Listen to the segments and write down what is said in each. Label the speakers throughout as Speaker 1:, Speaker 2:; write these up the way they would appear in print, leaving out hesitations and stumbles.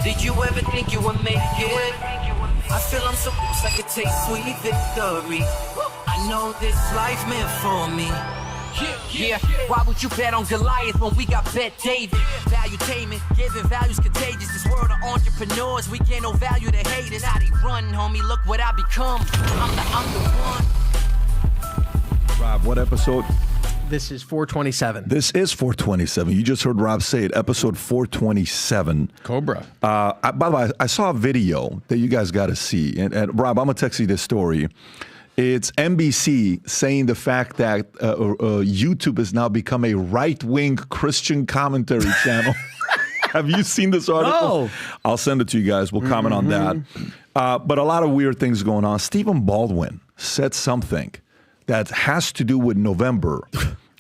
Speaker 1: Did you ever think you would make it? I feel I'm so close I could taste sweet victory. I know this life meant for me. Yeah, why would you bet on Goliath when we got Bet David? Valuetainment, giving values contagious. This world of entrepreneurs, we get no value to haters. How they run, homie, look what I become. I'm the one.
Speaker 2: Rob, what episode?
Speaker 3: This is 427.
Speaker 2: This is 427. You just heard Rob say it, episode 427.
Speaker 3: Cobra.
Speaker 2: By the way, I saw a video that you guys got to see. And Rob, I'm going to text you this story. It's NBC saying the fact that YouTube has now become a right-wing Christian commentary channel. Have you seen this article?
Speaker 3: No.
Speaker 2: I'll send it to you guys. We'll comment on that. But a lot of weird things going on. Stephen Baldwin said something that has to do with November,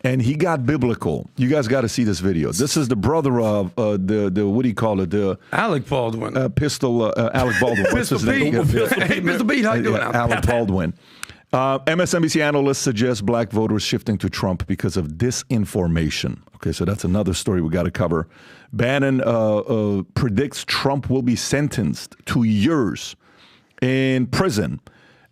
Speaker 2: and he got biblical. You guys got to see this video. This is the brother of the what do you call it? The
Speaker 4: Alec Baldwin.
Speaker 2: Alec Baldwin. What's his name?
Speaker 4: Hey, Mr. B, how you doing?
Speaker 2: Alec Baldwin. MSNBC analysts suggest black voters shifting to Trump because of disinformation. Okay, so that's another story we got to cover. Bannon predicts Trump will be sentenced to years in prison.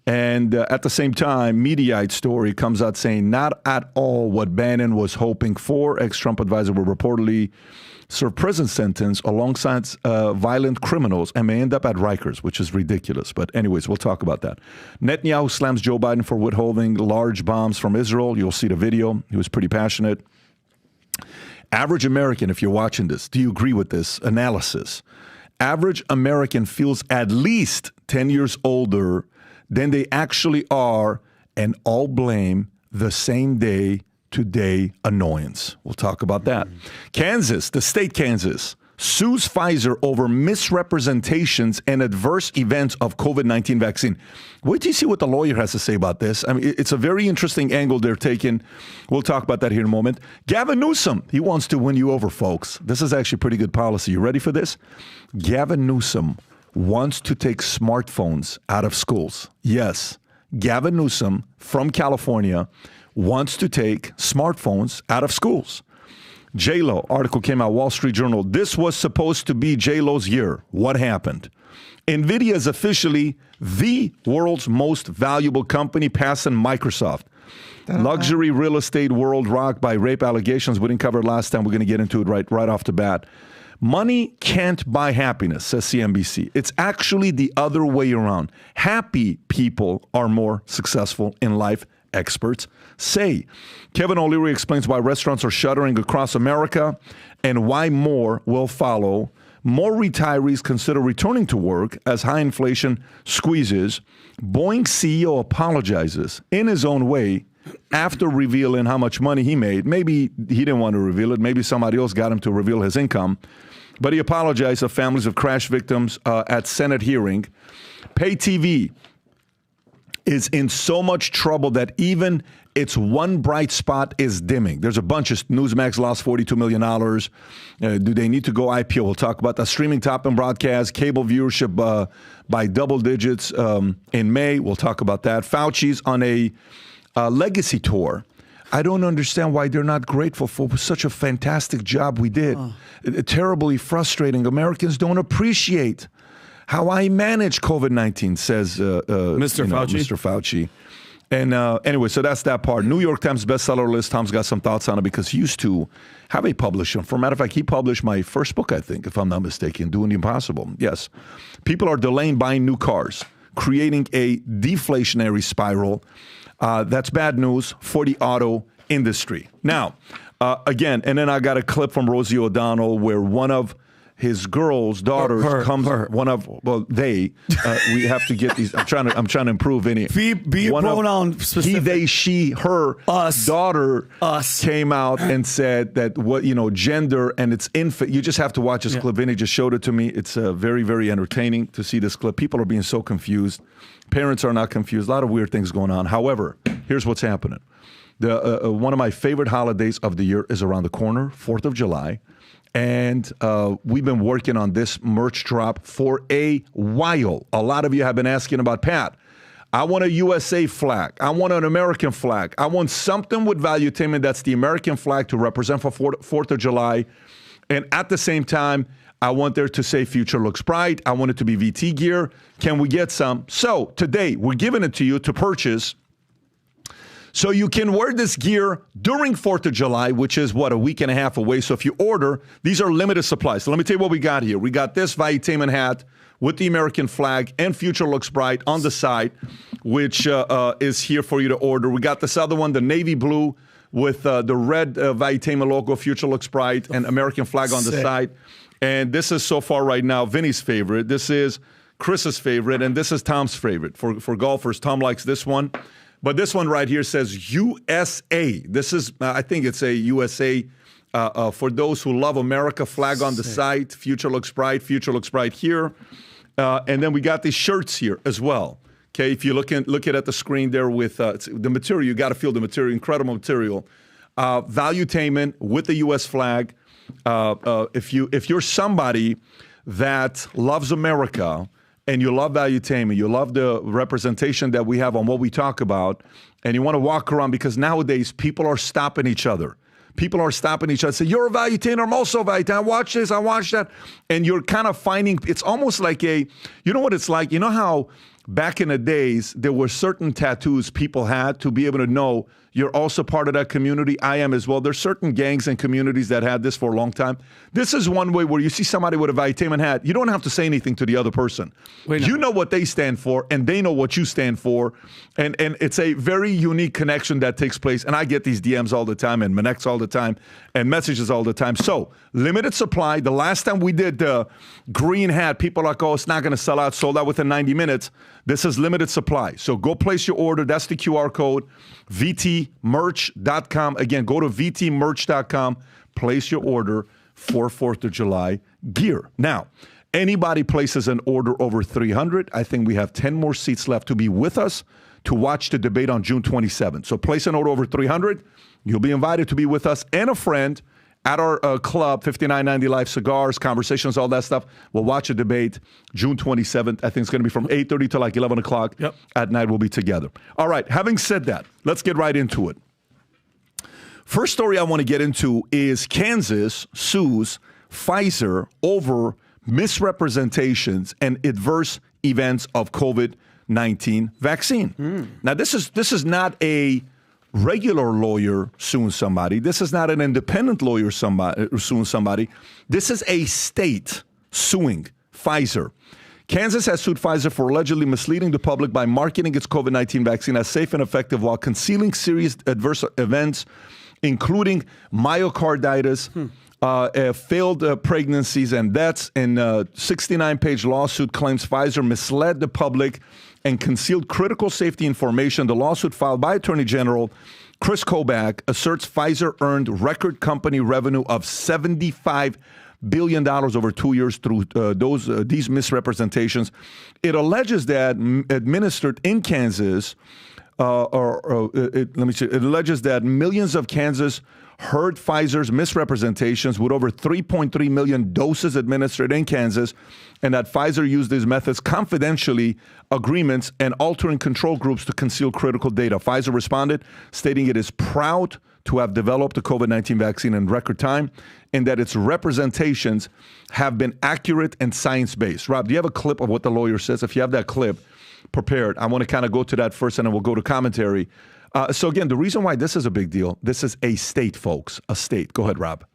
Speaker 2: And at the same time, Mediaite story comes out saying not at all what Bannon was hoping for. Ex-Trump advisor will reportedly serve prison sentence alongside violent criminals and may end up at Rikers, which is ridiculous. But anyways, we'll talk about that. Netanyahu slams Joe Biden for withholding large bombs from Israel. You'll see the video. He was pretty passionate. Average American, if you're watching this, do you agree with this analysis? Average American feels at least 10 years older than they actually are, and all blame the same day today annoyance. We'll talk about that. Kansas, the state Kansas, sues Pfizer over misrepresentations and adverse events of COVID-19 vaccine. Wait till you see what the lawyer has to say about this. I mean, it's a very interesting angle they're taking. We'll talk about that here in a moment. Gavin Newsom, he wants to win you over, folks. This is actually pretty good policy. You ready for this? Gavin Newsom wants to take smartphones out of schools. Yes, Gavin Newsom from California wants to take smartphones out of schools. J-Lo, article came out, Wall Street Journal. This was supposed to be J-Lo's year. What happened? NVIDIA is officially the world's most valuable company, passing Microsoft. Luxury real estate world rocked by rape allegations. We didn't cover it last time. We're going to get into it right off the bat. Money can't buy happiness, says CNBC. It's actually the other way around. Happy people are more successful in life, experts say. Kevin O'Leary explains why restaurants are shuttering across America and why more will follow. More retirees consider returning to work as high inflation squeezes. Boeing CEO apologizes in his own way after revealing how much money he made. Maybe he didn't want to reveal it. Maybe somebody else got him to reveal his income. But he apologized to families of crash victims at Senate hearing. Pay TV is in so much trouble that even its one bright spot is dimming. There's a bunch of Newsmax lost $42 million. Do they need to go IPO? We'll talk about that. Streaming top and broadcast, cable viewership by double digits in May. We'll talk about that. Fauci's on a legacy tour. I don't understand why they're not grateful for such a fantastic job we did. Terribly frustrating. Americans don't appreciate how I managed COVID-19, says Mr. Fauci. And anyway, so that's that part. New York Times bestseller list. Tom's got some thoughts on it because he used to have a publisher. For a matter of fact, he published my first book, I think, if I'm not mistaken, Doing the Impossible. Yes. People are delaying buying new cars, creating a deflationary spiral. That's bad news for the auto industry. Now, again, and then I got a clip from Rosie O'Donnell where one of his girl's daughters we have to get these. I'm trying to improve any.
Speaker 4: Be pronoun specific.
Speaker 2: He, they, she, her daughter came out and said that gender and its infant. You just have to watch this clip. Vinny just showed it to me. It's very, very entertaining to see this clip. People are being so confused. Parents are not confused. A lot of weird things going on. However, here's what's happening. One of my favorite holidays of the year is around the corner, 4th of July. And we've been working on this merch drop for a while. A lot of you have been asking about, Pat, I want a USA flag. I want an American flag. I want something with valuetainment that's the American flag to represent for 4th of July. And at the same time, I want there to say future looks bright. I want it to be VT gear. Can we get some? So today we're giving it to you to purchase so you can wear this gear during 4th of July, which is, a week and a half away. So if you order, these are limited supplies. So let me tell you what we got here. We got this Valuetainment hat with the American flag and Future Looks Bright on the side, which is here for you to order. We got this other one, the navy blue with the red Valuetainment logo, Future Looks Bright, and American flag on the side. And this is so far right now Vinny's favorite. This is Chris's favorite, and this is Tom's favorite. For golfers, Tom likes this one. But this one right here says USA. This is, I think it's a USA for those who love America, flag on the side. Future looks bright here. And then we got these shirts here as well. Okay, if you look at the screen there with the material, you got to feel the material, incredible material. Valuetainment with the U.S. flag. If you're somebody that loves America, and you love Valuetainment, you love the representation that we have on what we talk about, and you want to walk around, because nowadays people are stopping each other. People are stopping each other, say, you're a Valuetainer, I'm also a Valuetainer, I watch this, I watch that. And you're kind of finding, it's almost like you know what it's like? You know how back in the days, there were certain tattoos people had to be able to know you're also part of that community. I am as well. There's certain gangs and communities that had this for a long time. This is one way where you see somebody with a Valuetainment hat, you don't have to say anything to the other person. You know what they stand for, and they know what you stand for. And it's a very unique connection that takes place. And I get these DMs all the time, and Manex all the time, and messages all the time. So, limited supply. The last time we did the green hat, people are like, oh, it's not going to sell out, sold out within 90 minutes. This is limited supply. So go place your order. That's the QR code, VTmerch.com. Again, go to VTmerch.com. Place your order for 4th of July gear. Now, anybody places an order over 300, I think we have 10 more seats left to be with us to watch the debate on June 27th. So place an order over 300. You'll be invited to be with us and a friend at our club, 5990 Live Cigars, conversations, all that stuff. We'll watch a debate June 27th. I think it's going to be from 8:30 to like 11 o'clock at night. We'll be together. All right, having said that, let's get right into it. First story I want to get into is Kansas sues Pfizer over misrepresentations and adverse events of COVID-19 vaccine. Now, this is not a regular lawyer suing somebody. This is not an independent lawyer suing somebody. This is a state suing Pfizer. Kansas has sued Pfizer for allegedly misleading the public by marketing its COVID-19 vaccine as safe and effective while concealing serious adverse events, including myocarditis, failed pregnancies and deaths. And a 69-page lawsuit claims Pfizer misled the public and concealed critical safety information. The lawsuit filed by Attorney General Chris Kobach asserts Pfizer earned record company revenue of $75 billion over 2 years through these misrepresentations. It alleges that administered in Kansas, it alleges that millions of Kansas heard Pfizer's misrepresentations with over 3.3 million doses administered in Kansas, and that Pfizer used these methods confidentially, agreements, and altering control groups to conceal critical data. Pfizer responded, stating it is proud to have developed the COVID-19 vaccine in record time and that its representations have been accurate and science-based. Rob, do you have a clip of what the lawyer says? If you have that clip prepared, I want to kind of go to that first, and then we'll go to commentary. So again, the reason why this is a big deal, this is a state, folks, a state. Go ahead, Rob.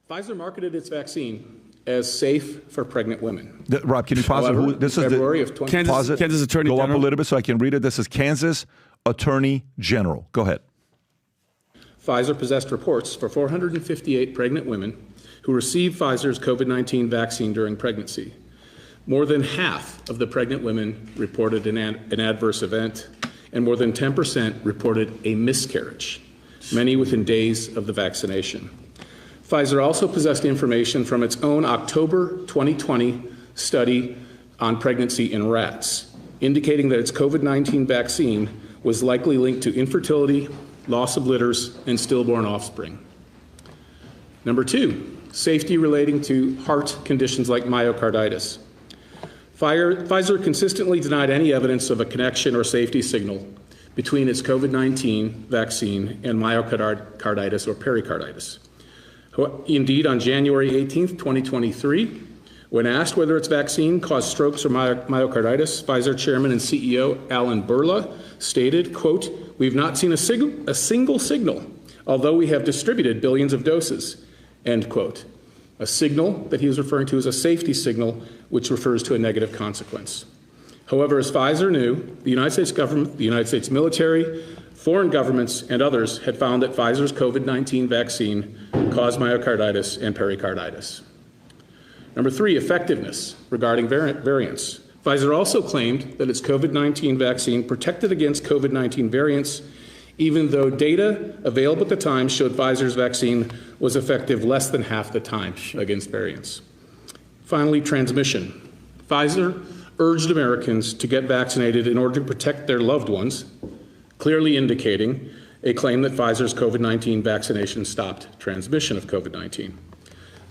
Speaker 5: Pfizer marketed its vaccine as safe for pregnant women.
Speaker 2: Rob, can you pause it? Who, this
Speaker 5: February
Speaker 2: is
Speaker 5: of 20.
Speaker 4: Kansas Attorney
Speaker 2: General. Go
Speaker 4: General.
Speaker 2: up a little bit so I can read it. This is Kansas Attorney General. Go ahead.
Speaker 5: Pfizer possessed reports for 458 pregnant women who received Pfizer's COVID-19 vaccine during pregnancy. More than half of the pregnant women reported an adverse event, and more than 10% reported a miscarriage, many within days of the vaccination. Pfizer also possessed information from its own October 2020 study on pregnancy in rats, indicating that its COVID-19 vaccine was likely linked to infertility, loss of litters, and stillborn offspring. Number two, safety relating to heart conditions like myocarditis. Pfizer consistently denied any evidence of a connection or safety signal between its COVID-19 vaccine and myocarditis or pericarditis. Indeed, on January 18th, 2023, when asked whether its vaccine caused strokes or myocarditis, Pfizer chairman and CEO Alan Berla stated, quote, "We've not seen a single signal, although we have distributed billions of doses," end quote. A signal that he was referring to as a safety signal, which refers to a negative consequence. However, as Pfizer knew, the United States government, the United States military, foreign governments, and others had found that Pfizer's COVID-19 vaccine caused myocarditis and pericarditis. Number 3, effectiveness regarding variants. Pfizer also claimed that its COVID-19 vaccine protected against COVID-19 variants, even though data available at the time showed Pfizer's vaccine was effective less than half the time against variants. Finally, transmission. Pfizer urged Americans to get vaccinated in order to protect their loved ones, clearly indicating a claim that Pfizer's COVID-19 vaccination stopped transmission of COVID-19.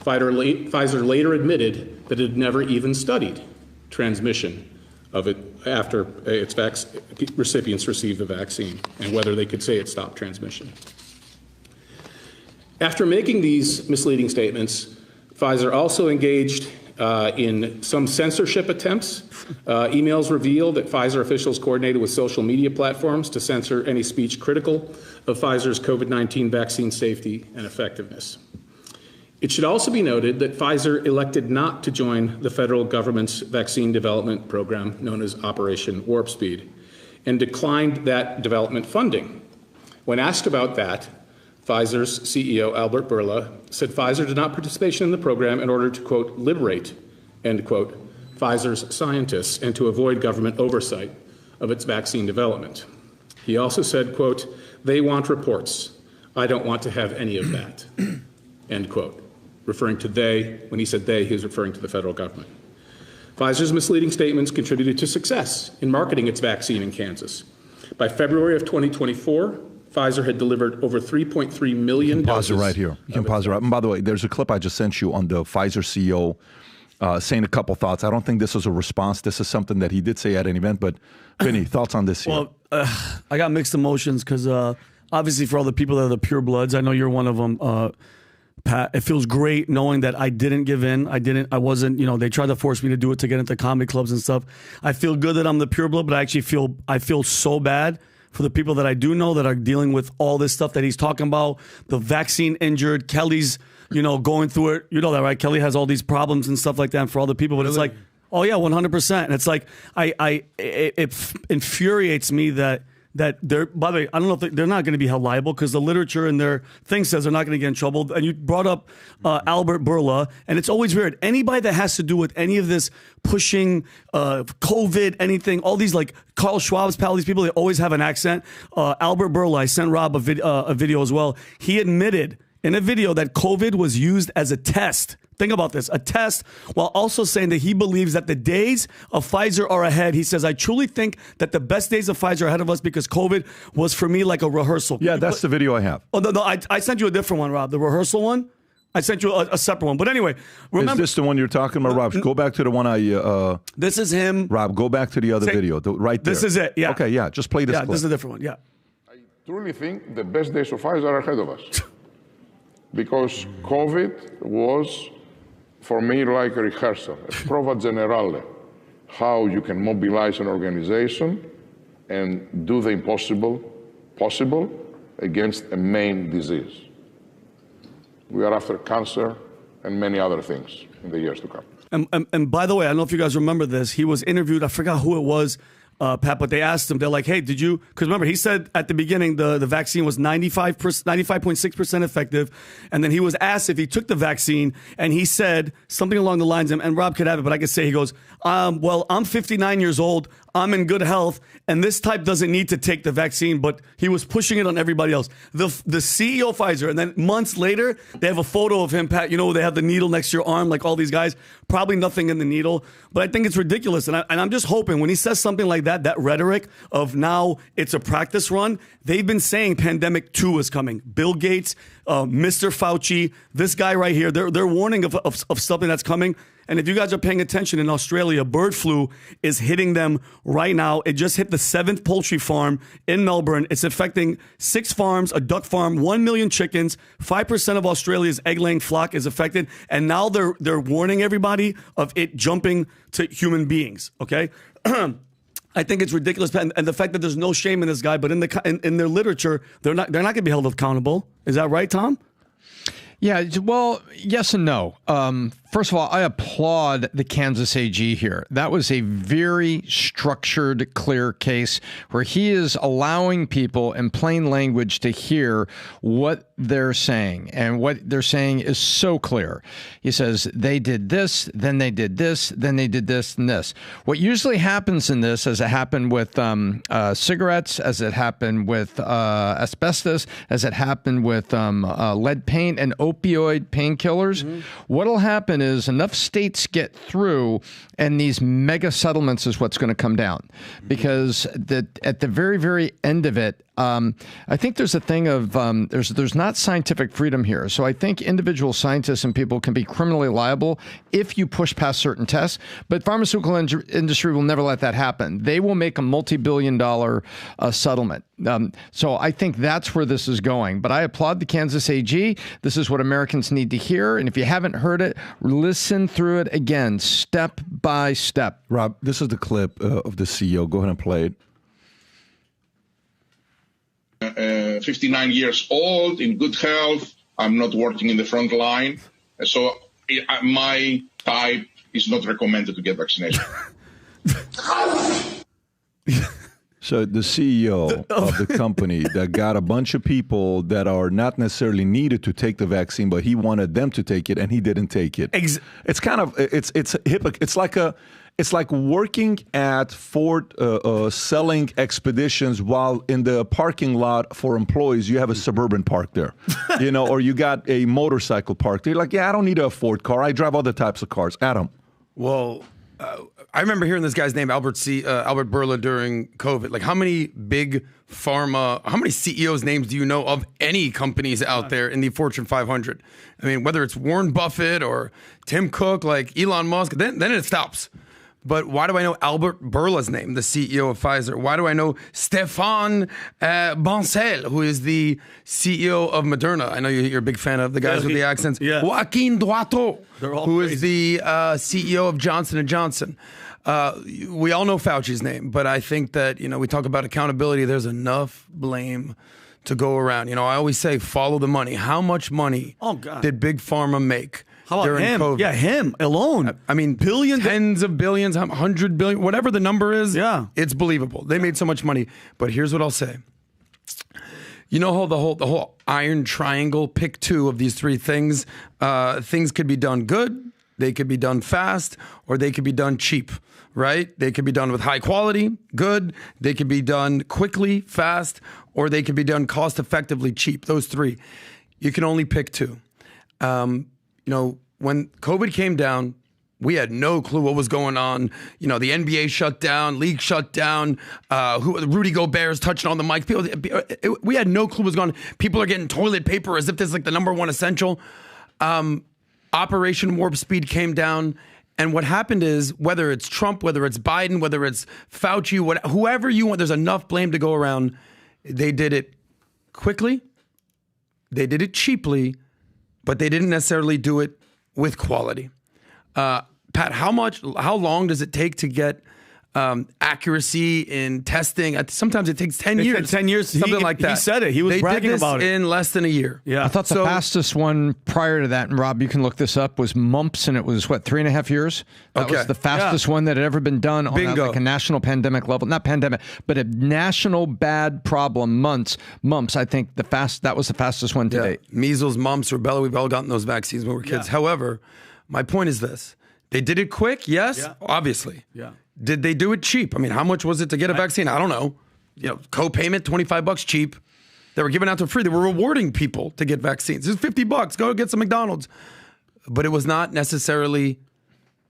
Speaker 5: Pfizer later admitted that it had never even studied transmission of it after its recipients received the vaccine and whether they could say it stopped transmission. After making these misleading statements, Pfizer also engaged in some censorship attempts. Emails reveal that Pfizer officials coordinated with social media platforms to censor any speech critical of Pfizer's COVID-19 vaccine safety and effectiveness. It should also be noted that Pfizer elected not to join the federal government's vaccine development program known as Operation Warp Speed and declined that development funding. When asked about that, Pfizer's CEO, Albert Bourla, said Pfizer did not participation in the program in order to, quote, liberate, end quote, Pfizer's scientists and to avoid government oversight of its vaccine development. He also said, quote, "They want reports. I don't want to have any of that," end quote. Referring to they, when he said they, he was referring to the federal government. Pfizer's misleading statements contributed to success in marketing its vaccine in Kansas. By February of 2024, Pfizer had delivered over 3.3 million doses.
Speaker 2: Pause it right here. You can pause it right. And by the way, there's a clip I just sent you on the Pfizer CEO saying a couple thoughts. I don't think this was a response. This is something that he did say at an event. But Vinny, thoughts on this here?
Speaker 4: Well, I got mixed emotions because obviously for all the people that are the pure bloods, I know you're one of them, Pat. It feels great knowing that I didn't give in. I wasn't, they tried to force me to do it to get into comedy clubs and stuff. I feel good that I'm the pure blood, but I feel so bad for the people that I do know that are dealing with all this stuff that he's talking about, the vaccine injured, Kelly's, going through it. You know that, right? Kelly has all these problems and stuff like that for all the people, but it's like, oh yeah, 100%. And it's like, it infuriates me that they're, by the way, I don't know if they're not going to be held liable because the literature and their thing says they're not going to get in trouble. And you brought up Albert Bourla, and it's always weird. Anybody that has to do with any of this pushing COVID, anything, all these like Carl Schwab's pal, these people, they always have an accent. Albert Bourla, I sent Rob a video as well. He admitted in a video that COVID was used as a test. Think about this, a test, while also saying that he believes that the days of Pfizer are ahead. He says, I truly think that the best days of Pfizer are ahead of us because COVID was for me like a rehearsal.
Speaker 2: Yeah, that's the video I have.
Speaker 4: Oh, no, I sent you a different one, Rob. The rehearsal one? I sent you a separate one. But anyway, remember.
Speaker 2: Is this the one you're talking about, Rob? Go back to the one
Speaker 4: this is him.
Speaker 2: Rob, go back to the other video, right there.
Speaker 4: This is it, yeah.
Speaker 2: Okay, yeah, just play this clip.
Speaker 4: This is a different one, yeah.
Speaker 6: I truly think the best days of Pfizer are ahead of us. Because COVID was, for me, like a rehearsal, a prova generale, how you can mobilize an organization and do the impossible possible against a main disease. We are after cancer and many other things in the years to come.
Speaker 4: And by the way, I don't know if you guys remember this. He was interviewed. I forgot who it was, Pat, but they asked him, they're like, hey, did you, because remember, he said at the beginning the vaccine was 95.6% effective. And then he was asked if he took the vaccine, and he said something along the lines, and Rob could have it, but I could say, he goes, well, I'm 59 years old. I'm in good health, and this type doesn't need to take the vaccine, but he was pushing it on everybody else. The CEO of Pfizer, and then months later, they have a photo of him, Pat, they have the needle next to your arm, like all these guys, probably nothing in the needle, but I think it's ridiculous, and I'm just hoping when he says something like that rhetoric of now it's a practice run, they've been saying pandemic 2 is coming. Bill Gates, Mr. Fauci, this guy right here, they're warning of something that's coming. And if you guys are paying attention, in Australia, bird flu is hitting them right now. It just hit the 7th poultry farm in Melbourne. It's affecting 6 farms, a duck farm, 1 million chickens. 5% of Australia's egg-laying flock is affected. And now they're warning everybody of it jumping to human beings, okay? I think it's ridiculous, and the fact that there's no shame in this guy, but in their literature, they're not going to be held accountable. Is that right, Tom?
Speaker 7: Yeah, well, yes and no. First of all, I applaud the Kansas AG here. That was a very structured, clear case where he is allowing people in plain language to hear what they're saying. And what they're saying is so clear. He says, they did this, then they did this, then they did this and this. What usually happens in this, as it happened with cigarettes, as it happened with asbestos, as it happened with lead paint and opioid painkillers, what'll happen is enough states get through, and these mega settlements is what's going to come down. Because at the very, very end of it, I think there's a thing of there's not scientific freedom here. So I think individual scientists and people can be criminally liable if you push past certain tests. But pharmaceutical industry will never let that happen. They will make a multi-billion-dollar settlement. So I think that's where this is going. But I applaud the Kansas AG. This is what Americans need to hear. And if you haven't heard it, listen through it again, step by step.
Speaker 2: Rob, this is the clip of the CEO. Go ahead and play it.
Speaker 6: 59 years old, in good health. I'm not working in the front line. So my type is not recommended to get vaccination.
Speaker 2: So the CEO of the company that got a bunch of people that are not necessarily needed to take the vaccine, but he wanted them to take it and he didn't take it. It's kind of, it's like working at Ford selling expeditions while in the parking lot for employees, you have a Suburban park there, or you got a motorcycle park there. You're like, yeah, I don't need a Ford car. I drive other types of cars. Adam.
Speaker 8: Well, I remember hearing this guy's name, Albert Bourla, during COVID. Like, how many big pharma, how many CEOs' names do you know of any companies out there in the Fortune 500? I mean, whether it's Warren Buffett or Tim Cook, like Elon Musk, then it stops. But why do I know Albert Bourla's name, the CEO of Pfizer? Why do I know Stéphane Bancel, who is the CEO of Moderna? I know you're a big fan of the guys with the accents.
Speaker 4: Yeah.
Speaker 8: Joaquin Duato, who
Speaker 4: crazy.
Speaker 8: is the CEO of Johnson & Johnson. We all know Fauci's name, but I think that, we talk about accountability. There's enough blame to go around. I always say, follow the money. How much money did Big Pharma make?
Speaker 4: How about
Speaker 8: during
Speaker 4: him?
Speaker 8: COVID?
Speaker 4: Yeah, him alone.
Speaker 8: I mean,
Speaker 4: billions,
Speaker 8: tens of billions, 100 billion, whatever the number is.
Speaker 4: Yeah,
Speaker 8: it's believable. They made so much money. But here's what I'll say. You know how the whole iron triangle, pick two of these three things. Things could be done good, they could be done fast, or they could be done cheap. Right? They could be done with high quality, good. They could be done quickly, fast, or they could be done cost effectively, cheap. Those three. You can only pick two. When COVID came down, we had no clue what was going on. The NBA shut down, league shut down. Rudy Gobert's touching on the mic. We had no clue what was going on. People are getting toilet paper as if this is like the number one essential. Operation Warp Speed came down. And what happened is, whether it's Trump, whether it's Biden, whether it's Fauci, whoever you want, there's enough blame to go around. They did it quickly. They did it cheaply. But they didn't necessarily do it with quality. Pat, how long does it take to get accuracy in testing? Sometimes it takes 10 years.
Speaker 4: 10 years,
Speaker 8: something like that.
Speaker 4: He said it. He was bragging about it.
Speaker 8: In less than a year.
Speaker 4: Yeah.
Speaker 7: I thought the fastest one prior to that, and Rob, you can look this up, was mumps, and it was, 3.5 years? That was the fastest one that had ever been done on a national pandemic level. Not pandemic, but a national bad problem, mumps. I think that was the fastest one to date.
Speaker 8: Measles, mumps, rubella, we've all gotten those vaccines when we were kids.
Speaker 4: Yeah.
Speaker 8: However, my point is this. They did it quick, yes, obviously.
Speaker 4: Yeah.
Speaker 8: Did they do it cheap? I mean, how much was it to get a vaccine? I don't know. Co-payment, $25 cheap. They were giving out for free. They were rewarding people to get vaccines. It's $50. Go get some McDonald's. But it was not necessarily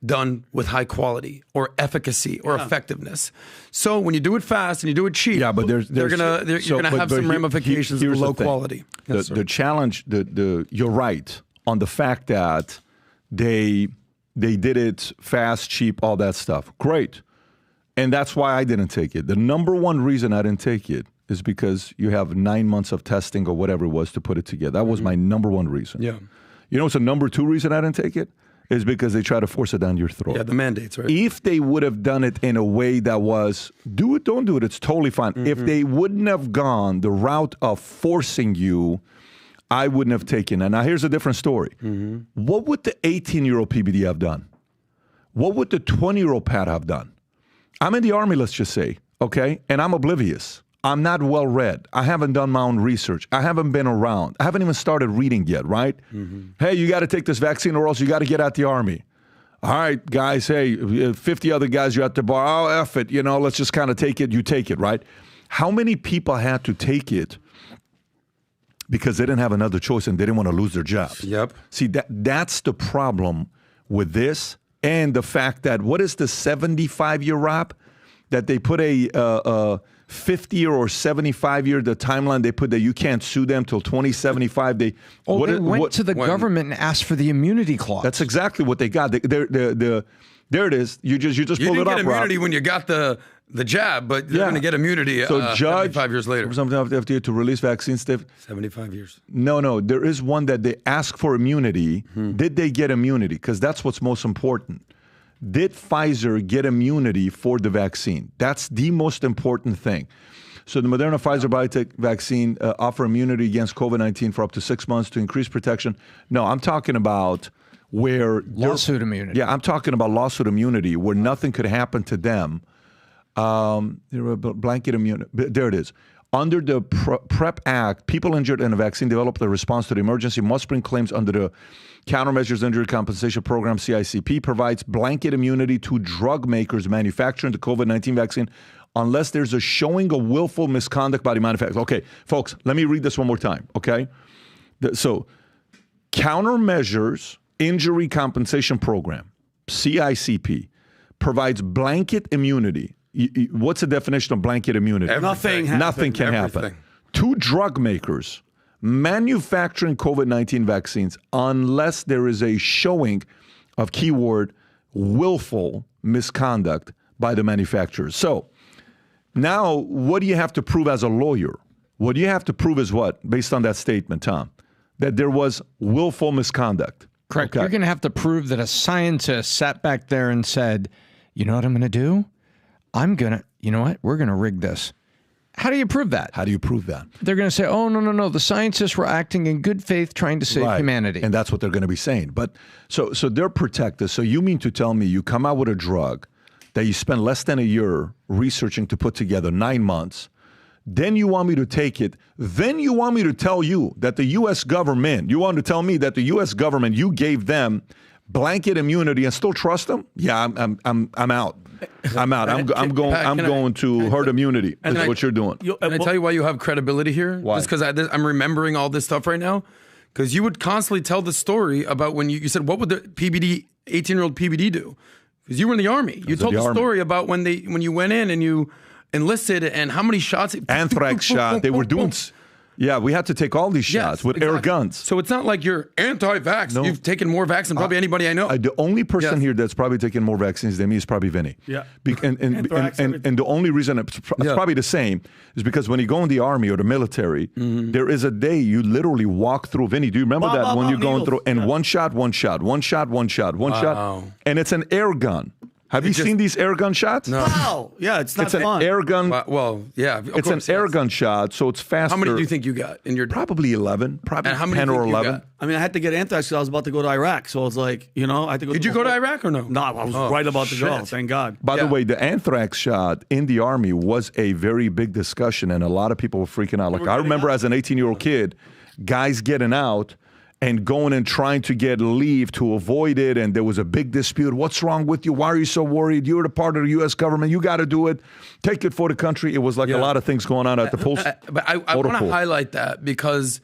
Speaker 8: done with high quality or efficacy or effectiveness. So when you do it fast and you do it cheap,
Speaker 2: but you're
Speaker 8: gonna have some ramifications of low quality.
Speaker 2: The challenge, you're right on the fact that they They did it fast, cheap, all that stuff. Great. And that's why I didn't take it. The number one reason I didn't take it is because you have 9 months of testing or whatever it was to put it together. That was my number one reason.
Speaker 8: Yeah.
Speaker 2: You know what's the number two reason I didn't take it? Is because they try to force it down your throat.
Speaker 8: Yeah, the mandates, right?
Speaker 2: If they would have done it in a way that was, do it, don't do it, it's totally fine. If they wouldn't have gone the route of forcing you, I wouldn't have taken it. Now, here's a different story. What would the 18-year-old PBD have done? What would the 20-year-old Pat have done? I'm in the Army, let's just say, okay? And I'm oblivious. I'm not well-read. I haven't done my own research. I haven't been around. I haven't even started reading yet, right? Hey, you got to take this vaccine or else you got to get out the Army. All right, guys, hey, 50 other guys, you're at the bar. Oh, F it, let's just kind of take it. You take it, right? How many people had to take it because they didn't have another choice and they didn't want to lose their jobs?
Speaker 8: Yep.
Speaker 2: See, that's the problem with this and the fact that, what is the 75-year wrap? That they put a 50 or 75-year, the timeline they put that you can't sue them till 2075. They
Speaker 7: went to the government and asked for the immunity clause.
Speaker 2: That's exactly what they got. There it is. You just pull it up.
Speaker 8: You didn't get immunity when you got the jab, but you're going to get immunity.
Speaker 2: So judge
Speaker 8: 75 years later.
Speaker 2: Something of the FDA to release vaccines.
Speaker 8: 75 years.
Speaker 2: No. There is one that they ask for immunity. Did they get immunity? Because that's what's most important. Did Pfizer get immunity for the vaccine? That's the most important thing. So the Moderna Pfizer biotech vaccine offer immunity against COVID-19 for up to 6 months to increase protection. No, I'm talking about where...
Speaker 7: Lawsuit immunity.
Speaker 2: Yeah, I'm talking about lawsuit immunity where nothing could happen to them. Blanket immunity. There it is. Under the PrEP Act, people injured in a vaccine developed a response to the emergency must bring claims under the Countermeasures Injury Compensation Program, CICP, provides blanket immunity to drug makers manufacturing the COVID-19 vaccine unless there's a showing of willful misconduct by the manufacturer. Okay, folks, let me read this one more time, okay? So, Countermeasures Injury Compensation Program, CICP, provides blanket immunity. What's the definition of blanket immunity?
Speaker 8: Nothing
Speaker 2: can happen. To drug makers manufacturing COVID-19 vaccines unless there is a showing of keyword willful misconduct by the manufacturers. So now what do you have to prove as a lawyer? What you have to prove is what, based on that statement, Tom? That there was willful misconduct.
Speaker 7: Correct. Okay. You're going to have to prove that a scientist sat back there and said, you know what I'm going to do? You know what? We're going to rig this. How do you prove that?
Speaker 2: How do you prove that?
Speaker 7: They're going to say, oh, no. The scientists were acting in good faith trying to save humanity.
Speaker 2: And that's what they're going to be saying. But so they're protected. So you mean to tell me you come out with a drug that you spend less than a year researching to put together, 9 months, then you want me to take it, then you want me to tell you that the U.S. government, you want to tell me that the U.S. government, you gave them blanket immunity and still trust them? Yeah, I'm out. I'm out. I'm going to herd immunity. Is what you're doing.
Speaker 8: Can I tell you why you have credibility here?
Speaker 2: Why?
Speaker 8: Just because I'm remembering all this stuff right now. Because you would constantly tell the story about when you said, what would the 18-year-old PBD do? Because you were in the Army. You told the story about when you went in and you enlisted and how many shots.
Speaker 2: Anthrax shot. They were doing... Yeah, we had to take all these shots with air guns.
Speaker 8: So it's not like you're anti-vax. No. You've taken more vaccines than probably anybody I know.
Speaker 2: The only person here that's probably taken more vaccines than me is probably Vinny.
Speaker 8: Yeah.
Speaker 2: And the only reason it's probably the same is because when you go in the Army or the military, there is a day you literally walk through. Vinny, do you remember that when you're going through and one shot, and it's an air gun. Have you seen these air gun shots?
Speaker 4: No. Wow. Yeah, it's not fun.
Speaker 2: It's an air gun.
Speaker 8: Well, yeah.
Speaker 2: It's an air gun shot, so it's faster.
Speaker 8: How many do you think you got in your...
Speaker 2: Probably 11. Probably
Speaker 8: and how many
Speaker 2: 10 or 11.
Speaker 4: I mean, I had to get anthrax because I was about to go to Iraq. So it's like, I had to go.
Speaker 8: Did you go to Iraq or no?
Speaker 4: No, I was right about to go. Thank God.
Speaker 2: By the way, the anthrax shot in the Army was a very big discussion, and a lot of people were freaking out. Like I remember as an 18-year-old kid, guys getting out and going and trying to get leave to avoid it, and there was a big dispute. What's wrong with you? Why are you so worried? You're the part of the U.S. government. You got to do it. Take it for the country. It was like a lot of things going on at the post.
Speaker 8: But I want to highlight that because,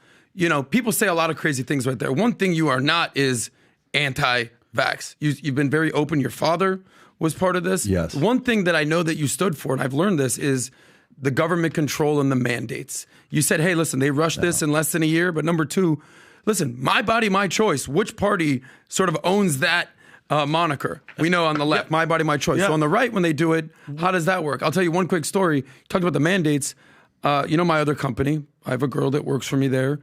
Speaker 8: people say a lot of crazy things right there. One thing you are not is anti-vax. You've been very open. Your father was part of this.
Speaker 2: Yes.
Speaker 8: One thing that I know that you stood for, and I've learned this, is the government control and the mandates. You said, hey, listen, they rushed this in less than a year. But number two, listen, my body, my choice. Which party sort of owns that moniker. We know on the left, my body, my choice. So on the right, when they do it, how does that work? I'll tell you one quick story. Talked about the mandates. My other company, I have a girl that works for me there.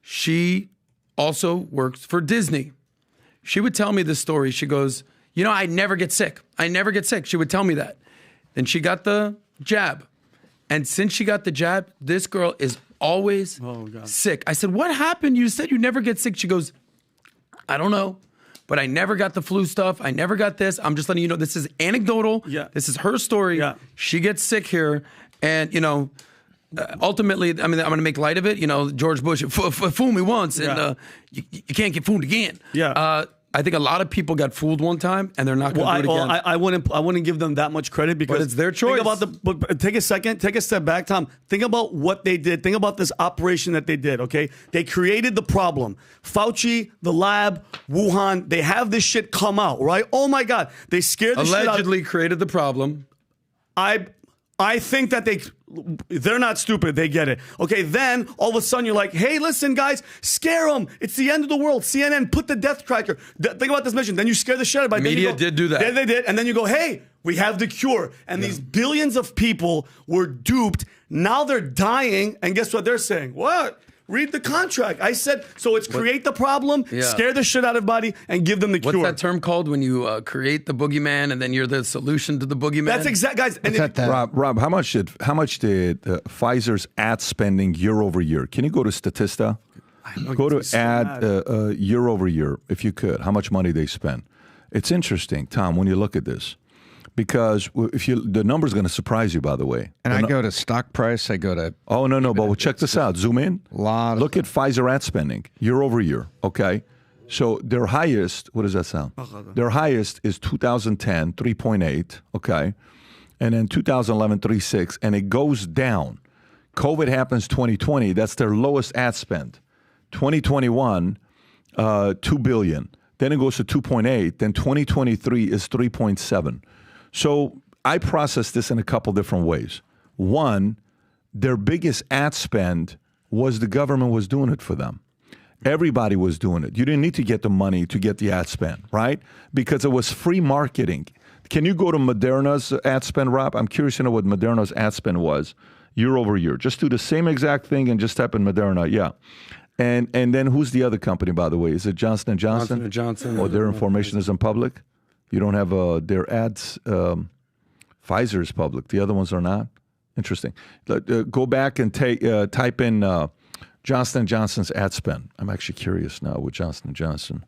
Speaker 8: She also works for Disney. She would tell me this story. She goes, I never get sick. I never get sick. She would tell me that. Then she got the jab. And since she got the jab, this girl is always sick. I said, what happened? You said you never get sick. She goes, I don't know, but I never got the flu stuff. I never got this. I'm just letting you know this is anecdotal.
Speaker 4: Yeah.
Speaker 8: This is her story.
Speaker 4: Yeah.
Speaker 8: She gets sick here. And, ultimately, I mean, I'm going to make light of it. George Bush fooled me once, and you can't get fooled again.
Speaker 4: Yeah.
Speaker 8: I think a lot of people got fooled one time, and they're not going to do it again.
Speaker 4: I wouldn't give them that much credit because
Speaker 8: it's their choice.
Speaker 4: Think about but take a second, take a step back, Tom. Think about what they did. Think about this operation that they did. Okay, they created the problem. Fauci, the lab, Wuhan. They have this shit come out, right? Oh my God, they scared the shit out.
Speaker 8: Allegedly created the problem.
Speaker 4: I think that they're not stupid. They get it. Okay, then all of a sudden you're like, hey, listen, guys, scare them. It's the end of the world. CNN, put the death tracker. Think about this mission. Then you scare the shit out of everybody.
Speaker 8: Media did do that.
Speaker 4: Then they did. And then you go, hey, we have the cure. And these billions of people were duped. Now they're dying. And guess what they're saying? What? Read the contract. I said, so it's create the problem, scare the shit out of everybody, and give them the cure.
Speaker 8: What's that term called when you create the boogeyman and then you're the solution to the boogeyman?
Speaker 4: That's exact, guys. And
Speaker 2: Rob, how much did Pfizer's ad spending year over year? Can you go to Statista? Go to ad year over year, if you could. How much money they spend? It's interesting, Tom, when you look at this. Because the number's going to surprise you, by the way.
Speaker 7: And I go to stock price. I go to.
Speaker 2: Oh, no. But check this out. Zoom in. Look at Pfizer ad spending year over year. Okay. So their highest, what does that sound? Their highest is 2010, 3.8. Okay. And then 2011, 3.6. And it goes down. COVID happens 2020. That's their lowest ad spend. 2021, $2 billion. Then it goes to 2.8. Then 2023 is 3.7. So I processed this in a couple different ways. One, their biggest ad spend was the government was doing it for them. Everybody was doing it. You didn't need to get the money to get the ad spend, right? Because it was free marketing. Can you go to Moderna's ad spend, Rob? I'm curious to know what Moderna's ad spend was year over year. Just do the same exact thing and just type in Moderna. Yeah. And then who's the other company, by the way? Is it Johnson & Johnson?
Speaker 8: Johnson.
Speaker 2: Or their information isn't public? You don't have their ads. Pfizer is public. The other ones are not. Interesting. Go back and type in Johnson & Johnson's ad spend. I'm actually curious now with Johnson & Johnson.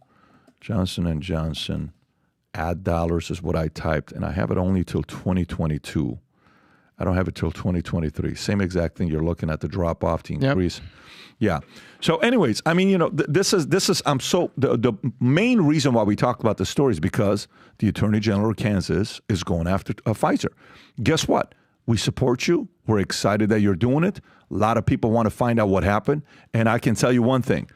Speaker 2: Johnson & Johnson ad dollars is what I typed, and I have it only till 2022. I don't have it till 2023. Same exact thing. You're looking at the drop off, the increase. Yep. Yeah. So anyways, I mean, this is the main reason why we talk about this story is because the Attorney General of Kansas is going after Pfizer. Guess what? We support you. We're excited that you're doing it. A lot of people want to find out what happened. And I can tell you one thing.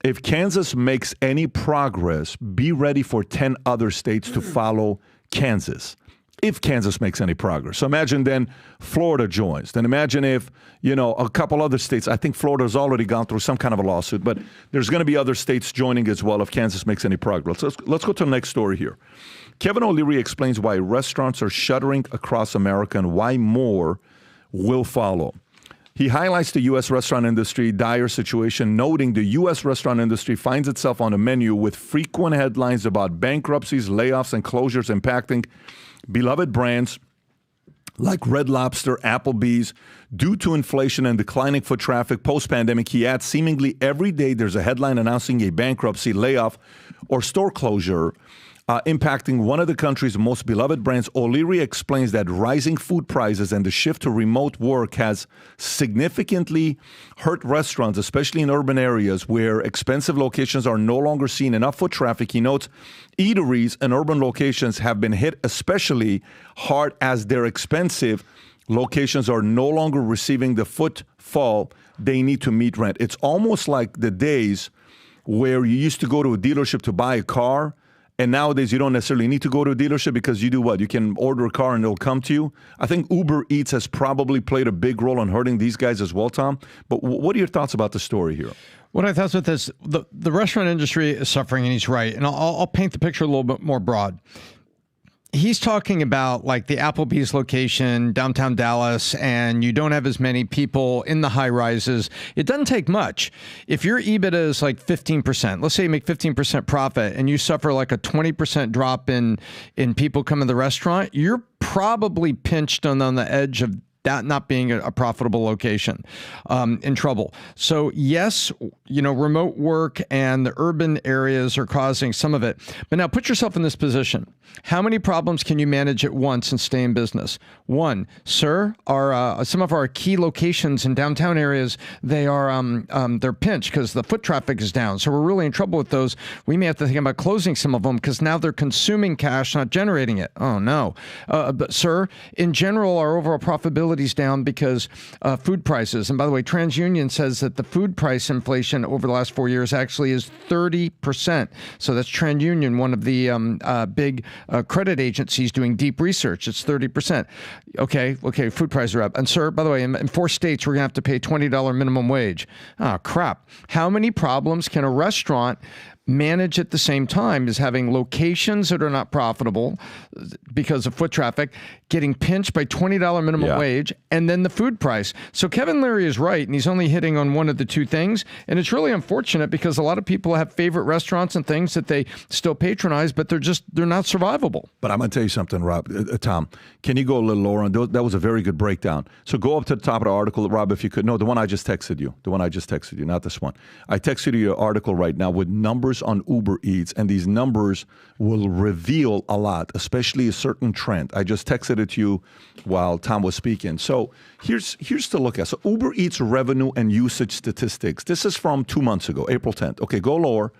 Speaker 2: If Kansas makes any progress, be ready for 10 other states to follow Kansas. If Kansas makes any progress. So imagine then Florida joins. Then imagine if, a couple other states, I think Florida's already gone through some kind of a lawsuit, but there's going to be other states joining as well if Kansas makes any progress. Let's go to the next story here. Kevin O'Leary explains why restaurants are shuttering across America and why more will follow. He highlights the U.S. restaurant industry dire situation, noting the U.S. restaurant industry finds itself on a menu with frequent headlines about bankruptcies, layoffs, and closures impacting beloved brands like Red Lobster, Applebee's. Due to inflation and declining foot traffic post-pandemic, he adds, seemingly every day there's a headline announcing a bankruptcy, layoff, or store closure impacting one of the country's most beloved brands. O'Leary explains that rising food prices and the shift to remote work has significantly hurt restaurants, especially in urban areas where expensive locations are no longer seeing enough foot traffic. He notes eateries in urban locations have been hit especially hard as their expensive locations are no longer receiving the footfall they need to meet rent. It's almost like the days where you used to go to a dealership to buy a car. And nowadays, you don't necessarily need to go to a dealership because you do what? You can order a car and it'll come to you. I think Uber Eats has probably played a big role in hurting these guys as well, Tom. But what are your thoughts about the story here?
Speaker 7: What I thought with this, the restaurant industry is suffering, and he's right. And I'll paint the picture a little bit more broad. He's talking about like the Applebee's location, downtown Dallas, and you don't have as many people in the high rises. It doesn't take much. If your EBITDA is like 15%, let's say you make 15% profit and you suffer like a 20% drop in people coming to the restaurant, you're probably pinched on the edge of that not being a profitable location, in trouble. So yes, remote work and the urban areas are causing some of it. But now put yourself in this position. How many problems can you manage at once and stay in business? One, sir, some of our key locations in downtown areas, they're pinched because the foot traffic is down. So we're really in trouble with those. We may have to think about closing some of them because now they're consuming cash, not generating it. Oh no. But sir, in general, our overall profitability is down because food prices. And by the way, TransUnion says that the food price inflation over the last 4 years actually is 30%. So that's TransUnion, one of the big credit agencies doing deep research. It's 30%. Okay, food prices are up. And sir, by the way, in 4 states, we're going to have to pay $20 minimum wage. Oh, crap. How many problems can a restaurant manage at the same time as having locations that are not profitable because of foot traffic, getting pinched by $20 minimum wage, and then the food price. So Kevin Leary is right, and he's only hitting on one of the two things. And it's really unfortunate because a lot of people have favorite restaurants and things that they still patronize, but they're not survivable.
Speaker 2: But I'm going to tell you something, Rob. Tom, can you go a little lower on those? That was a very good breakdown. So go up to the top of the article, Rob, if you could. No, the one I just texted you. The one I just texted you, not this one. I texted you your article right now with numbers on Uber Eats, and these numbers will reveal a lot, especially a certain trend. I just texted it to you while Tom was speaking. So here's to look at. So Uber Eats revenue and usage statistics. This is from 2 months ago, April 10th. Okay, go lower.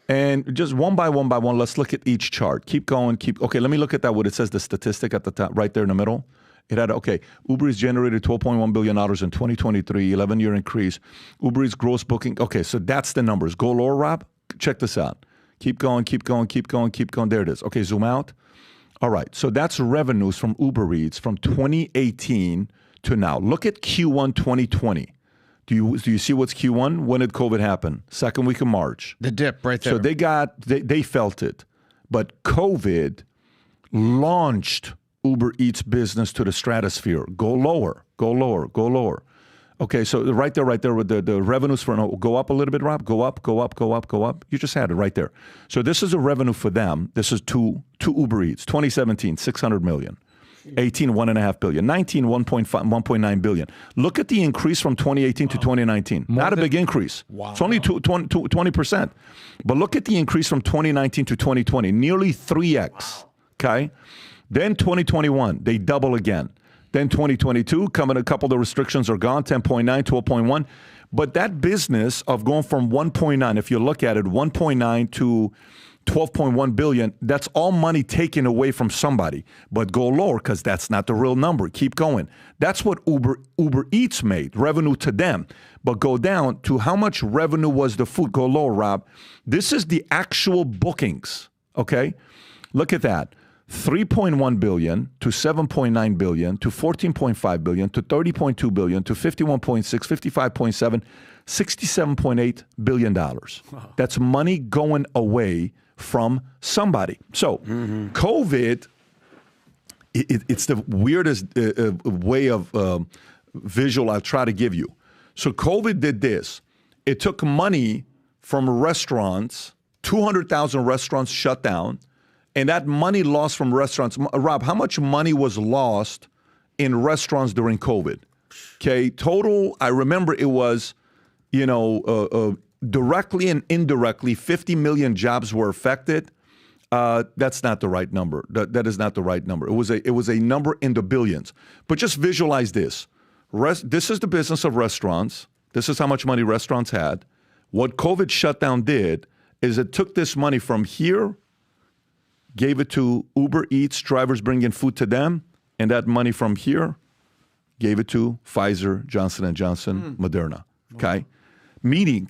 Speaker 2: And just one by one, let's look at each chart. Keep going. Okay, let me look at that, what it says, the statistic at the top, right there in the middle. It had, Uber Eats generated $12.1 billion in 2023, 11-year increase. Uber Eats gross booking. Okay, so that's the numbers. Go lower, Rob. Check this out. Keep going. There it is. Okay, zoom out. All right, so that's revenues from Uber Eats from 2018 to now. Look at Q1 2020. Do you see what's Q1? When did COVID happen? Second week of March.
Speaker 7: The dip right there.
Speaker 2: So they felt it. But COVID launched Uber Eats business to the stratosphere. Go lower. Okay, so right there with the revenues go up a little bit, Rob. Go up. You just had it right there. So this is a revenue for them. This is to Uber Eats. 2017, $600 million. 18, $1.5 billion. 19, $1.9 billion. Look at the increase from 2018 to 2019. Not a big increase. Wow. It's only 20%. But look at the increase from 2019 to 2020. Nearly 3x. Wow. Okay? Then 2021, they double again. Then 2022, coming a couple of the restrictions are gone, 10.9, 12.1. But that business of going from 1.9, if you look at it, 1.9 to 12.1 billion, that's all money taken away from somebody. But go lower because that's not the real number. Keep going. That's what Uber Eats made, revenue to them. But go down to how much revenue was the food. Go lower, Rob. This is the actual bookings, okay? Look at that. 3.1 billion to 7.9 billion to 14.5 billion to 30.2 billion to 51.6, 55.7, $67.8 billion. Wow. That's money going away from somebody. So COVID, it's the weirdest way of visual I'll try to give you. So COVID did this. It took money from restaurants, 200,000 restaurants shut down. And that money lost from restaurants, Rob, how much money was lost in restaurants during COVID? Okay, total, I remember it was, directly and indirectly, 50 million jobs were affected. That's not the right number. That is not the right number. It was a number in the billions. But just visualize this. This is the business of restaurants. This is how much money restaurants had. What COVID shutdown did is it took this money from here, gave it to Uber Eats, drivers bringing food to them, and that money from here gave it to Pfizer, Johnson & Johnson, Moderna, okay? Meaning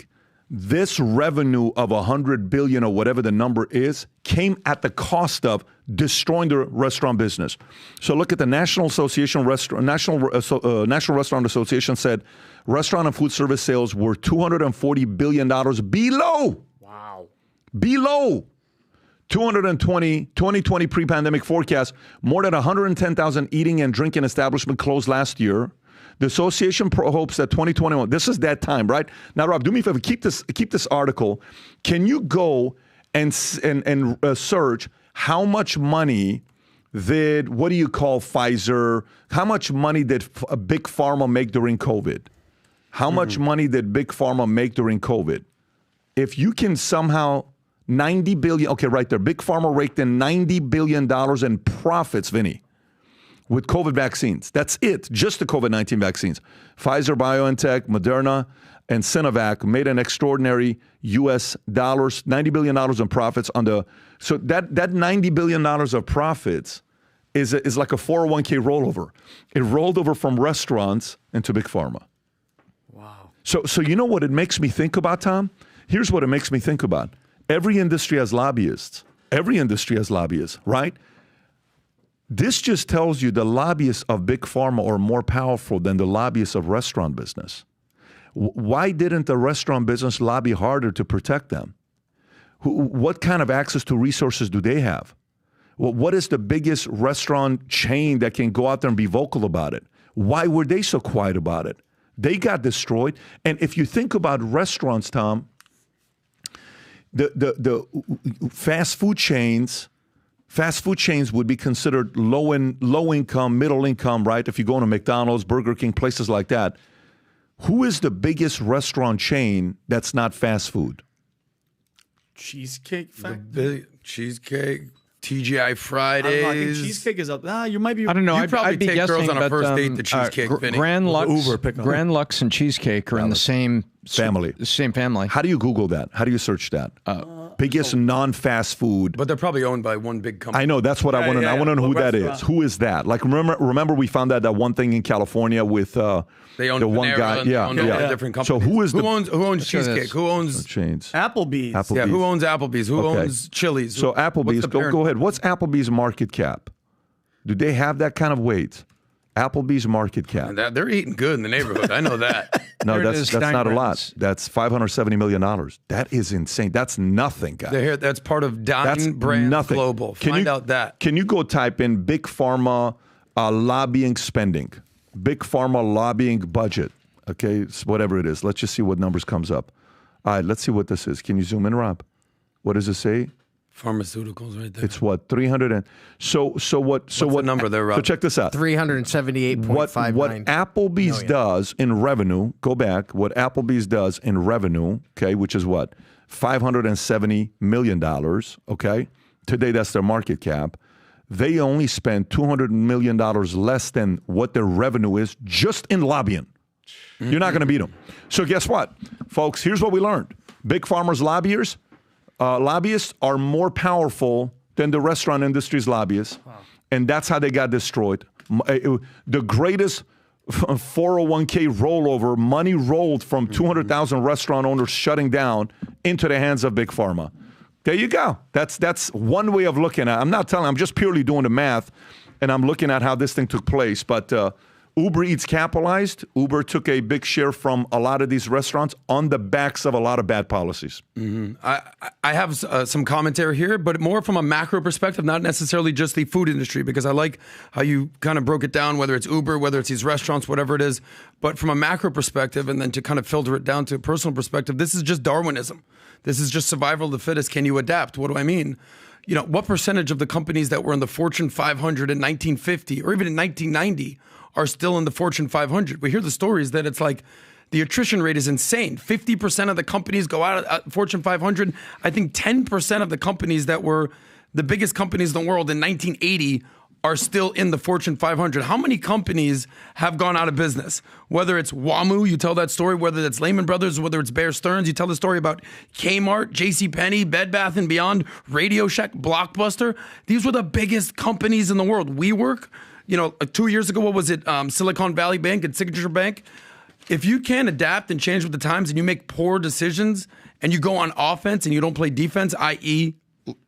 Speaker 2: this revenue of $100 billion or whatever the number is came at the cost of destroying the restaurant business. So look at the National Restaurant Association said restaurant and food service sales were $240 billion below.
Speaker 3: Wow.
Speaker 2: Below 2020 pre-pandemic forecast. More than 110,000 eating and drinking establishments closed last year. The association hopes that 2021, this is that time, right? Now, Rob, do me a favor, keep this article. Can you go and search how much money did, what do you call Pfizer, how much money did Big Pharma make during COVID? How much money did Big Pharma make during COVID? If you can somehow, 90 billion, okay, right there, Big Pharma raked in $90 billion in profits, Vinny, with COVID vaccines. That's it, just the COVID-19 vaccines. Pfizer, BioNTech, Moderna, and Sinovac made an extraordinary U.S. dollars, $90 billion in profits on the, so that $90 billion of profits is like a 401k rollover. It rolled over from restaurants into Big Pharma.
Speaker 3: Wow.
Speaker 2: So you know what it makes me think about, Tom? Here's what it makes me think about. Every industry has lobbyists. Every industry has lobbyists, right? This just tells you the lobbyists of Big Pharma are more powerful than the lobbyists of restaurant business. Why didn't the restaurant business lobby harder to protect them? What kind of access to resources do they have? What is the biggest restaurant chain that can go out there and be vocal about it? Why were they so quiet about it? They got destroyed. And if you think about restaurants, Tom, the fast food chains would be considered low income, middle income, right? If you go to McDonald's, Burger King, places like that. Who is the biggest restaurant chain that's not fast food?
Speaker 4: Cheesecake
Speaker 8: The cheesecake, TGI Fridays.
Speaker 4: I don't know, I think cheesecake is up. You might be.
Speaker 7: I don't know.
Speaker 8: You probably
Speaker 7: I'd be
Speaker 8: take
Speaker 7: guessing,
Speaker 8: girls on a
Speaker 7: but,
Speaker 8: first date to cheesecake, Vinny.
Speaker 7: Grand Lux,
Speaker 4: Uber pickup.
Speaker 7: Grand Lux and cheesecake are in the same
Speaker 2: Family.
Speaker 7: The same family.
Speaker 2: How do you Google that? How do you search that? Biggest non-fast food.
Speaker 8: But they're probably owned by one big company.
Speaker 2: I know. That's what I want to know. I want to know who that is. Who is that? Like, remember we found out that one thing in California with
Speaker 8: They own
Speaker 2: the one
Speaker 8: Panera
Speaker 2: guy.
Speaker 8: and they
Speaker 2: Yeah,
Speaker 8: own all
Speaker 2: yeah.
Speaker 8: the different
Speaker 2: So
Speaker 8: companies.
Speaker 2: who
Speaker 8: owns cheesecake?
Speaker 7: this.
Speaker 8: Who owns
Speaker 2: chains?
Speaker 4: Applebee's.
Speaker 8: Yeah, who owns Applebee's? Who
Speaker 2: Okay.
Speaker 8: owns Chili's?
Speaker 2: So
Speaker 8: What's
Speaker 2: Applebee's,
Speaker 8: the
Speaker 2: go
Speaker 8: parent?
Speaker 2: ahead. What's Applebee's market cap? Do they have that kind of weight? Applebee's market cap.
Speaker 8: They're eating good in the neighborhood. I know that.
Speaker 2: No,
Speaker 7: There it
Speaker 2: that's
Speaker 7: is,
Speaker 2: not a
Speaker 7: Stein
Speaker 2: lot.
Speaker 7: Brands.
Speaker 2: That's $570 million. That is insane. That's nothing, guys.
Speaker 8: They're here. That's part of
Speaker 2: That's
Speaker 8: Dine Brands
Speaker 2: nothing.
Speaker 8: Global.
Speaker 2: Can
Speaker 8: Find
Speaker 2: you-
Speaker 8: out that.
Speaker 2: Can you go type in Big Pharma lobbying spending? Big Pharma lobbying budget. Okay, it's whatever it is. Let's just see what numbers comes up. All right, let's see what this is. Can you zoom in, Rob? What does it say?
Speaker 8: Pharmaceuticals right there.
Speaker 2: It's what, 300 and so what? So
Speaker 8: What's
Speaker 2: what
Speaker 8: the number there, Rob?
Speaker 2: So check this out.
Speaker 3: 378.59.
Speaker 2: What Applebee's does in revenue, go back, what Applebee's does in revenue, okay, which is what? $570 million, okay? Today, that's their market cap. They only spend $200 million less than what their revenue is just in lobbying. You're not going to beat them. So guess what, folks? Here's what we learned. Big Pharma's lobbyists are more powerful than the restaurant industry's lobbyists. Wow. And that's how they got destroyed. The greatest 401k rollover, money rolled from 200,000 restaurant owners shutting down into the hands of Big Pharma. There you go. That's one way of looking at it. I'm just purely doing the math, and I'm looking at how this thing took place. But Uber Eats capitalized. Uber took a big share from a lot of these restaurants on the backs of a lot of bad policies.
Speaker 8: I have some commentary here, but more from a macro perspective, not necessarily just the food industry, because I like how you kind of broke it down, whether it's Uber, whether it's these restaurants, whatever it is. But from a macro perspective, and then to kind of filter it down to a personal perspective, this is just Darwinism. This is just survival of the fittest. Can you adapt? What do I mean? You know, what percentage of the companies that were in the Fortune 500 in 1950 or even in 1990 are still in the Fortune 500? We hear the stories that it's like the attrition rate is insane. 50% of the companies go out of Fortune 500. I think 10% of the companies that were the biggest companies in the world in 1980 are still in the Fortune 500. How many companies have gone out of business? Whether it's WAMU, you tell that story. Whether it's Lehman Brothers, whether it's Bear Stearns, you tell the story about Kmart, JCPenney, Bed Bath & Beyond, Radio Shack, Blockbuster. These were the biggest companies in the world. WeWork, 2 years ago, what was it? Silicon Valley Bank and Signature Bank. if you can't adapt and change with the times and you make poor decisions and you go on offense and you don't play defense, i.e.,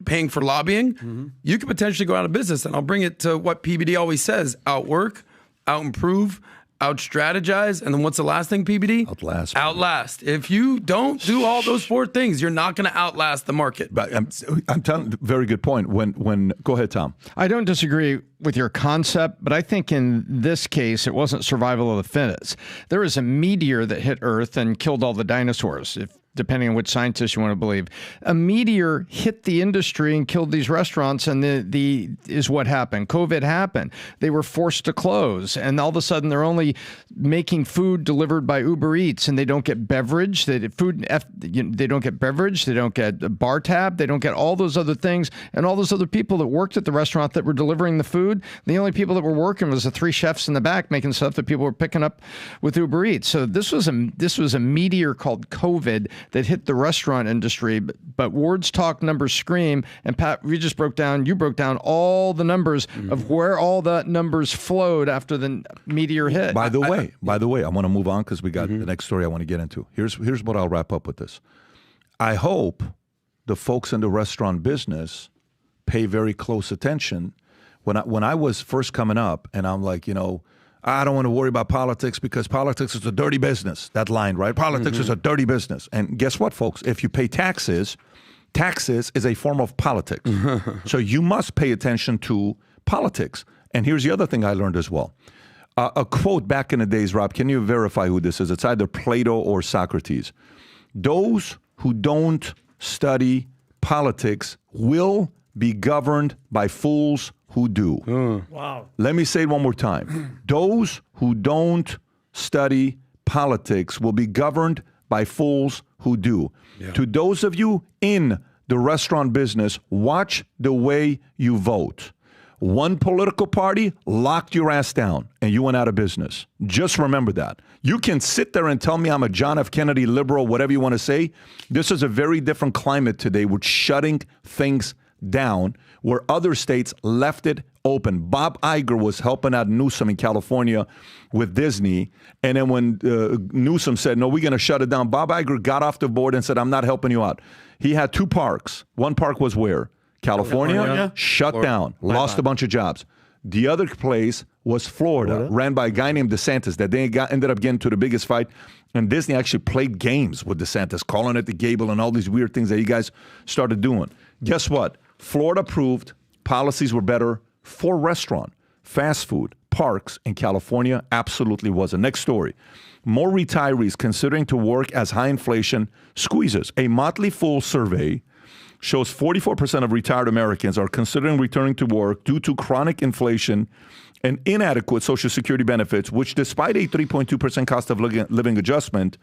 Speaker 8: paying for lobbying, you could potentially go out of business. And I'll bring it to what PBD always says: outwork, out-improve, out-strategize, and then what's the last thing, PBD?
Speaker 2: Outlast.
Speaker 8: Outlast. If you don't do all those four things, you're not going to outlast the market.
Speaker 2: But I'm telling, very good point. When go ahead, Tom.
Speaker 7: I don't disagree with your concept, but I think in this case, it wasn't survival of the fittest. There was a meteor that hit Earth and killed all the dinosaurs, depending on which scientist you want to believe. A meteor hit the industry and killed these restaurants, and the is what happened. COVID happened. They were forced to close, and all of a sudden they're only making food delivered by Uber Eats, and they don't get beverage. They don't get beverage. They don't get bar tab. They don't get all those other things, and all those other people that worked at the restaurant that were delivering the food. The only people that were working was the 3 chefs in the back making stuff that people were picking up with Uber Eats. So this was a meteor called COVID that hit the restaurant industry, but words talk, numbers scream. And Pat, you broke down all the numbers of where all the numbers flowed after the meteor hit.
Speaker 2: By the way, I want to move on because we got the next story I want to get into. Here's what I'll wrap up with this. I hope the folks in the restaurant business pay very close attention. When I was first coming up, and I'm like, I don't want to worry about politics because politics is a dirty business. That line, right? Politics is a dirty business. And guess what, folks? If you pay taxes is a form of politics. So you must pay attention to politics. And here's the other thing I learned as well. A quote back in the days, Rob, can you verify who this is? It's either Plato or Socrates. Those who don't study politics will be governed by fools who do.
Speaker 4: Wow.
Speaker 2: Let me say it one more time. Those who don't study politics will be governed by fools who do. Yeah. To those of you in the restaurant business, watch the way you vote. One political party locked your ass down and you went out of business. Just remember that. You can sit there and tell me I'm a John F. Kennedy liberal, whatever you want to say. This is a very different climate today with shutting things down, where other states left it open. Bob Iger was helping out Newsom in California with Disney. And then when Newsom said, no, we're going to shut it down, Bob Iger got off the board and said, I'm not helping you out. He had 2 parks. One park was where? California. Shut down. Lost a bunch of jobs. The other place was Florida, ran by a guy named DeSantis that they ended up getting to the biggest fight. And Disney actually played games with DeSantis, calling it the Gable and all these weird things that you guys started doing. Guess what? Florida proved policies were better for restaurant, fast food, parks, and California absolutely wasn't. Next story. More retirees considering to work as high inflation squeezes. A Motley Fool survey shows 44% of retired Americans are considering returning to work due to chronic inflation and inadequate Social Security benefits, which despite a 3.2% cost of living adjustment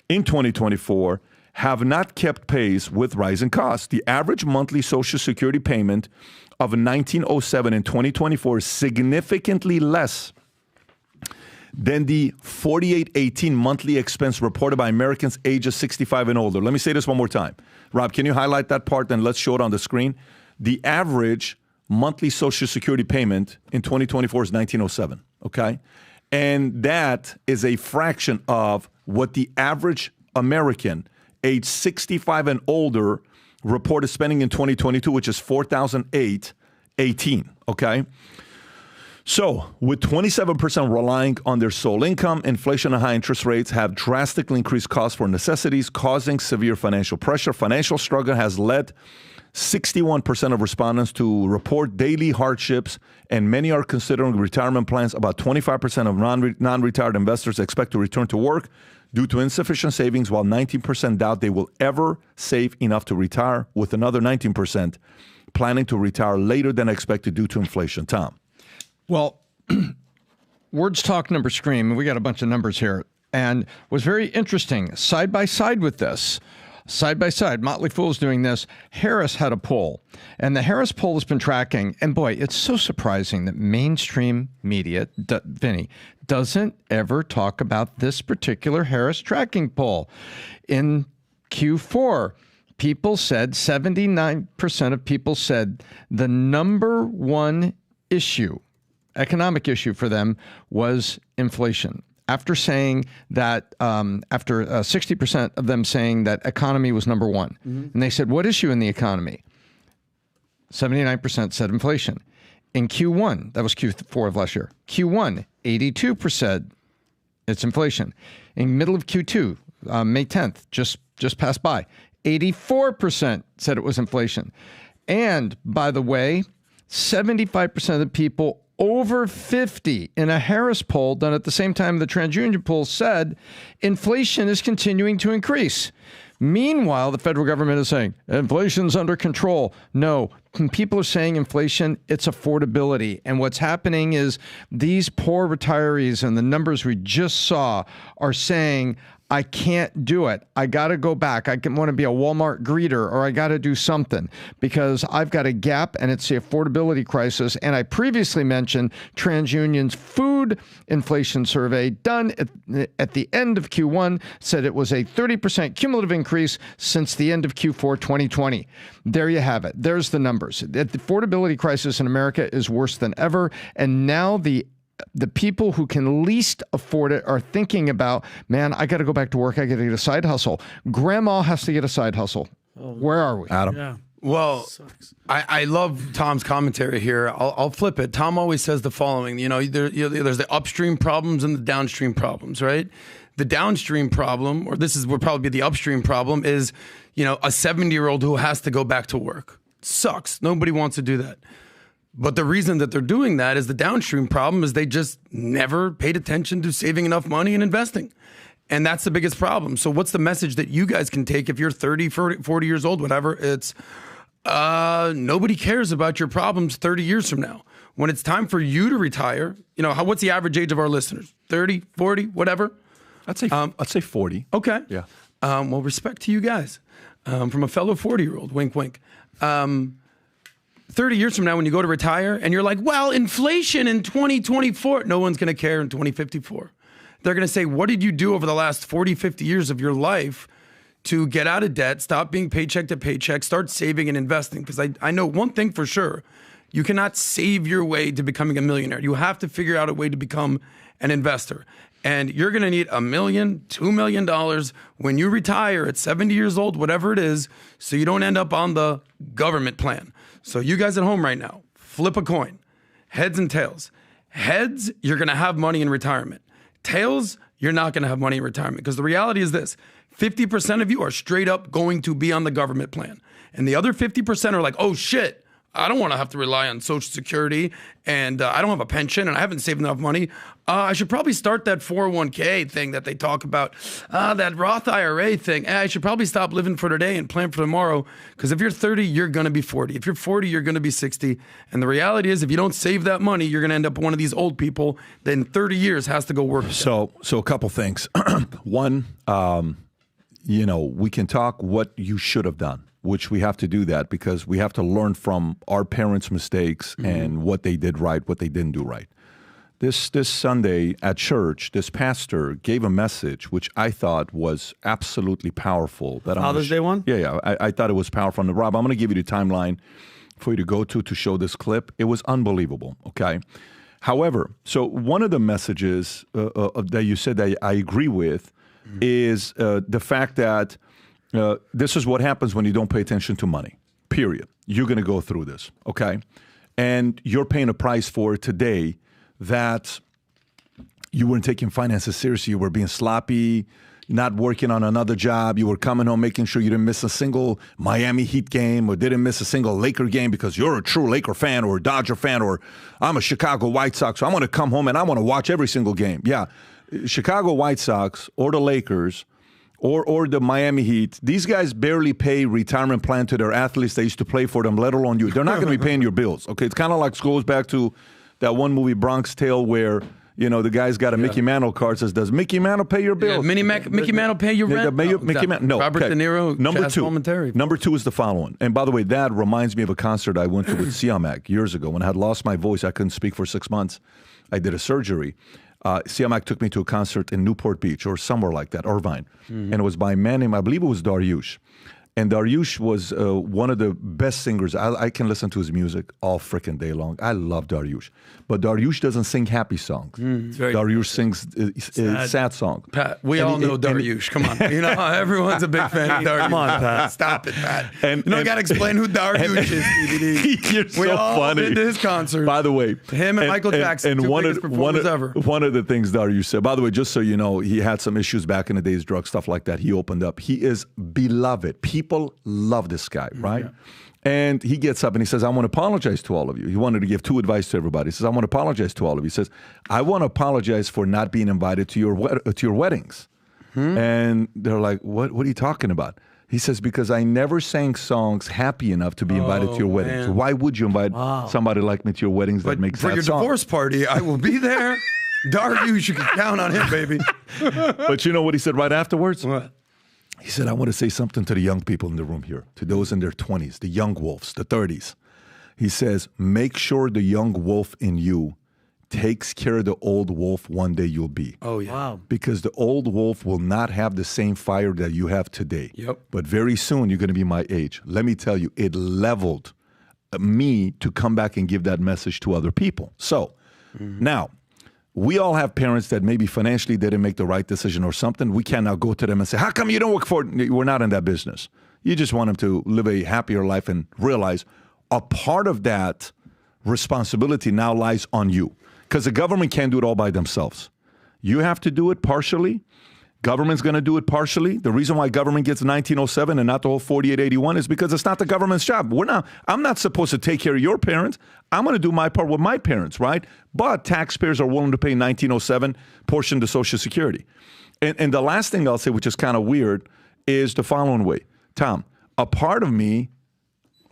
Speaker 2: in 2024, have not kept pace with rising costs. The average monthly Social Security payment of $19.07 in 2024 is significantly less than the $48.18 monthly expense reported by Americans ages 65 and older. Let me say this one more time. Rob, can you highlight that part and let's show it on the screen? The average monthly Social Security payment in 2024 is $19.07, okay? And that is a fraction of what the average American age 65 and older reported spending in 2022, which is $4,818, okay? So with 27% relying on their sole income, inflation and high interest rates have drastically increased costs for necessities, causing severe financial pressure. Financial struggle has led 61% of respondents to report daily hardships, and many are considering retirement plans. About 25% of non-retired investors expect to return to work due to insufficient savings, while 19% doubt they will ever save enough to retire, with another 19% planning to retire later than expected due to inflation. Tom.
Speaker 7: Well, words talk, numbers scream, and we got a bunch of numbers here. And was very interesting, side by side with this, side by side, Motley Fool's doing this. Harris had a poll, and the Harris poll has been tracking. And boy, it's so surprising that mainstream media, Vinny, doesn't ever talk about this particular Harris tracking poll. In Q4, people said, 79% of people said the number one issue, economic issue for them, was inflation. after saying that, after 60% of them saying that economy was number one. And they said, what issue in the economy? 79% said inflation. In Q1, that was Q4 of last year, Q1, 82% it's inflation. In middle of Q2, May 10th, just passed by, 84% said it was inflation. And by the way, 75% of the people over 50 in a Harris poll done at the same time the TransUnion poll said inflation is continuing to increase. Meanwhile, the federal government is saying inflation's under control. No, when people are saying inflation, it's affordability. And what's happening is these poor retirees and the numbers we just saw are saying, I can't do it. I got to go back. I want to be a Walmart greeter, or I got to do something because I've got a gap and it's the affordability crisis. And I previously mentioned TransUnion's food inflation survey done at the end of Q1 said it was a 30% cumulative increase since the end of Q4 2020. There you have it. There's the numbers. The affordability crisis in America is worse than ever. And now the people who can least afford it are thinking about, man, I got to go back to work. I got to get a side hustle. Grandma has to get a side hustle. Where are we?
Speaker 2: Adam?
Speaker 4: Yeah.
Speaker 8: Well, I love Tom's commentary here. I'll flip it. Tom always says the following, there's the upstream problems and the downstream problems, right? The downstream problem, or would probably be the upstream problem, is, a 70-year-old who has to go back to work. Sucks. Nobody wants to do that. But the reason that they're doing that is the downstream problem is they just never paid attention to saving enough money and investing. And that's the biggest problem. So what's the message that you guys can take if you're 30, 40 years old, whatever? It's nobody cares about your problems 30 years from now. When it's time for you to retire, what's the average age of our listeners? 30, 40, whatever?
Speaker 2: I'd say 40.
Speaker 8: Okay.
Speaker 2: Yeah.
Speaker 8: Well, respect to you guys. From a fellow 40-year-old, wink, wink. 30 years from now, when you go to retire and you're like, well, inflation in 2024, no one's going to care in 2054. They're going to say, what did you do over the last 40, 50 years of your life to get out of debt, stop being paycheck to paycheck, start saving and investing? Because I know one thing for sure, you cannot save your way to becoming a millionaire. You have to figure out a way to become an investor. And you're going to need $1 million, $2 million when you retire at 70 years old, whatever it is, so you don't end up on the government plan. So you guys at home right now, flip a coin, heads and tails. Heads, you're going to have money in retirement. Tails, you're not going to have money in retirement. Because the reality is this, 50% of you are straight up going to be on the government plan. And the other 50% are like, oh shit, I don't want to have to rely on Social Security, and I don't have a pension, and I haven't saved enough money. I should probably start that 401k thing that they talk about, that Roth IRA thing. I should probably stop living for today and plan for tomorrow, because if you're 30, you're going to be 40. If you're 40, you're going to be 60. And the reality is, if you don't save that money, you're going to end up one of these old people that in 30 years has to go work.
Speaker 2: So a couple things. One, we can talk what you should have done, which we have to do that because we have to learn from our parents' mistakes and what they did right, what they didn't do right. This Sunday at church, this pastor gave a message which I thought was absolutely powerful. That
Speaker 4: Father's Day one?
Speaker 2: Yeah. I thought it was powerful. And Rob, I'm going to give you the timeline for you to go to show this clip. It was unbelievable, okay? However, so one of the messages that you said that I agree with is the fact that this is what happens when you don't pay attention to money, period. You're going to go through this, okay? And you're paying a price for it today that you weren't taking finances seriously. You were being sloppy, not working on another job. You were coming home making sure you didn't miss a single Miami Heat game or didn't miss a single Laker game because you're a true Laker fan or a Dodger fan or I'm a Chicago White Sox, so I want to come home and I want to watch every single game. Yeah, Chicago White Sox or the Lakers or the Miami Heat, these guys barely pay retirement plan to their athletes that used to play for them, let alone you. They're not going to be paying your bills. Okay, it's kind of like goes back to that one movie Bronx Tale where the guy's got a Mickey Mantle card says, "Does Mickey Mantle pay your bills?"
Speaker 8: Yeah, Mickey Mantle pay your rent?
Speaker 2: No.
Speaker 8: Robert De Niro.
Speaker 2: Number two is the following. And by the way, that reminds me of a concert I went to with Siamak years ago when I had lost my voice. I couldn't speak for 6 months. I did a surgery. Siamak took me to a concert in Newport Beach or somewhere like that, Irvine. And it was by a man named, I believe it was Dariush. And Dariush was one of the best singers. I can listen to his music all freaking day long. I love Dariush. But Dariush doesn't sing happy songs. Dariush sings sad songs.
Speaker 8: Pat, we all know Dariush. Come on. You know, everyone's a big fan of Dariush. Come on, Pat. Stop it, Pat. You don't got to explain who Dariush is, PBD.
Speaker 2: You're so
Speaker 8: we all
Speaker 2: funny.
Speaker 8: been to his concert.
Speaker 2: By the way.
Speaker 8: Him and Michael Jackson, two biggest performers ever.
Speaker 2: One of the things Dariush said, by the way, just so you know, he had some issues back in the days, drug stuff like that. He opened up. He is beloved. People love this guy, right? Yeah. And he gets up and he says, I want to apologize to all of you. He wanted to give two advice to everybody. He says, I want to apologize to all of you. He says, I want to apologize for not being invited to your weddings. And they're like, what are you talking about? He says, because I never sang songs happy enough to be invited to your weddings. Why would you invite somebody like me to your weddings that makes
Speaker 8: for your divorce party, I will be there. Dariush, you can count on him, baby.
Speaker 2: But you know what he said right afterwards?
Speaker 8: What?
Speaker 2: He said, I want to say something to the young people in the room here, to those in their 20s, the young wolves, the 30s. He says, make sure the young wolf in you takes care of the old wolf one day you'll be.
Speaker 8: Oh, yeah.
Speaker 3: Wow.
Speaker 2: Because the old wolf will not have the same fire that you have today.
Speaker 8: Yep.
Speaker 2: But very soon you're going to be my age. Let me tell you, it leveled me to come back and give that message to other people. So now, we all have parents that maybe financially didn't make the right decision or something. We can't now go to them and say, how come you don't work for it? We're not in that business. You just want them to live a happier life and realize a part of that responsibility now lies on you. Because the government can't do it all by themselves. You have to do it partially. Government's going to do it partially. The reason why government gets 1907 and not the whole 4881 is because it's not the government's job. I'm not supposed to take care of your parents. I'm going to do my part with my parents, right? But taxpayers are willing to pay 1907 portion to Social Security. And the last thing I'll say, which is kind of weird, is the following way. Tom, a part of me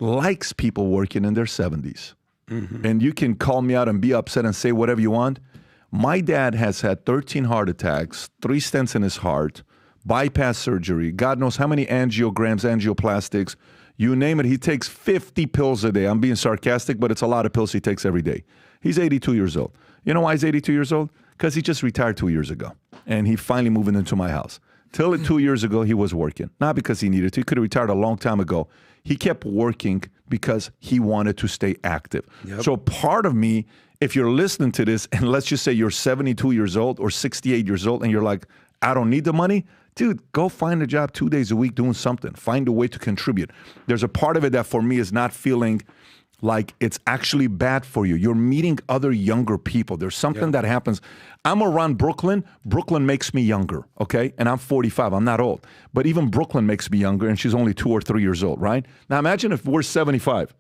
Speaker 2: likes people working in their 70s. And you can call me out and be upset and say whatever you want. My dad has had 13 heart attacks, 3 stents in his heart, bypass surgery, God knows how many angiograms, angioplastics, you name it. He takes 50 pills a day. I'm being sarcastic, but it's a lot of pills he takes every day. He's 82 years old. You know why he's 82 years old? Because he just retired 2 years ago, and he finally moved into my house. Till 2 years ago, he was working. Not because he needed to. He could have retired a long time ago. He kept working because he wanted to stay active. Yep. So part of me, if you're listening to this, and let's just say you're 72 years old or 68 years old, and you're like, I don't need the money, dude, go find a job 2 days a week doing something. Find a way to contribute. There's a part of it that for me is not feeling like it's actually bad for you. You're meeting other younger people. There's something that happens. I'm around Brooklyn. Brooklyn makes me younger, okay? And I'm 45. I'm not old. But even Brooklyn makes me younger, and she's only 2 or 3 years old, right? Now imagine if we're 75.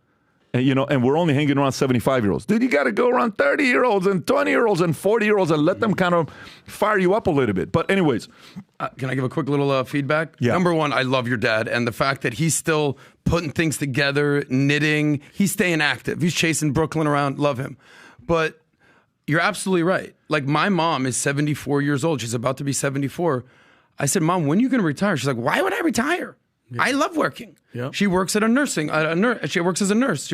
Speaker 2: And, and we're only hanging around 75-year-olds. Dude, you got to go around 30-year-olds and 20-year-olds and 40-year-olds and let them kind of fire you up a little bit. But anyways.
Speaker 8: Can I give a quick little feedback?
Speaker 2: Yeah.
Speaker 8: Number one, I love your dad. And the fact that he's still putting things together, knitting. He's staying active. He's chasing Brooklyn around. Love him. But you're absolutely right. Like, my mom is 74 years old. She's about to be 74. I said, Mom, when are you going to retire? She's like, why would I retire? Yeah. I love working. Yep. She works at she works as a nurse.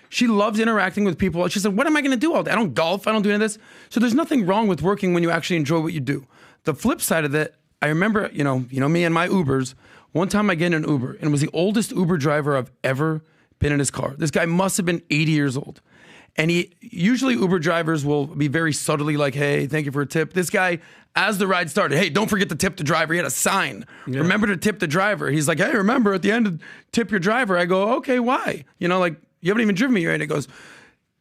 Speaker 8: She loves interacting with people. She said, what am I going to do all day? I don't golf. I don't do any of this. So there's nothing wrong with working when you actually enjoy what you do. The flip side of that, I remember, you know me and my Ubers. One time I get in an Uber, and it was the oldest Uber driver I've ever been in his car. This guy must have been 80 years old. And usually Uber drivers will be very subtly like, hey, thank you for a tip. This guy, as the ride started, hey, don't forget to tip the driver. He had a sign. Yeah. Remember to tip the driver. He's like, hey, remember at the end, tip your driver. I go, okay, why? You haven't even driven me yet. And he goes,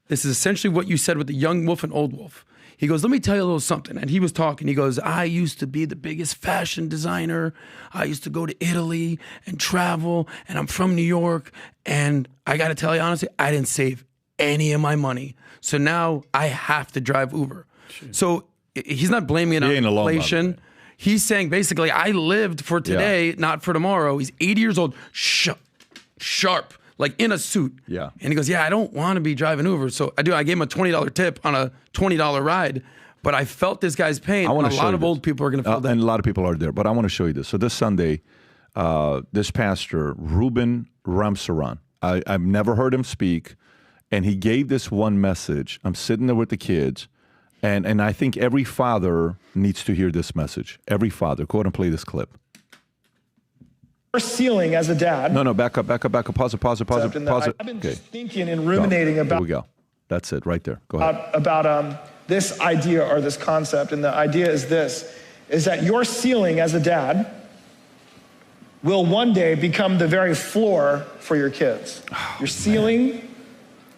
Speaker 8: this is essentially what you said with the young wolf and old wolf. He goes, let me tell you a little something. And he was talking. He goes, I used to be the biggest fashion designer. I used to go to Italy and travel. And I'm from New York. And I got to tell you, honestly, I didn't save any of my money. So now I have to drive Uber. Jeez. So he's not blaming it on inflation. He's saying basically, I lived for today, not for tomorrow. He's 80 years old, sharp, like in a suit. Yeah. And he goes, I don't want to be driving Uber. So I gave him a $20 tip on a $20 ride. But I felt this guy's pain. And a lot of old people are going to feel that.
Speaker 2: And a lot of people are there. But I want to show you this. So this Sunday, this pastor, Ruben Ramsaran, I've never heard him speak. And he gave this one message. I'm sitting there with the kids, and I think every father needs to hear this message. Every father. Go ahead and play this clip.
Speaker 9: ceiling as a dad.
Speaker 2: No, back up. Pause it.
Speaker 9: I've been thinking and ruminating about.
Speaker 2: Here we go. That's it right there. Go ahead.
Speaker 9: About this idea or this concept. And the idea is this, is that your ceiling as a dad will one day become the very floor for your kids. Your ceiling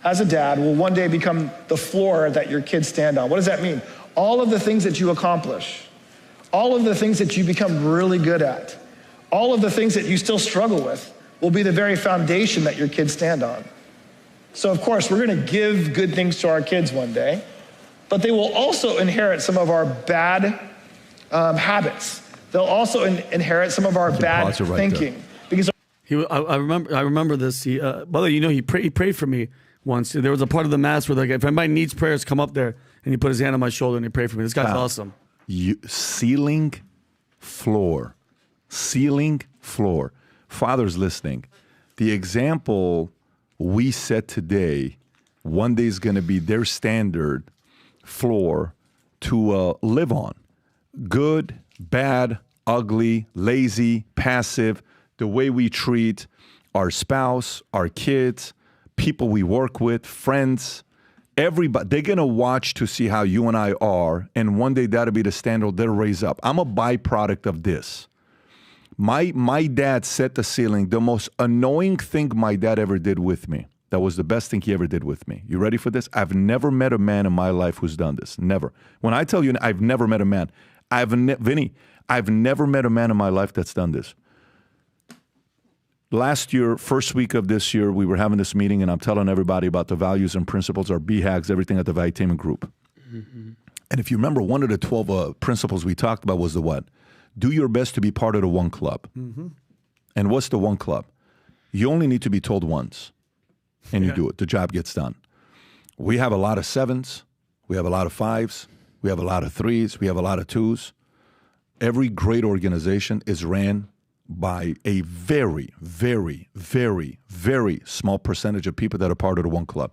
Speaker 9: as a dad will one day become the floor that your kids stand on. What does that mean? All of the things that you accomplish, all of the things that you become really good at, all of the things that you still struggle with will be the very foundation that your kids stand on. So of course, we're gonna give good things to our kids one day, but they will also inherit some of our bad habits. They'll also inherit some of our bad thinking. Because
Speaker 4: I remember this. By the way, he prayed for me once. There was a part of the mass where, like, if anybody needs prayers, come up there, and he put his hand on my shoulder and he prayed for me. This guy's awesome.
Speaker 2: Ceiling floor. Fathers listening, the example we set today, one day is going to be their standard floor to live on. Good, bad, ugly, lazy, passive, the way we treat our spouse, our kids, people we work with, friends, everybody. They're going to watch to see how you and I are, and one day that'll be the standard they'll raise up. I'm a byproduct of this. My dad set the ceiling. The most annoying thing my dad ever did with me. That was the best thing he ever did with me. You ready for this? I've never met a man in my life who's done this. Never. When I tell you I've never met a man, Vinny, I've never met a man in my life that's done this. Last year, first week of this year, we were having this meeting, and I'm telling everybody about the values and principles, our BHAGs, everything at the Valuetainment Group. Mm-hmm. And if you remember, one of the 12 principles we talked about was the what? Do your best to be part of the one club. Mm-hmm. And what's the one club? You only need to be told once, and you do it. The job gets done. We have a lot of 7s. We have a lot of 5s. We have a lot of 3s. We have a lot of 2s. Every great organization is ran by a very, very, very, very small percentage of people that are part of the one club.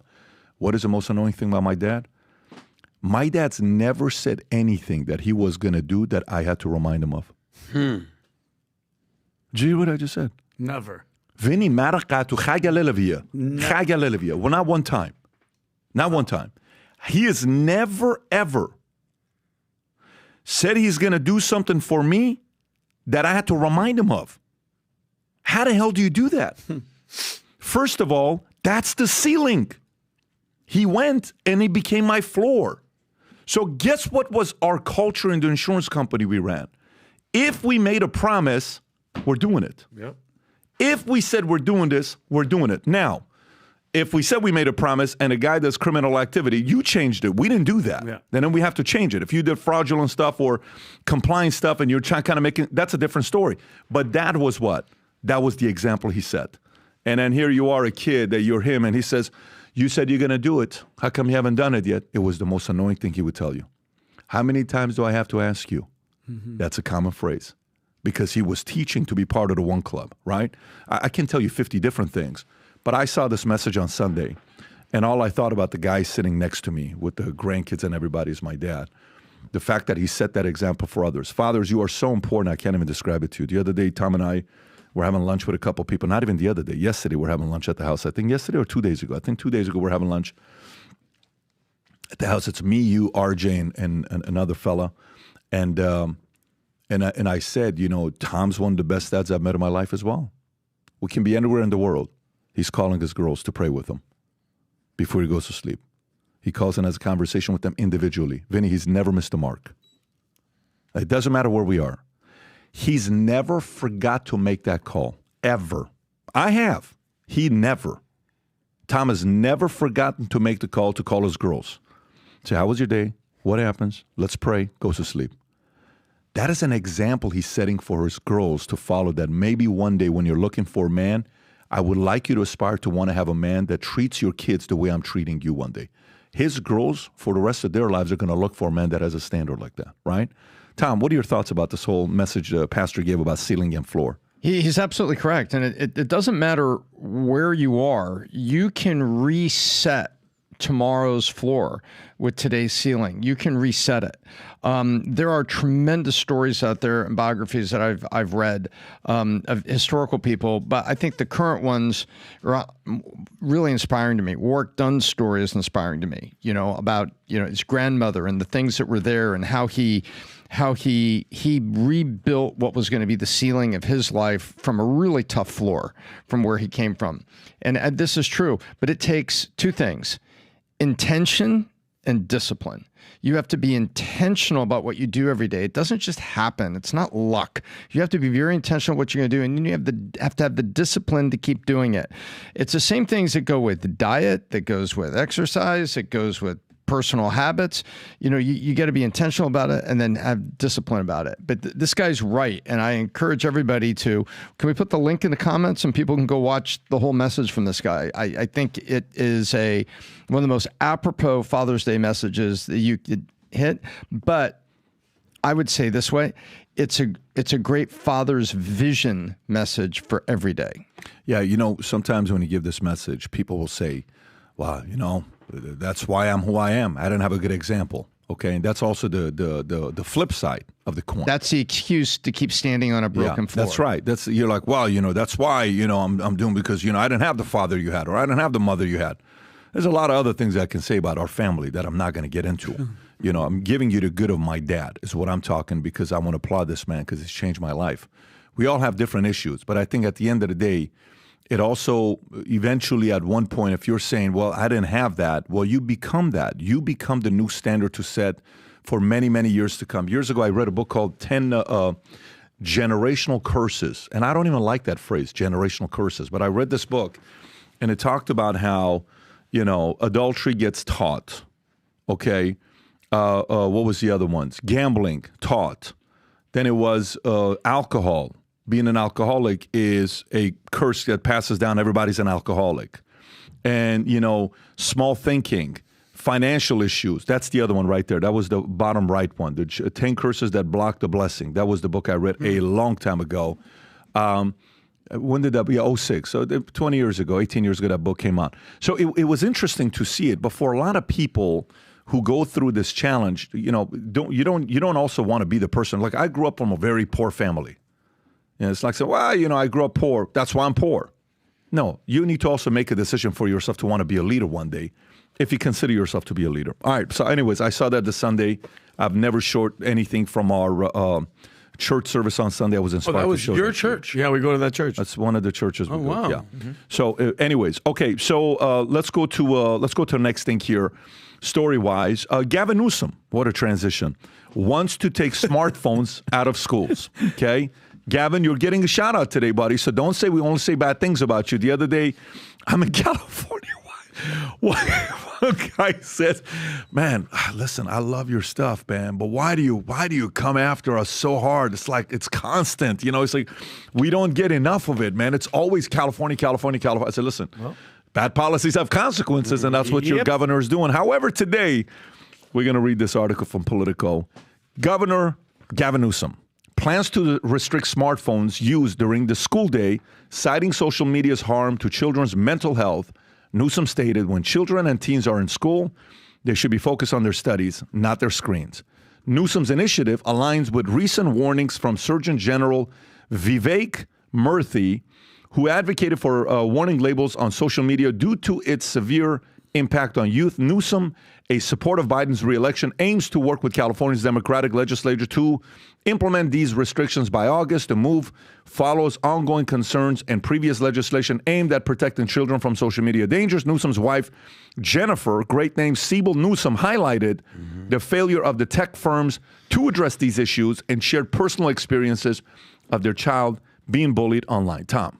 Speaker 2: What is the most annoying thing about my dad? My dad's never said anything that he was going to do that I had to remind him of. Did you hear what I just said?
Speaker 4: Never.
Speaker 2: Vinny Maracatu Chagalelevia. Well, not one time. Not one time. He has never, ever said he's going to do something for me that I had to remind him of. How the hell do you do that? First of all, that's the ceiling. He went and he became my floor. So guess what was our culture in the insurance company we ran? If we made a promise, we're doing it.
Speaker 4: Yep.
Speaker 2: If we said we're doing this, we're doing it. Now, if we said we made a promise and a guy does criminal activity, you changed it. We didn't do that. Yeah. Then we have to change it. If you did fraudulent stuff or compliance stuff and you're trying kind of making, that's a different story. But that was what? That was the example he set. And then here you are, a kid, that you're him, and he says, you said you're going to do it. How come you haven't done it yet? It was the most annoying thing he would tell you. How many times do I have to ask you? Mm-hmm. That's a common phrase. Because he was teaching to be part of the one club, right? I can tell you 50 different things. But I saw this message on Sunday, and all I thought about the guy sitting next to me with the grandkids and everybody is my dad. The fact that he set that example for others. Fathers, you are so important, I can't even describe it to you. The other day, Tom and I were having lunch with a couple of people. Not even the other day. Yesterday, we're having lunch at the house. I think yesterday or 2 days ago. I think 2 days ago, we're having lunch at the house. It's me, you, RJ, and another fella. And I said, Tom's one of the best dads I've met in my life as well. We can be anywhere in the world. He's calling his girls to pray with him before he goes to sleep. He calls and has a conversation with them individually. Vinny, he's never missed a mark. It doesn't matter where we are. He's never forgot to make that call, ever. I have. He never. Tom has never forgotten to make the call to call his girls. Say, how was your day? What happens? Let's pray. Goes to sleep. That is an example he's setting for his girls to follow, that maybe one day when you're looking for a man, I would like you to aspire to want to have a man that treats your kids the way I'm treating you one day. His girls, for the rest of their lives, are going to look for a man that has a standard like that, right? Tom, what are your thoughts about this whole message the pastor gave about ceiling and floor?
Speaker 7: He's absolutely correct. And it doesn't matter where you are. You can reset tomorrow's floor with today's ceiling. You can reset it. There are tremendous stories out there and biographies that I've read of historical people, but I think the current ones are really inspiring to me. Warwick Dunn's story is inspiring to me, about, his grandmother and the things that were there and how he rebuilt what was going to be the ceiling of his life from a really tough floor from where he came from. And this is true, but it takes two things: intention and discipline. You have to be intentional about what you do every day. It doesn't just happen. It's not luck. You have to be very intentional what you're going to do, and you have to have the discipline to keep doing it. It's the same things that go with the diet, that goes with exercise, it goes with personal habits. You got to be intentional about it and then have discipline about it. But this guy's right. And I encourage everybody can we put the link in the comments and people can go watch the whole message from this guy? I think it is one of the most apropos Father's Day messages that you could hit. But I would say this way, it's a great father's vision message for every day.
Speaker 2: Yeah. Sometimes when you give this message, people will say, well, that's why I'm who I am. I didn't have a good example. Okay, and that's also the flip side of the coin.
Speaker 7: That's the excuse to keep standing on a broken floor.
Speaker 2: That's right. You're like, well, that's why I'm doing, because I didn't have the father you had, or I didn't have the mother you had. There's a lot of other things I can say about our family that I'm not going to get into. I'm giving you the good of my dad is what I'm talking, because I want to applaud this man because it's changed my life. We all have different issues, but I think at the end of the day, it also eventually at one point, if you're saying, well, I didn't have that, well, you become that. You become the new standard to set for many, many years to come. Years ago, I read a book called 10 Generational Curses. And I don't even like that phrase, generational curses. But I read this book, and it talked about how, adultery gets taught. Okay. What was the other ones? Gambling, taught. Then it was alcohol. Being an alcoholic is a curse that passes down. Everybody's an alcoholic. And, small thinking, financial issues. That's the other one right there. That was the bottom right one. The 10 curses that block the blessing. That was the book I read a long time ago. When did that be? 2006. So 20 years ago, 18 years ago, that book came out. So it was interesting to see it. But for a lot of people who go through this challenge, you don't also want to be the person. Like, I grew up from a very poor family. It's like, I grew up poor. That's why I'm poor. No, you need to also make a decision for yourself to want to be a leader one day, if you consider yourself to be a leader. All right. So anyways, I saw that this Sunday. I've never short anything from our church service on Sunday. I was inspired.
Speaker 8: That was
Speaker 2: to show
Speaker 8: your church?
Speaker 4: Yeah, we go to that church.
Speaker 2: That's one of the churches.
Speaker 8: Oh, wow.
Speaker 2: Yeah. Mm-hmm. So anyways, okay. So let's go to the next thing here. Story-wise, Gavin Newsom, what a transition, wants to take smartphones out of schools. Okay. Gavin, you're getting a shout out today, buddy. So don't say we only say bad things about you. The other day, I'm in California. One guy says, man, listen, I love your stuff, man, but why do you come after us so hard? It's like, it's constant. It's like, we don't get enough of it, man. It's always California, California, California. I said, listen, bad policies have consequences, and that's what your governor is doing. However, today, we're going to read this article from Politico. Governor Gavin Newsom plans to restrict smartphones used during the school day, citing social media's harm to children's mental health. Newsom stated when children and teens are in school, they should be focused on their studies, not their screens. Newsom's initiative aligns with recent warnings from Surgeon General Vivek Murthy, who advocated for warning labels on social media due to its severe impact on youth. Newsom, a supporter of Biden's reelection, aims to work with California's Democratic legislature to implement these restrictions by August. The move follows ongoing concerns and previous legislation aimed at protecting children from social media dangers. Newsom's wife, Jennifer, great name Siebel Newsom, highlighted the failure of the tech firms to address these issues and shared personal experiences of their child being bullied online. Tom.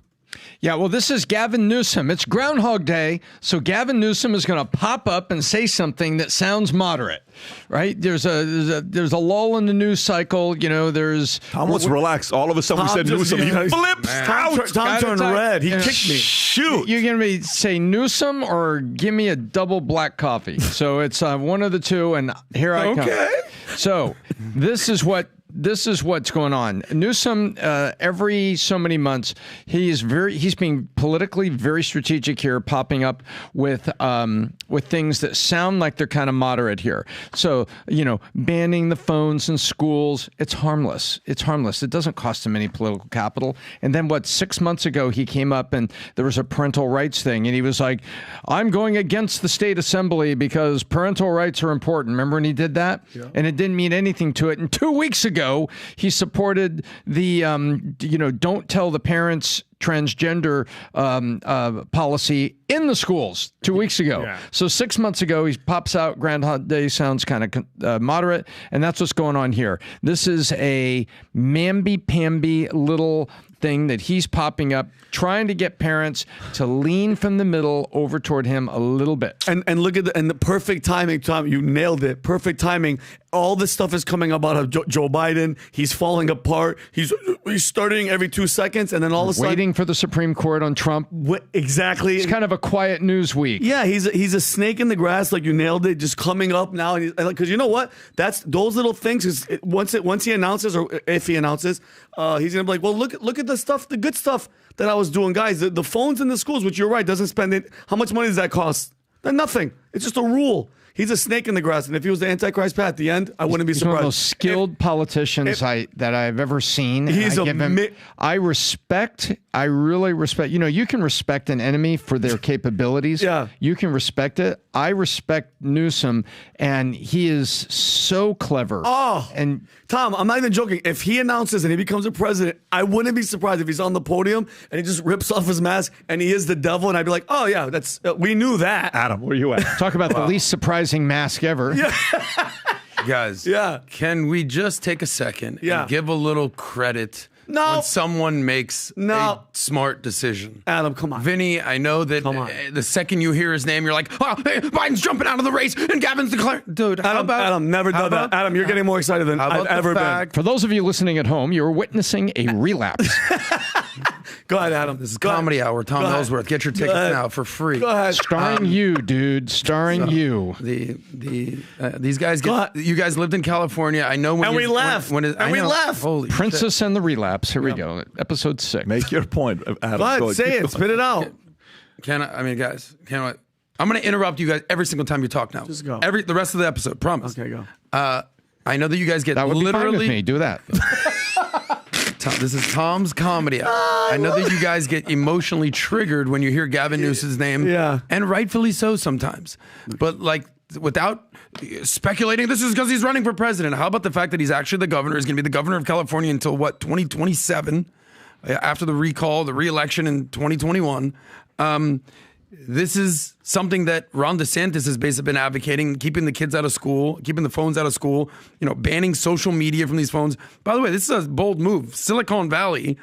Speaker 7: Yeah, well, this is Gavin Newsom. It's Groundhog Day, so Gavin Newsom is going to pop up and say something that sounds moderate, right? There's a lull in the news cycle. There's
Speaker 2: Tom was relaxed. All of a sudden, we said Newsom. He flips out.
Speaker 4: Tom turned red. He kicked me.
Speaker 2: Shoot.
Speaker 7: You're going to say Newsom or give me a double black coffee. So it's one of the two, and here I come. So this is what this is what's going on. Newsom, every so many months, he's being politically very strategic here, popping up with things that sound like they're kind of moderate here. So, banning the phones in schools, it's harmless. It's harmless. It doesn't cost him any political capital. And then 6 months ago, he came up and there was a parental rights thing. And he was like, I'm going against the state assembly because parental rights are important. Remember when he did that? Yeah. And it didn't mean anything to it. And 2 weeks ago, he supported the, don't tell the parents transgender policy in the schools 2 weeks ago. Yeah. So 6 months ago, he pops out. Groundhog Day sounds kind of moderate, and that's what's going on here. This is a mamby-pamby little thing that he's popping up, trying to get parents to lean from the middle over toward him a little bit.
Speaker 4: And look at the perfect timing, Tom. You nailed it. Perfect timing. All this stuff is coming about Joe Biden. He's falling apart. He's starting every 2 seconds, and then all of a sudden,
Speaker 7: waiting for the Supreme Court on Trump.
Speaker 4: Exactly.
Speaker 7: It's kind of a quiet news week.
Speaker 4: Yeah, he's a snake in the grass, like you nailed it. Just coming up now, because you know what? That's those little things. Once he announces, or if he announces, he's gonna be like, well, look at the stuff, the good stuff that I was doing, guys. The phones in the schools, which you're right, doesn't spend it. How much money does that cost? Nothing. It's just a rule. He's a snake in the grass, and if he was the Antichrist Pat at the end, I wouldn't be surprised.
Speaker 7: He's one of the most skilled politicians that I've ever seen. I really respect. You can respect an enemy for their capabilities.
Speaker 4: Yeah,
Speaker 7: you can respect it. I respect Newsom, and he is so clever.
Speaker 4: Oh,
Speaker 7: and
Speaker 4: Tom, I'm not even joking. If he announces and he becomes a president, I wouldn't be surprised if he's on the podium and he just rips off his mask and he is the devil, and I'd be like, oh yeah, we knew that.
Speaker 2: Adam, where you at?
Speaker 7: Talk about the least surprising mask ever.
Speaker 4: Yeah.
Speaker 8: Guys, can we just take a second and give a little credit when someone makes a smart decision?
Speaker 4: Adam, come on.
Speaker 8: Vinny, I know that the second you hear his name, you're like, oh, hey, Biden's jumping out of the race and Gavin's declaring. Dude,
Speaker 4: Adam, never done that. Adam, you're getting more excited than I've ever been.
Speaker 7: For those of you listening at home, you're witnessing a relapse.
Speaker 4: Go ahead, Adam.
Speaker 8: This is Comedy Hour. Tom Ellsworth. Get your tickets now for free.
Speaker 4: Go ahead.
Speaker 7: Starring you, dude. Starring you.
Speaker 8: These guys you guys lived in California. I know when
Speaker 4: and we left. We left.
Speaker 8: Holy
Speaker 7: Princess
Speaker 8: shit.
Speaker 7: and the Relapse. Here we go. Episode 6.
Speaker 2: Make your point, Adam.
Speaker 4: Go ahead, say it. Spit it out.
Speaker 8: Guys, I'm going to interrupt you guys every single time you talk now.
Speaker 4: Just go.
Speaker 8: The rest of the episode. Promise.
Speaker 4: Okay, go.
Speaker 8: I know that you guys get
Speaker 7: that would
Speaker 8: literally.
Speaker 7: Be fine with me. Do that.
Speaker 8: This is Tom's Comedy Hour. I know that you guys get emotionally triggered when you hear Gavin Newsom's name.
Speaker 4: Yeah.
Speaker 8: And rightfully so sometimes. But without speculating, this is because he's running for president. How about the fact that he's actually the governor? He's going to be the governor of California until 2027, after the recall, the re-election in 2021. This is something that Ron DeSantis has basically been advocating, keeping the kids out of school, keeping the phones out of school, banning social media from these phones. By the way, this is a bold move. Silicon Valley,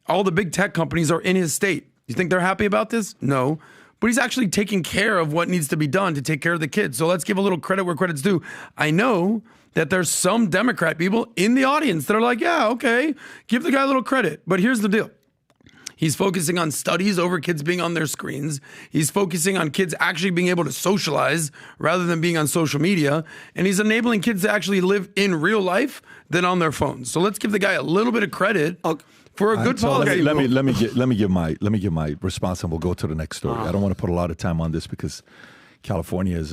Speaker 8: all the big tech companies are in his state. You think they're happy about this? No. But he's actually taking care of what needs to be done to take care of the kids. So let's give a little credit where credit's due. I know that there's some Democrat people in the audience that are like, yeah, okay, give the guy a little credit. But here's the deal. He's focusing on studies over kids being on their screens. He's focusing on kids actually being able to socialize rather than being on social media. And he's enabling kids to actually live in real life than on their phones. So let's give the guy a little bit of credit for a good policy.
Speaker 2: Let me give my response, and we'll go to the next story. I don't want to put a lot of time on this because California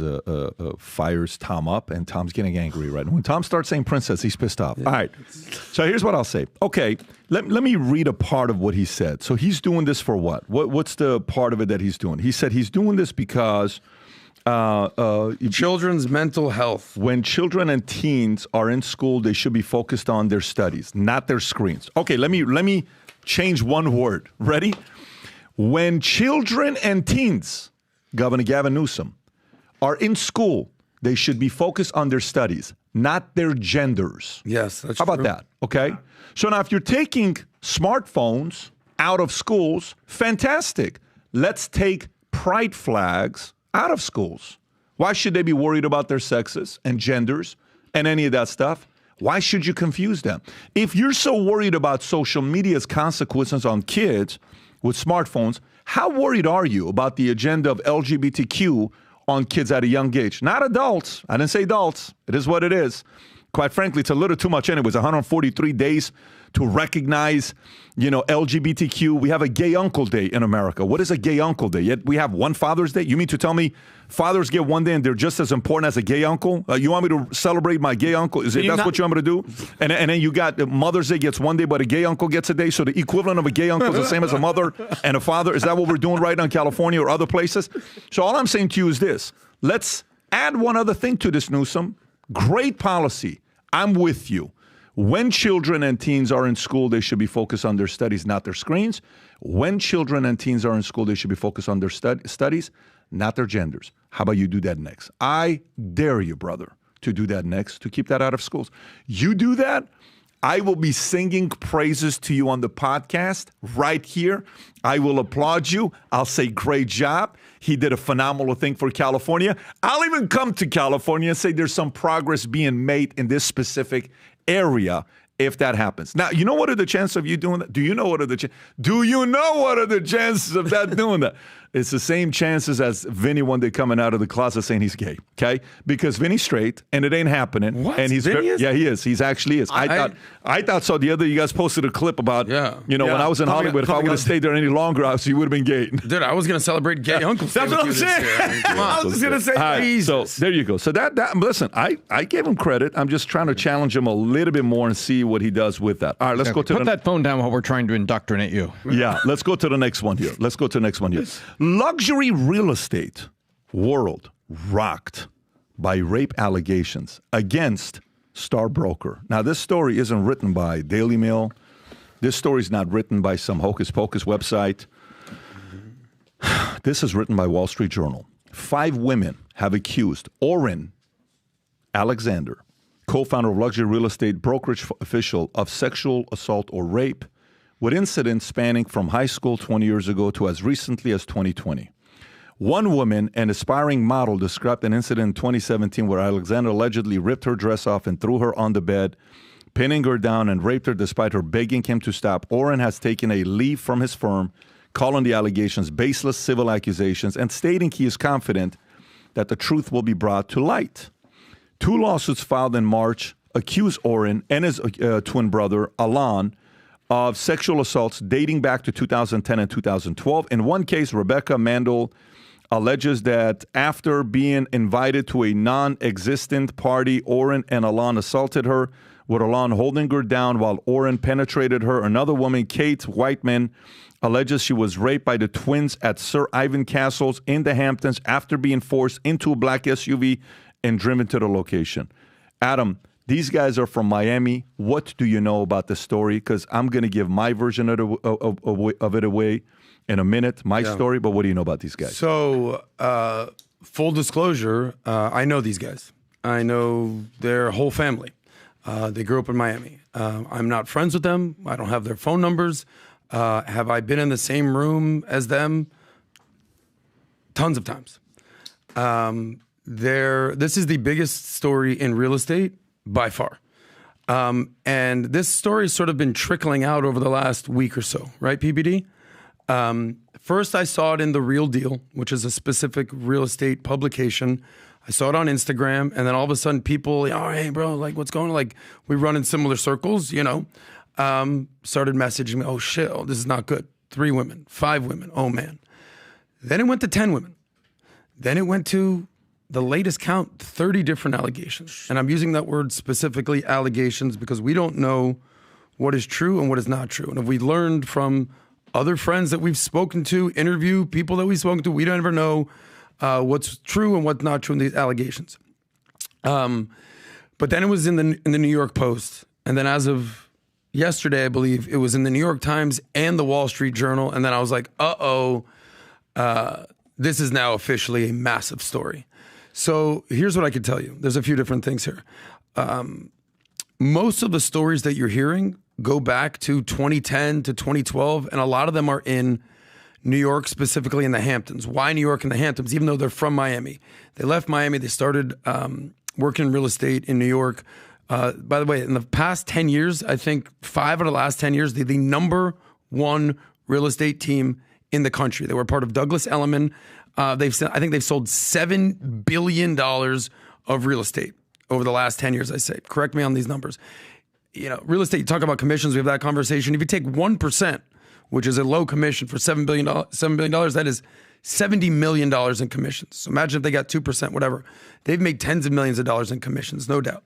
Speaker 2: fires Tom up, and Tom's getting angry right now. When Tom starts saying princess, he's pissed off. All right. So here's what I'll say. Okay, let me read a part of what he said. So he's doing this for what? What's the part of it that he's doing? He said he's doing this because
Speaker 8: children's mental health.
Speaker 2: When children and teens are in school, they should be focused on their studies, not their screens. Okay, let me change one word. Ready? When children and teens, Governor Gavin Newsom, are in school, they should be focused on their studies, not their genders.
Speaker 8: Yes, that's
Speaker 2: true. How about that? Okay. Yeah. So now if you're taking smartphones out of schools, fantastic. Let's take pride flags out of schools. Why should they be worried about their sexes and genders and any of that stuff? Why should you confuse them? If you're so worried about social media's consequences on kids with smartphones, how worried are you about the agenda of LGBTQ on kids at a young age? Not adults. I didn't say adults. It is what it is. Quite frankly, it's a little too much anyways. 143 days to recognize, LGBTQ. We have a gay uncle day in America. What is a gay uncle day? Yet we have one Father's Day? You mean to tell me fathers get one day and they're just as important as a gay uncle? You want me to celebrate my gay uncle? What you want me to do? And then you got Mother's Day gets one day, but a gay uncle gets a day. So the equivalent of a gay uncle is the same as a mother and a father. Is that what we're doing right now in California or other places? So all I'm saying to you is this. Let's add one other thing to this, Newsom. Great policy. I'm with you. When children and teens are in school, they should be focused on their studies, not their screens. When children and teens are in school, they should be focused on their studies, not their genders. How about you do that next? I dare you, brother, to do that next, to keep that out of schools. You do that, I will be singing praises to you on the podcast right here. I will applaud you. I'll say, great job. He did a phenomenal thing for California. I'll even come to California and say there's some progress being made in this specific area if that happens. Now, you know what are the chances of you doing that? Do you know what are the chances of that doing that? It's the same chances as Vinny one day coming out of the closet saying he's gay, okay? Because Vinny's straight and it ain't happening.
Speaker 8: What?
Speaker 2: And he's
Speaker 8: Vinny is?
Speaker 2: Yeah, he is. He's actually is. I thought so. The other you guys posted a clip about, when I was in Hollywood, if I would have stayed there any longer, you would have been gay.
Speaker 8: Dude, I was going to celebrate Gay Uncle Day.
Speaker 4: That's what I'm saying. I was just going to say, Jesus.
Speaker 2: So there you go. So that listen, I gave him credit. I'm just trying to challenge him a little bit more and see what he does with that. All right, let's go to
Speaker 7: Put that phone down while we're trying to indoctrinate you.
Speaker 2: Yeah, let's go to the next one here. Luxury real estate world rocked by rape allegations against Star Broker. Now, this story isn't written by Daily Mail. This story is not written by some hocus pocus website. This is written by Wall Street Journal. 5 women have accused Oren Alexander, co-founder of luxury real estate brokerage official, of sexual assault or rape, with incidents spanning from high school 20 years ago to as recently as 2020. One woman, an aspiring model, described an incident in 2017 where Alexander allegedly ripped her dress off and threw her on the bed, pinning her down and raped her despite her begging him to stop. Oren has taken a leave from his firm, calling the allegations baseless civil accusations and stating he is confident that the truth will be brought to light. 2 lawsuits filed in March accuse Oren and his twin brother, Alon, of sexual assaults dating back to 2010 and 2012. In one case, Rebecca Mandel alleges that after being invited to a non-existent party, Oren and Alon assaulted her, with Alon holding her down while Oren penetrated her. Another woman, Kate Whiteman, alleges she was raped by the twins at Sir Ivan Castles in the Hamptons after being forced into a black SUV and driven to the location. Adam, these guys are from Miami. What do you know about the story? Because I'm going to give my version of it away in a minute, my story. But what do you know about these guys?
Speaker 8: So, full disclosure, I know these guys. I know their whole family. They grew up in Miami. I'm not friends with them. I don't have their phone numbers. Have I been in the same room as them? Tons of times. This is the biggest story in real estate by far. And this story has sort of been trickling out over the last week or so, right, PBD? First, I saw it in The Real Deal, which is a specific real estate publication. I saw it on Instagram, and then all of a sudden people, oh, hey, bro, like, what's going on? Like, we run in similar circles, started messaging me, oh, shit, this is not good. 3 women, 5 women, oh, man. Then it went to 10 women. Then it went to the latest count, 30 different allegations. And I'm using that word specifically, allegations, because we don't know what is true and what is not true. And if we learned from other friends that we've spoken to, interview people that we've spoken to, we don't ever know what's true and what's not true in these allegations. But then it was in the New York Post. And then as of yesterday, I believe, it was in the New York Times and the Wall Street Journal. And then I was like, this is now officially a massive story. So here's what I could tell you. There's a few different things here. Most of the stories that you're hearing go back to 2010 to 2012, and a lot of them are in New York, specifically in the Hamptons. Why New York and the Hamptons? Even though they're from Miami. They left Miami. They started working in real estate in New York. By the way, in the past 10 years, I think 5 out of the last 10 years, they're the number 1 real estate team in the country. They were part of Douglas Elliman. I think they've sold $7 billion of real estate over the last 10 years, I say. Correct me on these numbers. Real estate, you talk about commissions, we have that conversation. If you take 1%, which is a low commission for $7 billion, that is $70 million in commissions. So imagine if they got 2%, whatever. They've made tens of millions of dollars in commissions, no doubt.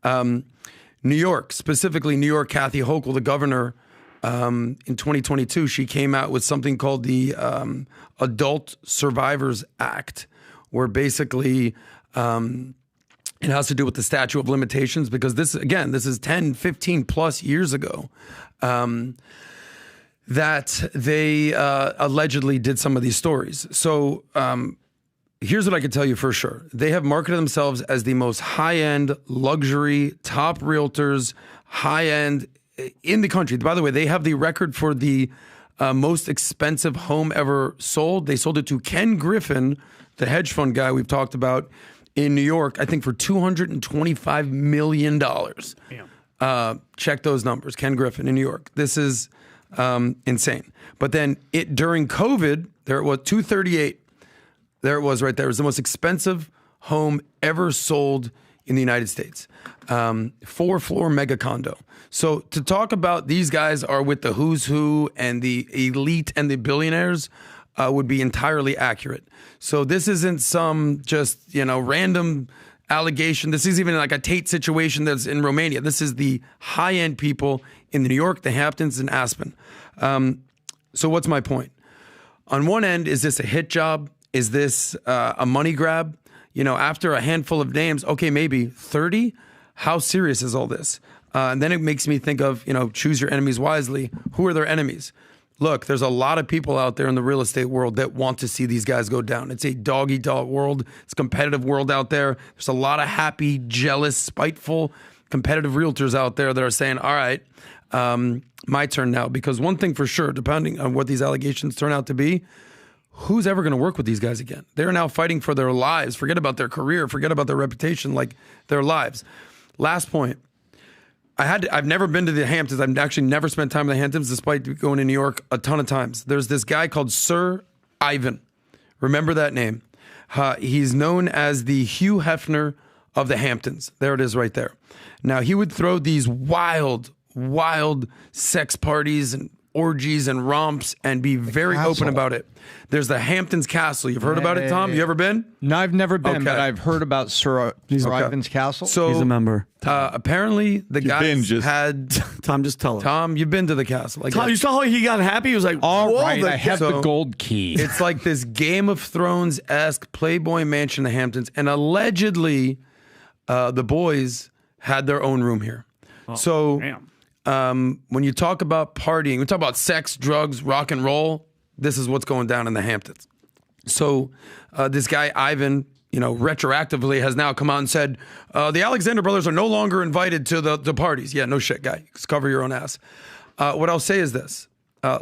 Speaker 8: New York, specifically New York, Kathy Hochul, the governor, in 2022, she came out with something called the Adult Survivors Act, where basically it has to do with the statute of limitations, because this is 10, 15 plus years ago that they allegedly did some of these stories. So here's what I can tell you for sure. They have marketed themselves as the most high-end luxury, top realtors, high-end in the country. By the way, they have the record for the most expensive home ever sold. They sold it to Ken Griffin, the hedge fund guy we've talked about, in New York, I think for $225 million. Check those numbers. Ken Griffin in New York. This is insane. But then during COVID, there it was, 238. There it was right there. It was the most expensive home ever sold in the United States. 4-floor mega condo. So to talk about these guys are with the who's who and the elite and the billionaires would be entirely accurate. So this isn't some just, random allegation. This is even like a Tate situation that's in Romania. This is the high-end people in New York, the Hamptons, and Aspen. So what's my point? On one end, is this a hit job? Is this a money grab? After a handful of names, okay, maybe 30? How serious is all this? And then it makes me think of, choose your enemies wisely. Who are their enemies? Look, there's a lot of people out there in the real estate world that want to see these guys go down. It's a dog-eat-dog world. It's a competitive world out there. There's a lot of happy, jealous, spiteful, competitive realtors out there that are saying, all right, my turn now. Because one thing for sure, depending on what these allegations turn out to be, who's ever going to work with these guys again? They're now fighting for their lives. Forget about their career. Forget about their reputation, like their lives. Last point. I've never been to the Hamptons. I've actually never spent time in the Hamptons, despite going to New York a ton of times. There's this guy called Sir Ivan. Remember that name. He's known as the Hugh Hefner of the Hamptons. There it is right there. Now, he would throw these wild sex parties and orgies and romps and be very open about it. There's the Hamptons Castle. You've heard about it, Tom? You ever been?
Speaker 7: No, I've never been,
Speaker 8: Okay.
Speaker 7: but I've heard about Sir Ivan's Castle.
Speaker 8: So
Speaker 4: He's a member.
Speaker 8: Apparently, the guys had...
Speaker 4: Tom, just tell him.
Speaker 8: Tom, you've been to the castle. Like,
Speaker 4: Tom, you saw how he got happy? He was like,
Speaker 7: All
Speaker 4: whoa,
Speaker 7: right, I have the
Speaker 8: So-
Speaker 7: gold key.
Speaker 8: It's like this Game of Thrones-esque Playboy mansion in the Hamptons. And allegedly, the boys had their own room here. So when you talk about partying, we talk about sex, drugs, rock and roll, this is what's going down in the Hamptons. So this guy, Ivan, retroactively has now come out and said, the Alexander brothers are no longer invited to the parties. Yeah, no shit, guy. Just cover your own ass. What I'll say is this.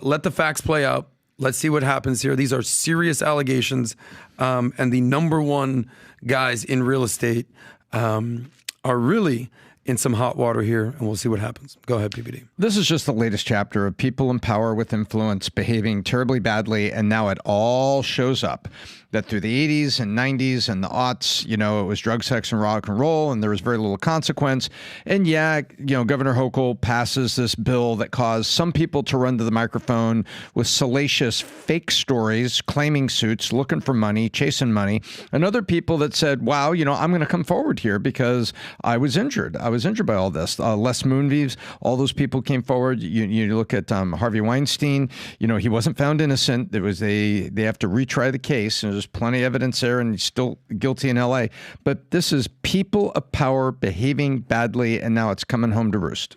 Speaker 8: Let the facts play out. Let's see what happens here. These are serious allegations. And the number one guys in real estate are really in some hot water here, and we'll see what happens. Go ahead, PBD.
Speaker 7: This is just the latest chapter of people in power with influence behaving terribly badly, and now it all shows up. That through the 80s and 90s and the aughts, it was drug, sex, and rock and roll, and there was very little consequence. And yeah, Governor Hochul passes this bill that caused some people to run to the microphone with salacious fake stories, claiming suits, looking for money, chasing money, and other people that said, wow, I'm going to come forward here because I was injured. I was injured by all this. Les Moonves, all those people came forward. You look at Harvey Weinstein, he wasn't found innocent. There was they have to retry the case, and there's plenty of evidence there, and he's still guilty in L.A. But this is people of power behaving badly, and now it's coming home to roost.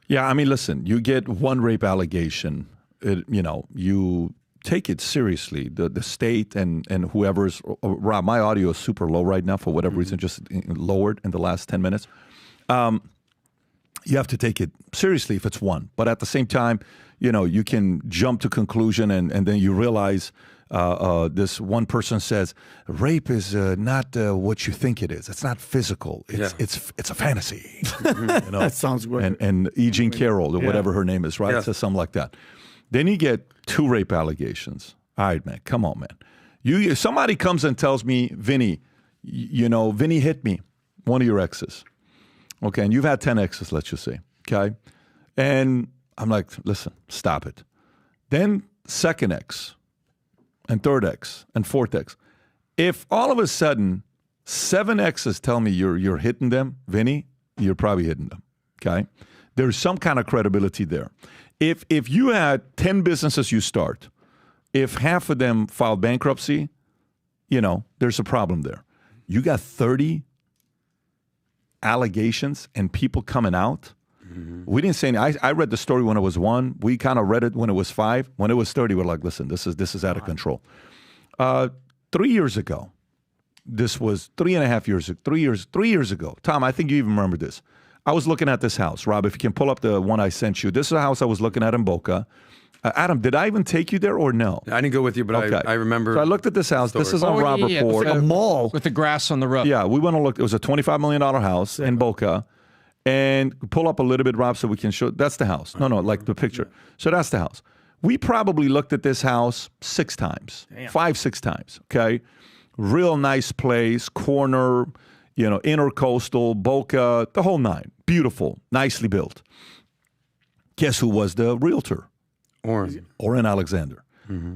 Speaker 2: Yeah, I mean, listen, you get one rape allegation, you take it seriously. The state and whoever's around. My audio is super low right now for whatever reason, just lowered in the last 10 minutes. You have to take it seriously if it's one. But at the same time, you can jump to conclusion and then you realize this one person says rape is not what you think it is. It's not physical. It's a fantasy.
Speaker 4: That sounds weird.
Speaker 2: And E. Jean Carroll or whatever her name is, right?
Speaker 8: Yeah.
Speaker 2: It says something like that. Then you get 2 rape allegations. All right, man, come on, man. Somebody comes and tells me, Vinny, Vinny hit me. one of your exes. Okay, and you've had 10 exes, let's just say. Okay, and I'm like, listen, stop it. Then second ex, and third ex, and fourth ex. If all of a sudden 7 exes tell me you're hitting them, Vinny, you're probably hitting them. Okay, there's some kind of credibility there. If you had 10 businesses you start, if half of them filed bankruptcy, there's a problem there. You got 30 allegations and people coming out. We didn't say anything. I read the story when it was 1. We kind of read it when it was 5. When it was 30, we're like, listen, this is out of control. 3 years ago, this was 3.5 years, 3 years ago. Tom, I think you even remember this. I was looking at this house. Rob, if you can pull up the one I sent you. This is a house I was looking at in Boca. Adam, did I even take you there or no?
Speaker 8: I didn't go with you, but
Speaker 2: Okay.
Speaker 8: I remember.
Speaker 2: So I looked at this house. This is on Robert Ford.
Speaker 7: With
Speaker 4: a mall.
Speaker 7: with the grass on the roof.
Speaker 2: Yeah, we went and looked. It was a $25 million house in Boca. And pull up a little bit, Rob, so we can show. That's the house. No, like the picture. So that's the house. We probably looked at this house 6 times, 5-6 times, okay? Real nice place, corner, intercoastal, Boca, the whole 9. Beautiful, nicely built. Guess who was the realtor? Oren Alexander.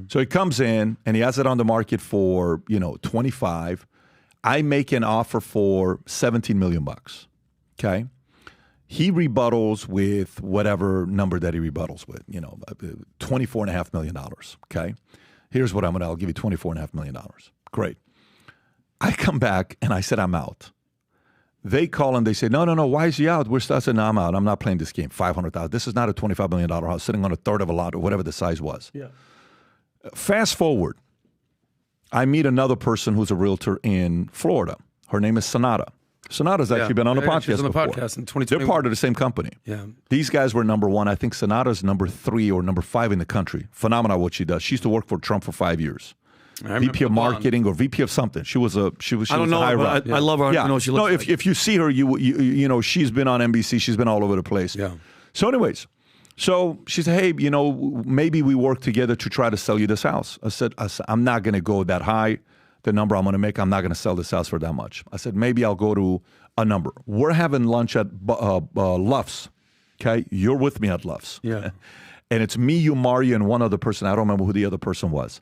Speaker 2: So he comes in and he has it on the market for, 25. I make an offer for $17 million. Okay. He rebuttals with whatever number that he rebuttals with, $24.5 million. Okay. Here's what I'll give you $24.5 million. Great. I come back and I said, I'm out. They call and they say, no, why is he out? I said, no, I'm out. I'm not playing this game. $500,000. This is not a $25 million house sitting on a third of a lot or whatever the size was.
Speaker 4: Yeah.
Speaker 2: Fast forward. I meet another person who's a realtor in Florida. Her name is Sonata. Sonata's actually been on the podcast
Speaker 8: She was on the
Speaker 2: before.
Speaker 8: podcast in 2021.
Speaker 2: They're part of the same company.
Speaker 8: Yeah.
Speaker 2: These guys were number 1. I think Sonata's number 3 or number 5 in the country. Phenomenal what she does. She used to work for Trump for 5 years. VP of marketing or VP of something. She was a
Speaker 4: I don't know, but I love her.
Speaker 2: Yeah.
Speaker 4: I know she looks
Speaker 2: if you see her, you she's been on NBC. She's been all over the place.
Speaker 8: Yeah.
Speaker 2: So anyways, so she said, hey, maybe we work together to try to sell you this house. I said, I'm not going to go that high. The number I'm going to make, I'm not going to sell this house for that much. I said, maybe I'll go to a number. We're having lunch at Luff's. Okay. You're with me at Luff's.
Speaker 8: Yeah.
Speaker 2: And it's me, you, Mario, and one other person. I don't remember who the other person was.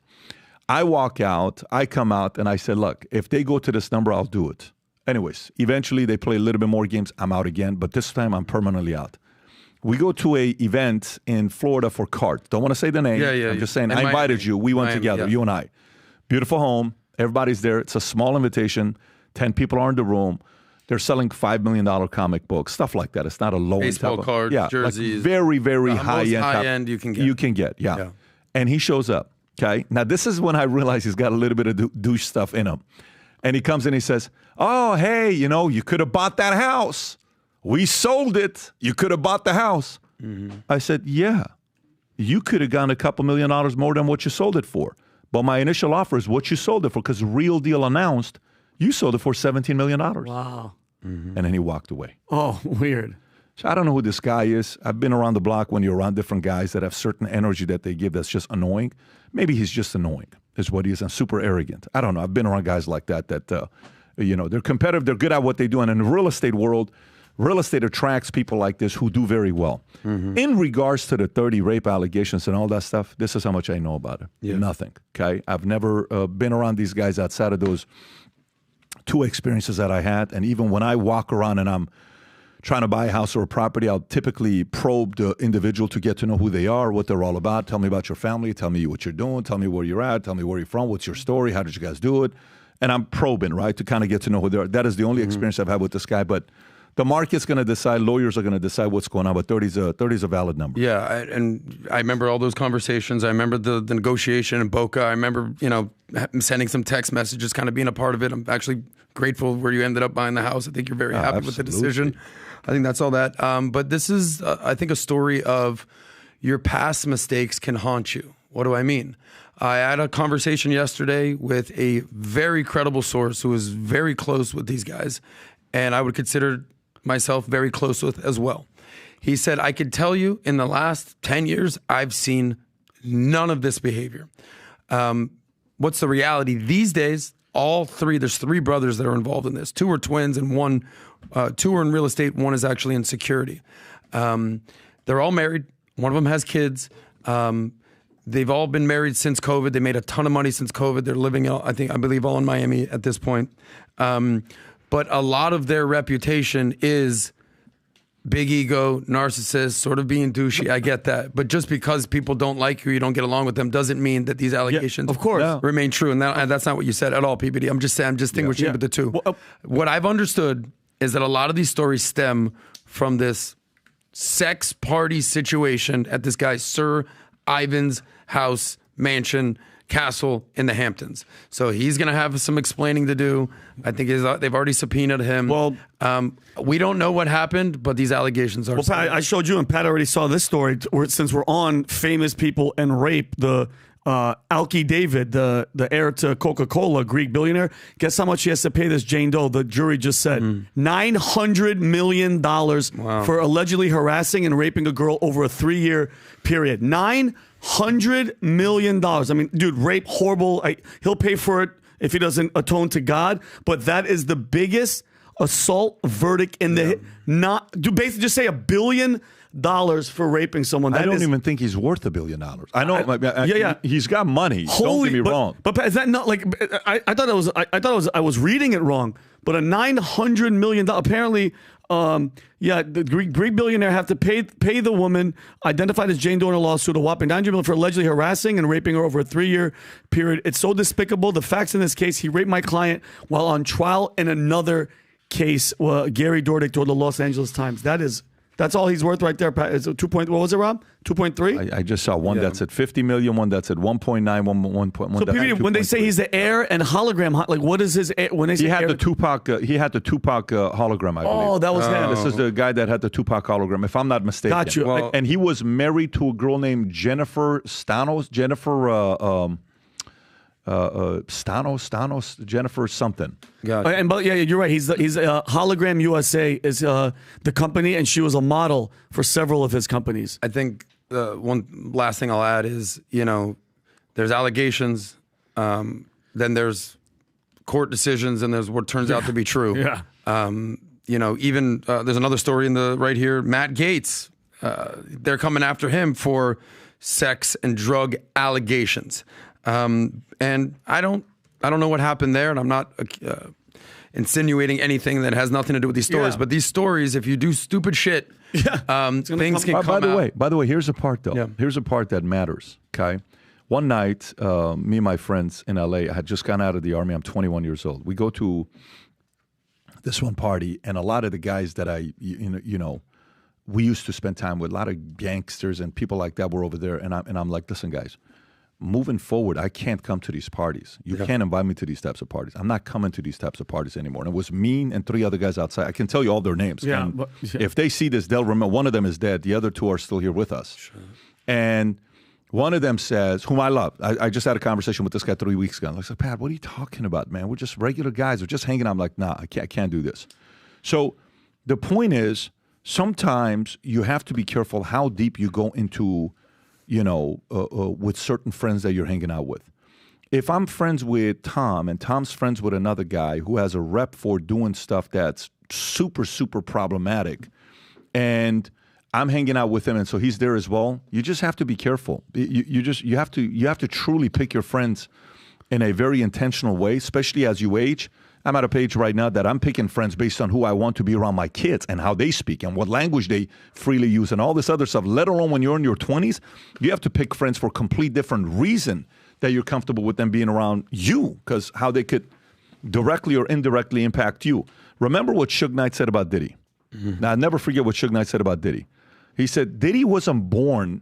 Speaker 2: I walk out, I come out, and I said, look, if they go to this number, I'll do it. Anyways, eventually they play a little bit more games. I'm out again, but this time I'm permanently out. We go to a event in Florida for CART. Don't want to say the name.
Speaker 8: Yeah.
Speaker 2: I'm just saying,
Speaker 8: In
Speaker 2: I invited
Speaker 8: Miami.
Speaker 2: you. We went
Speaker 8: Miami,
Speaker 2: together,
Speaker 8: yeah.
Speaker 2: you and I. Beautiful home. Everybody's there. It's a small invitation. 10 people are in the room. They're selling $5 million comic books, stuff like that. It's not a low-end
Speaker 8: Baseball
Speaker 2: type of,
Speaker 8: cards, jerseys.
Speaker 2: Like very, very
Speaker 8: The most
Speaker 2: high-end.
Speaker 8: high-end you can get.
Speaker 2: You can get, yeah. And he shows up. Okay. Now, this is when I realize he's got a little bit of douche stuff in him. And he comes in, he says, oh, hey, you could have bought that house. We sold it. You could have bought the house. Mm-hmm. I said, yeah, you could have gotten a couple $1 million more than what you sold it for. But my initial offer is what you sold it for because Real Deal announced you sold it for $17 million.
Speaker 4: Wow.
Speaker 2: Mm-hmm. And then he walked away.
Speaker 4: Oh, weird.
Speaker 2: So I don't know who this guy is. I've been around the block when you're around different guys that have certain energy that they give that's just annoying. Maybe he's just annoying is what he is and super arrogant. I don't know. I've been around guys like that they're competitive. They're good at what they do. And in the real estate world, real estate attracts people like this who do very well. Mm-hmm. In regards to the 30 rape allegations and all that stuff, this is how much I know about it. Yeah. Nothing. Okay. I've never been around these guys outside of those 2 experiences that I had. And even when I walk around and I'm trying to buy a house or a property, I'll typically probe the individual to get to know who they are, what they're all about. Tell me about your family. Tell me what you're doing. Tell me where you're at. Tell me where you're from. What's your story? How did you guys do it? And I'm probing, right, to kind of get to know who they are. That is the only experience I've had with this guy. But the market's going to decide. Lawyers are going to decide what's going on. But 30 is a valid number.
Speaker 8: Yeah, and I remember all those conversations. I remember the negotiation in Boca. I remember, sending some text messages, kind of being a part of it. I'm actually grateful where you ended up buying the house. I think you're very happy with the decision. I think that's all that. But this is, I think, a story of your past mistakes can haunt you. What do I mean? I had a conversation yesterday with a very credible source who is very close with these guys, and I would consider myself very close with as well. He said, I could tell you in the last 10 years, I've seen none of this behavior. What's the reality? These days, all three. There's three brothers that are involved in this. Two are twins, and two are in real estate. One is actually in security. They're all married. One of them has kids. They've all been married since COVID. They made a ton of money since COVID. They're living, I believe, all in Miami at this point. But a lot of their reputation is big ego, narcissist, sort of being douchey. I get that. But just because people don't like you, you don't get along with them, doesn't mean that these allegations remain true. And that's not what you said at all, PBD. I'm just saying, I'm distinguishing between the two. Well, what I've understood is that a lot of these stories stem from this sex party situation at this guy, Sir Ivan's house, mansion, castle in the Hamptons. So he's going to have some explaining to do. I think they've already subpoenaed him. Well, we don't know what happened, but these allegations are.
Speaker 4: Well, Pat, I showed you, and Pat already saw this story. Since we're on famous people and rape, the Alki David, the heir to Coca-Cola, Greek billionaire, guess how much he has to pay this Jane Doe? The jury just said $900 million for allegedly harassing and raping a girl over a 3-year period. $900 million. I mean, dude, rape, horrible. He'll pay for it if he doesn't atone to God. But that is the biggest assault verdict in the basically just say $1 billion for raping someone.
Speaker 2: I don't even think he's worth $1 billion. I know. He's got money. Don't get me wrong.
Speaker 4: But is that not like? I thought I was reading it wrong. But a $900 million apparently. The Greek billionaire have to pay the woman identified as Jane Doe in a lawsuit a whopping $900 million for allegedly harassing and raping her over a 3-year period. It's so despicable. The facts in this case: he raped my client while on trial in another case. Gary Dordick told the Los Angeles Times. That's all he's worth right there. It's 2 point. What was it, Rob? 2.3.
Speaker 2: I just saw one that's at 50 million, one that's at 1.9, 1.1.
Speaker 4: So PBD, when they say he's the heir and hologram, like what is his? When they say
Speaker 2: he had the Tupac hologram. I believe.
Speaker 4: Oh, that was him.
Speaker 2: This is the guy that had the Tupac hologram, if I'm not mistaken.
Speaker 4: Got you.
Speaker 2: Well, and he was married to a girl named Jennifer Stanos. Jennifer something.
Speaker 4: But you're right. He's Hologram USA is the company, and she was a model for several of his companies.
Speaker 8: I think one last thing I'll add is, there's allegations, then there's court decisions, and there's what turns out to be true.
Speaker 4: Yeah.
Speaker 8: Even there's another story in the right here. Matt Gaetz, they're coming after him for sex and drug allegations. And I don't know what happened there, and I'm not insinuating anything that has nothing to do with these stories. But these stories, if you do stupid shit, things can come out.
Speaker 2: By the way, here's a part though. Yeah. Here's a part that matters. Okay, one night, me and my friends in LA, I had just gone out of the army. I'm 21 years old. We go to this one party, and a lot of the guys that we used to spend time with, a lot of gangsters and people like that were over there, and I'm like, listen, guys. Moving forward, I can't come to these parties. You can't invite me to these types of parties. I'm not coming to these types of parties anymore. And it was me and 3 other guys outside. I can tell you all their names.
Speaker 4: Yeah,
Speaker 2: if they see this, they'll remember. One of them is dead. The other 2 are still here with us. Sure. And one of them says, whom I love. I just had a conversation with this guy 3 weeks ago. I was like, Pat, what are you talking about, man? We're just regular guys. We're just hanging out. I'm like, nah, I can't do this. So the point is, sometimes you have to be careful how deep you go into with certain friends that you're hanging out with. If I'm friends with Tom and Tom's friends with another guy who has a rep for doing stuff that's super, super problematic, and I'm hanging out with him and so he's there as well, you just have to be careful. You have to truly pick your friends in a very intentional way, especially as you age. I'm at a page right now that I'm picking friends based on who I want to be around my kids and how they speak and what language they freely use and all this other stuff, let alone when you're in your 20s. You have to pick friends for a complete different reason that you're comfortable with them being around you, because how they could directly or indirectly impact you. Remember what Suge Knight said about Diddy. Mm-hmm. Now, I'll never forget what Suge Knight said about Diddy. He said, Diddy wasn't born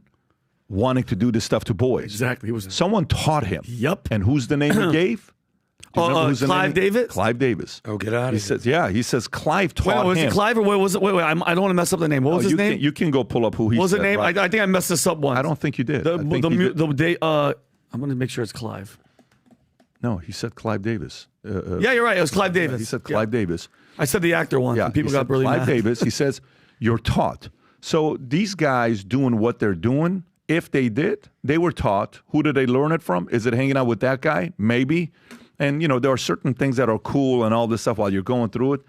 Speaker 2: wanting to do this stuff to boys.
Speaker 4: Exactly.
Speaker 2: Someone taught him.
Speaker 4: Yep.
Speaker 2: And who's the name he gave?
Speaker 4: Clive Davis?
Speaker 2: Clive Davis.
Speaker 8: Oh, get out of
Speaker 2: here. He says Clive taught him.
Speaker 4: Was it Clive or what was it? Wait, I don't want to mess up the name. What was his name?
Speaker 2: You can go pull up who he said.
Speaker 4: What was
Speaker 2: his
Speaker 4: name?
Speaker 2: Right?
Speaker 4: I think I messed this up once.
Speaker 2: I don't think you did.
Speaker 4: I'm going to make sure it's Clive.
Speaker 2: No, he said Clive Davis.
Speaker 4: Yeah, you're right. It was Clive Davis.
Speaker 2: He said Clive Davis.
Speaker 4: I said the actor once.
Speaker 2: Yeah,
Speaker 4: people got really
Speaker 2: Clive
Speaker 4: mad.
Speaker 2: Davis. He says, you're taught. So these guys doing what they're doing, if they did, they were taught. Who did they learn it from? Is it hanging out with that guy? Maybe. And, there are certain things that are cool and all this stuff while you're going through it.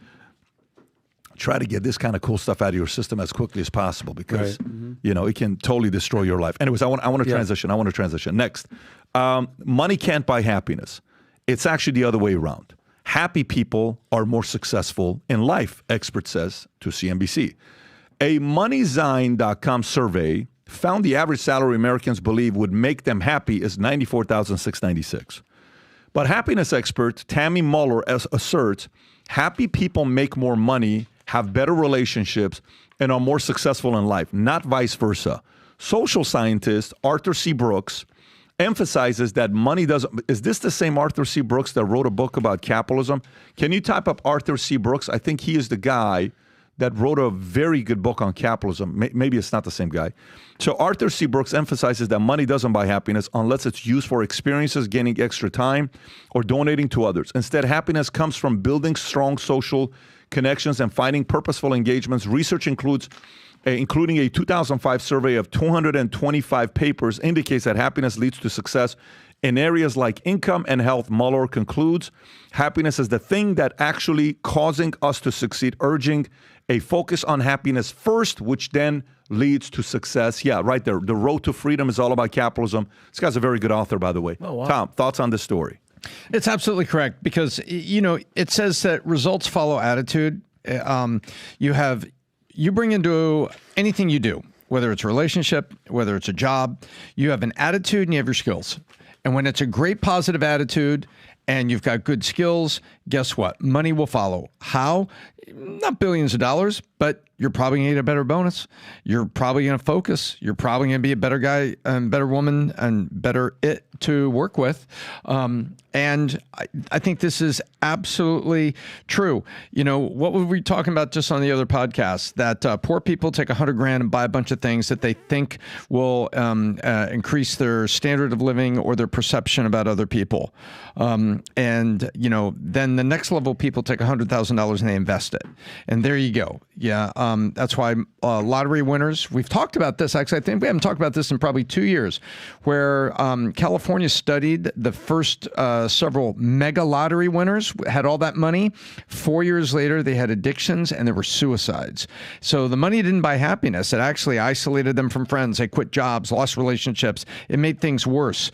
Speaker 2: Try to get this kind of cool stuff out of your system as quickly as possible because, it can totally destroy your life. Anyways, I want to transition. I want to transition. Next, money can't buy happiness. It's actually the other way around. Happy people are more successful in life, expert says to CNBC. A MoneyZine.com survey found the average salary Americans believe would make them happy is $94,696. But happiness expert Tammy Muller asserts happy people make more money, have better relationships, and are more successful in life, not vice versa. Social scientist Arthur C. Brooks emphasizes that money doesn't... Is this the same Arthur C. Brooks that wrote a book about capitalism? Can you type up Arthur C. Brooks? I think he is the guy that wrote a very good book on capitalism. Maybe it's not the same guy. So Arthur C. Brooks emphasizes that money doesn't buy happiness unless it's used for experiences, gaining extra time, or donating to others. Instead, happiness comes from building strong social connections and finding purposeful engagements. Research including a 2005 survey of 225 papers, indicates that happiness leads to success in areas like income and health. Muller concludes, happiness is the thing that actually causing us to succeed, urging a focus on happiness first, which then leads to success. Yeah, right there. The Road to Freedom is all about capitalism. This guy's a very good author, by the way.
Speaker 3: Oh, wow.
Speaker 2: Tom, thoughts on this story?
Speaker 7: It's absolutely correct because, it says that results follow attitude. You bring into anything you do, whether it's a relationship, whether it's a job, you have an attitude and you have your skills. And when it's a great positive attitude and you've got good skills, guess what? Money will follow. How? Not billions of dollars, but you're probably going to get a better bonus. You're probably going to focus. You're probably going to be a better guy and better woman and better it to work with. And I think this is absolutely true. What were we talking about just on the other podcast? That poor people take $100,000 and buy a bunch of things that they think will increase their standard of living or their perception about other people. And then the next level people take $100,000 and they invest it. And there you go. Yeah. That's why lottery winners, we've talked about this. Actually, I think we haven't talked about this in probably 2 years, where California studied the first several mega lottery winners, had all that money. 4 years later, they had addictions and there were suicides. So the money didn't buy happiness. It actually isolated them from friends. They quit jobs, lost relationships. It made things worse.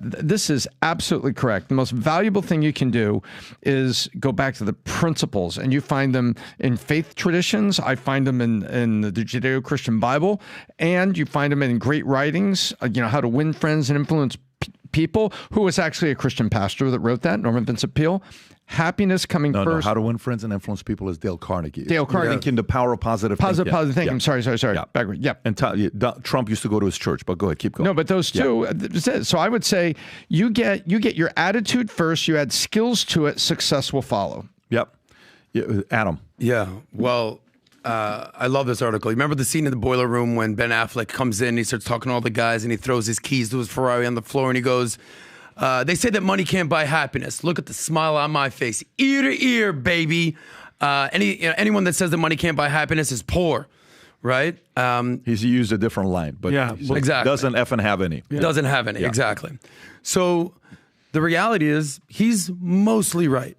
Speaker 7: This is absolutely correct. The most valuable thing you can do is go back to the principles, and you find them in faith traditions. I find them in the Judeo-Christian Bible, and you find them in great writings, how to win friends and influence people. Who was actually a Christian pastor that wrote that? Norman Vincent Peale. Happiness coming first.
Speaker 2: No, How to Win Friends and Influence People is Dale Carnegie.
Speaker 7: Dale Carnegie.
Speaker 2: Thinking the power of positive thinking.
Speaker 7: Positive thinking. Yeah. Sorry.
Speaker 2: Yeah.
Speaker 7: Backward. Yep.
Speaker 2: And Trump used to go to his church, but go ahead, keep going.
Speaker 7: No, but those two. Yeah. So I would say you get your attitude first. You add skills to it. Success will follow.
Speaker 2: Yep. Yeah, Adam.
Speaker 8: Yeah. Well, I love this article. You remember the scene in the boiler room when Ben Affleck comes in, he starts talking to all the guys, and he throws his keys to his Ferrari on the floor, and he goes, they say that money can't buy happiness. Look at the smile on my face. Ear to ear, baby. Anyone that says that money can't buy happiness is poor, right?
Speaker 2: He's used a different line, but
Speaker 8: exactly.
Speaker 2: Doesn't effing have any.
Speaker 8: Yeah. Doesn't have any, exactly. So the reality is he's mostly right.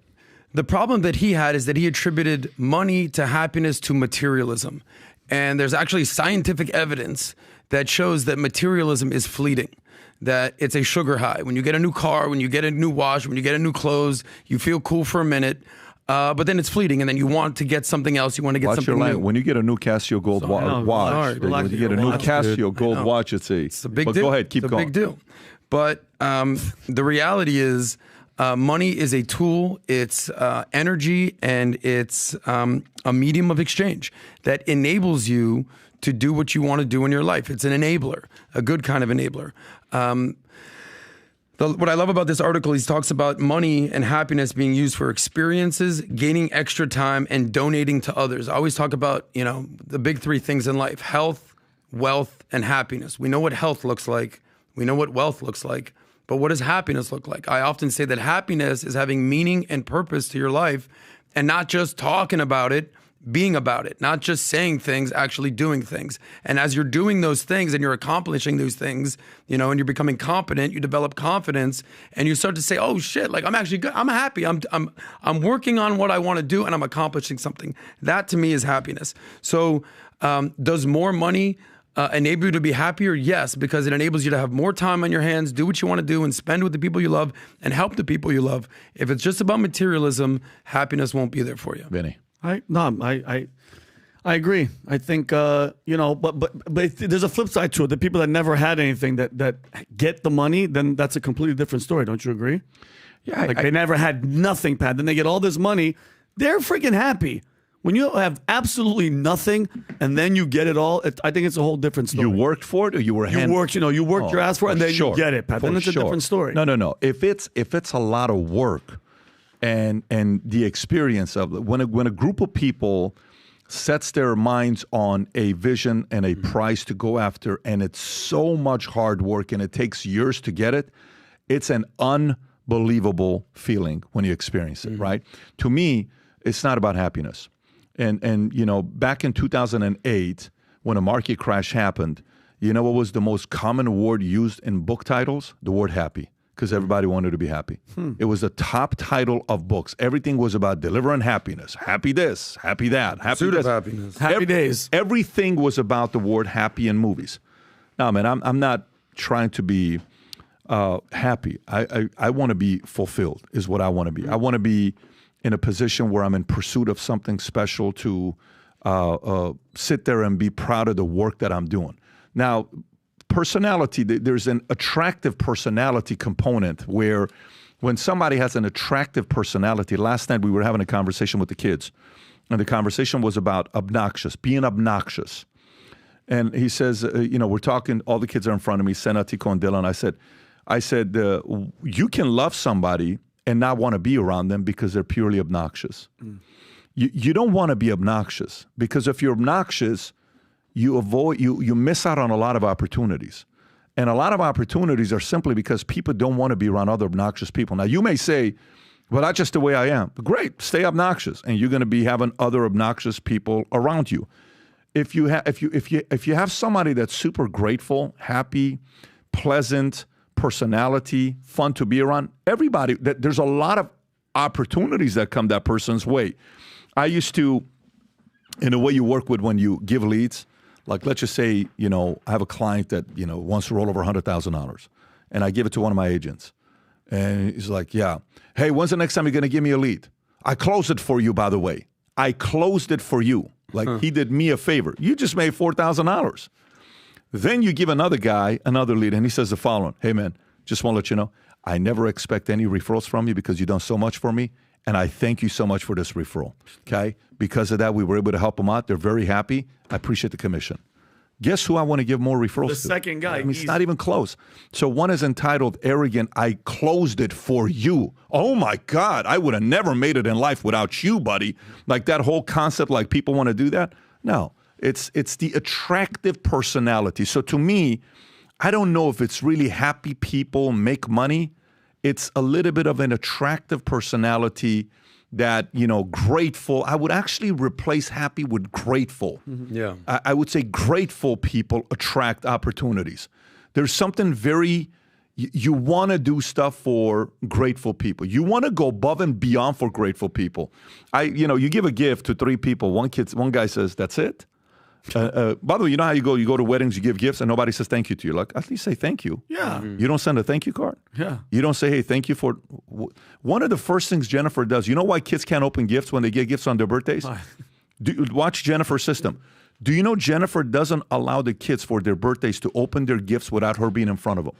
Speaker 8: The problem that he had is that he attributed money to happiness to materialism. And there's actually scientific evidence that shows that materialism is fleeting, that it's a sugar high. When you get a new car, when you get a new watch, when you get a new clothes, you feel cool for a minute, but then it's fleeting, and then you want to get something else. You want to get something new.
Speaker 2: When you get a new Casio gold watch, when you get a new Casio gold watch, it's a big deal. Go ahead, keep going.
Speaker 8: It's a big deal. But the reality is, money is a tool, it's energy, and it's a medium of exchange that enables you to do what you want to do in your life. It's an enabler, a good kind of enabler. What I love about this article, he talks about money and happiness being used for experiences, gaining extra time, and donating to others. I always talk about, the big three things in life: health, wealth, and happiness. We know what health looks like. We know what wealth looks like. But what does happiness look like? I often say that happiness is having meaning and purpose to your life and not just talking about it being about it, not just saying things, actually doing things. And as you're doing those things and you're accomplishing those things, you know, and you're becoming competent, you develop confidence and you start to say, oh shit, like I'm actually good. I'm happy. I'm working on what I want to do and I'm accomplishing something. That to me is happiness. So does more money enable you to be happier? Yes, because it enables you to have more time on your hands, do what you want to do and spend with the people you love and help the people you love. If it's just about materialism, happiness won't be there for you.
Speaker 2: Vinny.
Speaker 4: I agree. I think you know, but there's a flip side to it. The people that never had anything that get the money, then that's a completely different story. Don't you agree?
Speaker 2: Yeah,
Speaker 4: like they never had nothing, Pat. Then they get all this money. They're freaking happy. When you have absolutely nothing and then you get it all, I think it's a whole different story.
Speaker 2: You worked for it, or you were
Speaker 4: you worked your ass for it, and then you get it, Pat. Then it's a different story.
Speaker 2: No. If it's a lot of work. And the experience of when a group of people sets their minds on a vision and a prize to go after, and it's so much hard work and it takes years to get it, it's an unbelievable feeling when you experience it, right? To me, it's not about happiness. And you know, back in 2008, when a market crash happened, you know what was the most common word used in book titles? The word happy. Because everybody wanted to be happy. It was the top title of books. Everything was about delivering happiness. Happy this, happy that, happy this.
Speaker 8: Happiness.
Speaker 4: Happy days.
Speaker 2: Everything was about the word happy in movies. Now, man, I'm not trying to be happy. I want to be fulfilled is what I want to be. I want to be in a position where I'm in pursuit of something special to sit there and be proud of the work that I'm doing. Now, personality, there's an attractive personality component where when somebody has an attractive personality, last night we were having a conversation with the kids, and the conversation was about being obnoxious. And he says, you know, we're talking, all the kids are in front of me, Senna, Tico, and Dylan. I said, you can love somebody and not want to be around them because they're purely obnoxious. You don't want to be obnoxious, because if you're obnoxious, you miss out on a lot of opportunities. And a lot of opportunities are simply because people don't want to be around other obnoxious people. Now, you may say, well, that's just the way I am. Great, stay obnoxious, and you're going to be having other obnoxious people around you. If you have somebody that's super grateful, happy, pleasant personality, fun to be around, everybody, there's a lot of opportunities that come that person's way. I used to, in the way you work with when you give leads, like let's just say, you know, I have a client that, you know, wants to roll over $100,000, and I give it to one of my agents. And he's like, yeah, hey, when's the next time you're going to give me a lead? I closed it for you, by the way. I closed it for you. Like he did me a favor. You just made $4,000. Then you give another guy another lead, and he says the following: hey, man, just want to let you know, I never expect any referrals from you because you've done so much for me, and I thank you so much for this referral, okay? Because of that, we were able to help them out. They're very happy. I appreciate the commission. Guess who I want to give more referrals to?
Speaker 4: The second guy.
Speaker 2: I mean, it's not even close. So one is entitled, arrogant, I closed it for you. Oh, my God, I would have never made it in life without you, buddy. Like that whole concept, like people want to do that. No, it's the attractive personality. So to me, I don't know if it's really happy people make money. It's a little bit of an attractive personality that, you know, grateful. I would actually replace happy with grateful.
Speaker 8: Yeah.
Speaker 2: I would say grateful people attract opportunities. There's something very, you want to do stuff for grateful people. You want to go above and beyond for grateful people. You give a gift to 3 people. One guy says, that's it? By the way, you know how you go to weddings, you give gifts, and nobody says thank you to you. Like, at least say thank you.
Speaker 4: Yeah.
Speaker 2: You don't send a thank you card.
Speaker 4: Yeah.
Speaker 2: You don't say, hey, thank you for. One of the first things Jennifer does, you know why kids can't open gifts when they get gifts on their birthdays? Watch Jennifer's system. Do you know Jennifer doesn't allow the kids for their birthdays to open their gifts without her being in front of them?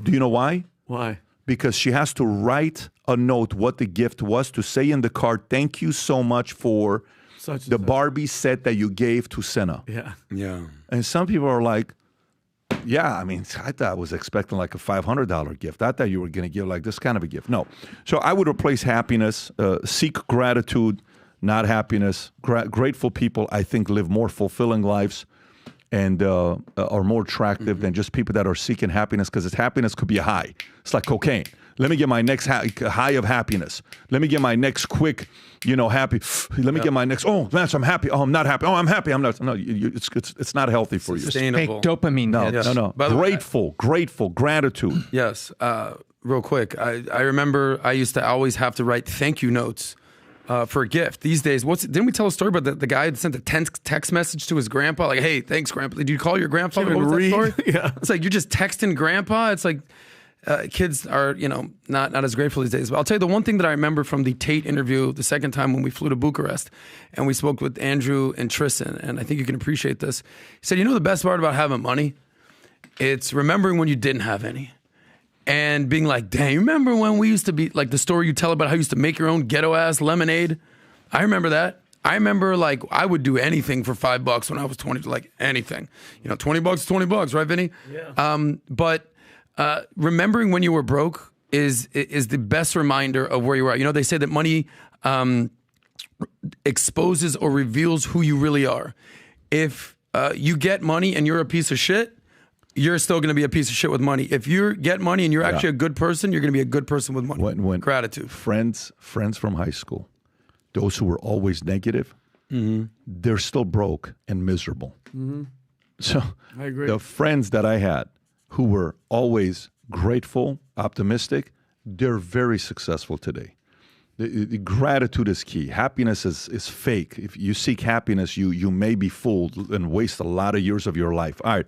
Speaker 2: Do you know why?
Speaker 4: Why?
Speaker 2: Because she has to write a note what the gift was, to say in the card, thank you so much for the Barbie set that you gave to Senna.
Speaker 4: Yeah.
Speaker 8: Yeah.
Speaker 2: And some people are like, yeah, I mean, I thought I was expecting like a $500 gift. I thought you were going to give like this kind of a gift. No. So I would replace happiness, seek gratitude, not happiness. Grateful people, I think, live more fulfilling lives and are more attractive than just people that are seeking happiness, because happiness could be a high. It's like cocaine. Let me get my next high of happiness. Let me get my next quick, happy. Let me get my next. Oh, man, I'm happy. Oh, I'm not happy. Oh, I'm happy. I'm not. No, it's not healthy for you.
Speaker 8: Sustainable.
Speaker 7: Fake dopamine hits.
Speaker 2: No.
Speaker 8: By the way,
Speaker 2: Grateful, gratitude.
Speaker 8: Yes. Real quick, I remember I used to always have to write thank you notes for a gift. These days, didn't we tell a story about the guy that sent a text message to his grandpa? Like, hey, thanks, grandpa. Did you call your grandfather? What was that story?
Speaker 4: Yeah.
Speaker 8: It's like, you're just texting grandpa. It's like, kids are, not as grateful these days. But I'll tell you the one thing that I remember from the Tate interview the second time when we flew to Bucharest and we spoke with Andrew and Tristan, and I think you can appreciate this. He said, the best part about having money? It's remembering when you didn't have any. And being like, dang, you remember when we used to be, like the story you tell about how you used to make your own ghetto-ass lemonade? I remember that. I remember, like, I would do anything for $5 when I was 20, like anything. $20 is $20, right, Vinny? Yeah. But remembering when you were broke is the best reminder of where you are. They say that money exposes or reveals who you really are. If you get money and you're a piece of shit, you're still going to be a piece of shit with money. If you get money and you're actually a good person, you're going to be a good person with money.
Speaker 2: When
Speaker 8: Gratitude.
Speaker 2: Friends from high school, those who were always negative, they're still broke and miserable. Mm-hmm. So
Speaker 4: I agree.
Speaker 2: The friends that I had who were always grateful, optimistic, they're very successful today. The gratitude is key. Happiness is fake. If you seek happiness, you may be fooled and waste a lot of years of your life. All right,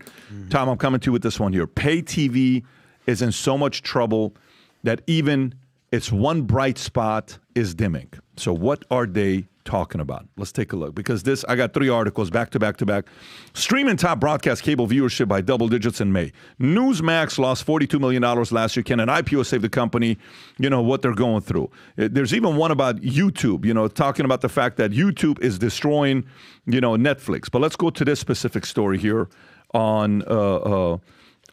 Speaker 2: Tom, I'm coming to you with this one here. Pay TV is in so much trouble that even its one bright spot is dimming. So what are they talking about? Let's take a look. Because I got 3 articles back to back to back. Streaming top broadcast cable viewership by double digits in May. Newsmax lost $42 million last year. Can an IPO save the company? What they're going through. There's even one about YouTube, talking about the fact that YouTube is destroying, Netflix. But let's go to this specific story here on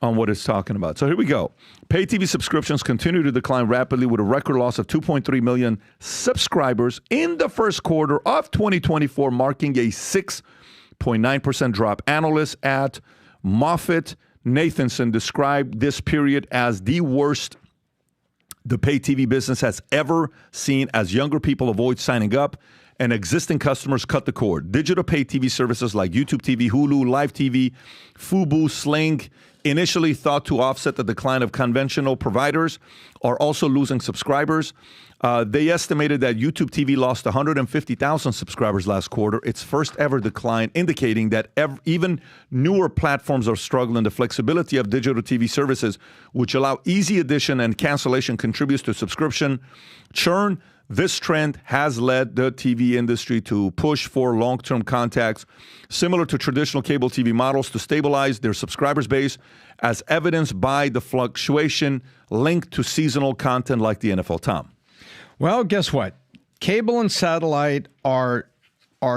Speaker 2: what it's talking about. So here we go. Pay TV subscriptions continue to decline rapidly with a record loss of 2.3 million subscribers in the first quarter of 2024, marking a 6.9% drop. Analysts at MoffettNathanson described this period as the worst the pay TV business has ever seen, as younger people avoid signing up and existing customers cut the cord. Digital pay TV services like YouTube TV, Hulu, Live TV, Fubo, Sling, initially thought to offset the decline of conventional providers, are also losing subscribers. They estimated that YouTube TV lost 150,000 subscribers last quarter, its first ever decline, indicating that even newer platforms are struggling. The flexibility of digital TV services, which allow easy addition and cancellation, contributes to subscription churn. This trend has led the TV industry to push for long-term contracts similar to traditional cable TV models to stabilize their subscribers base, as evidenced by the fluctuation linked to seasonal content like the NFL. Tom.
Speaker 7: Well, guess what? Cable and satellite are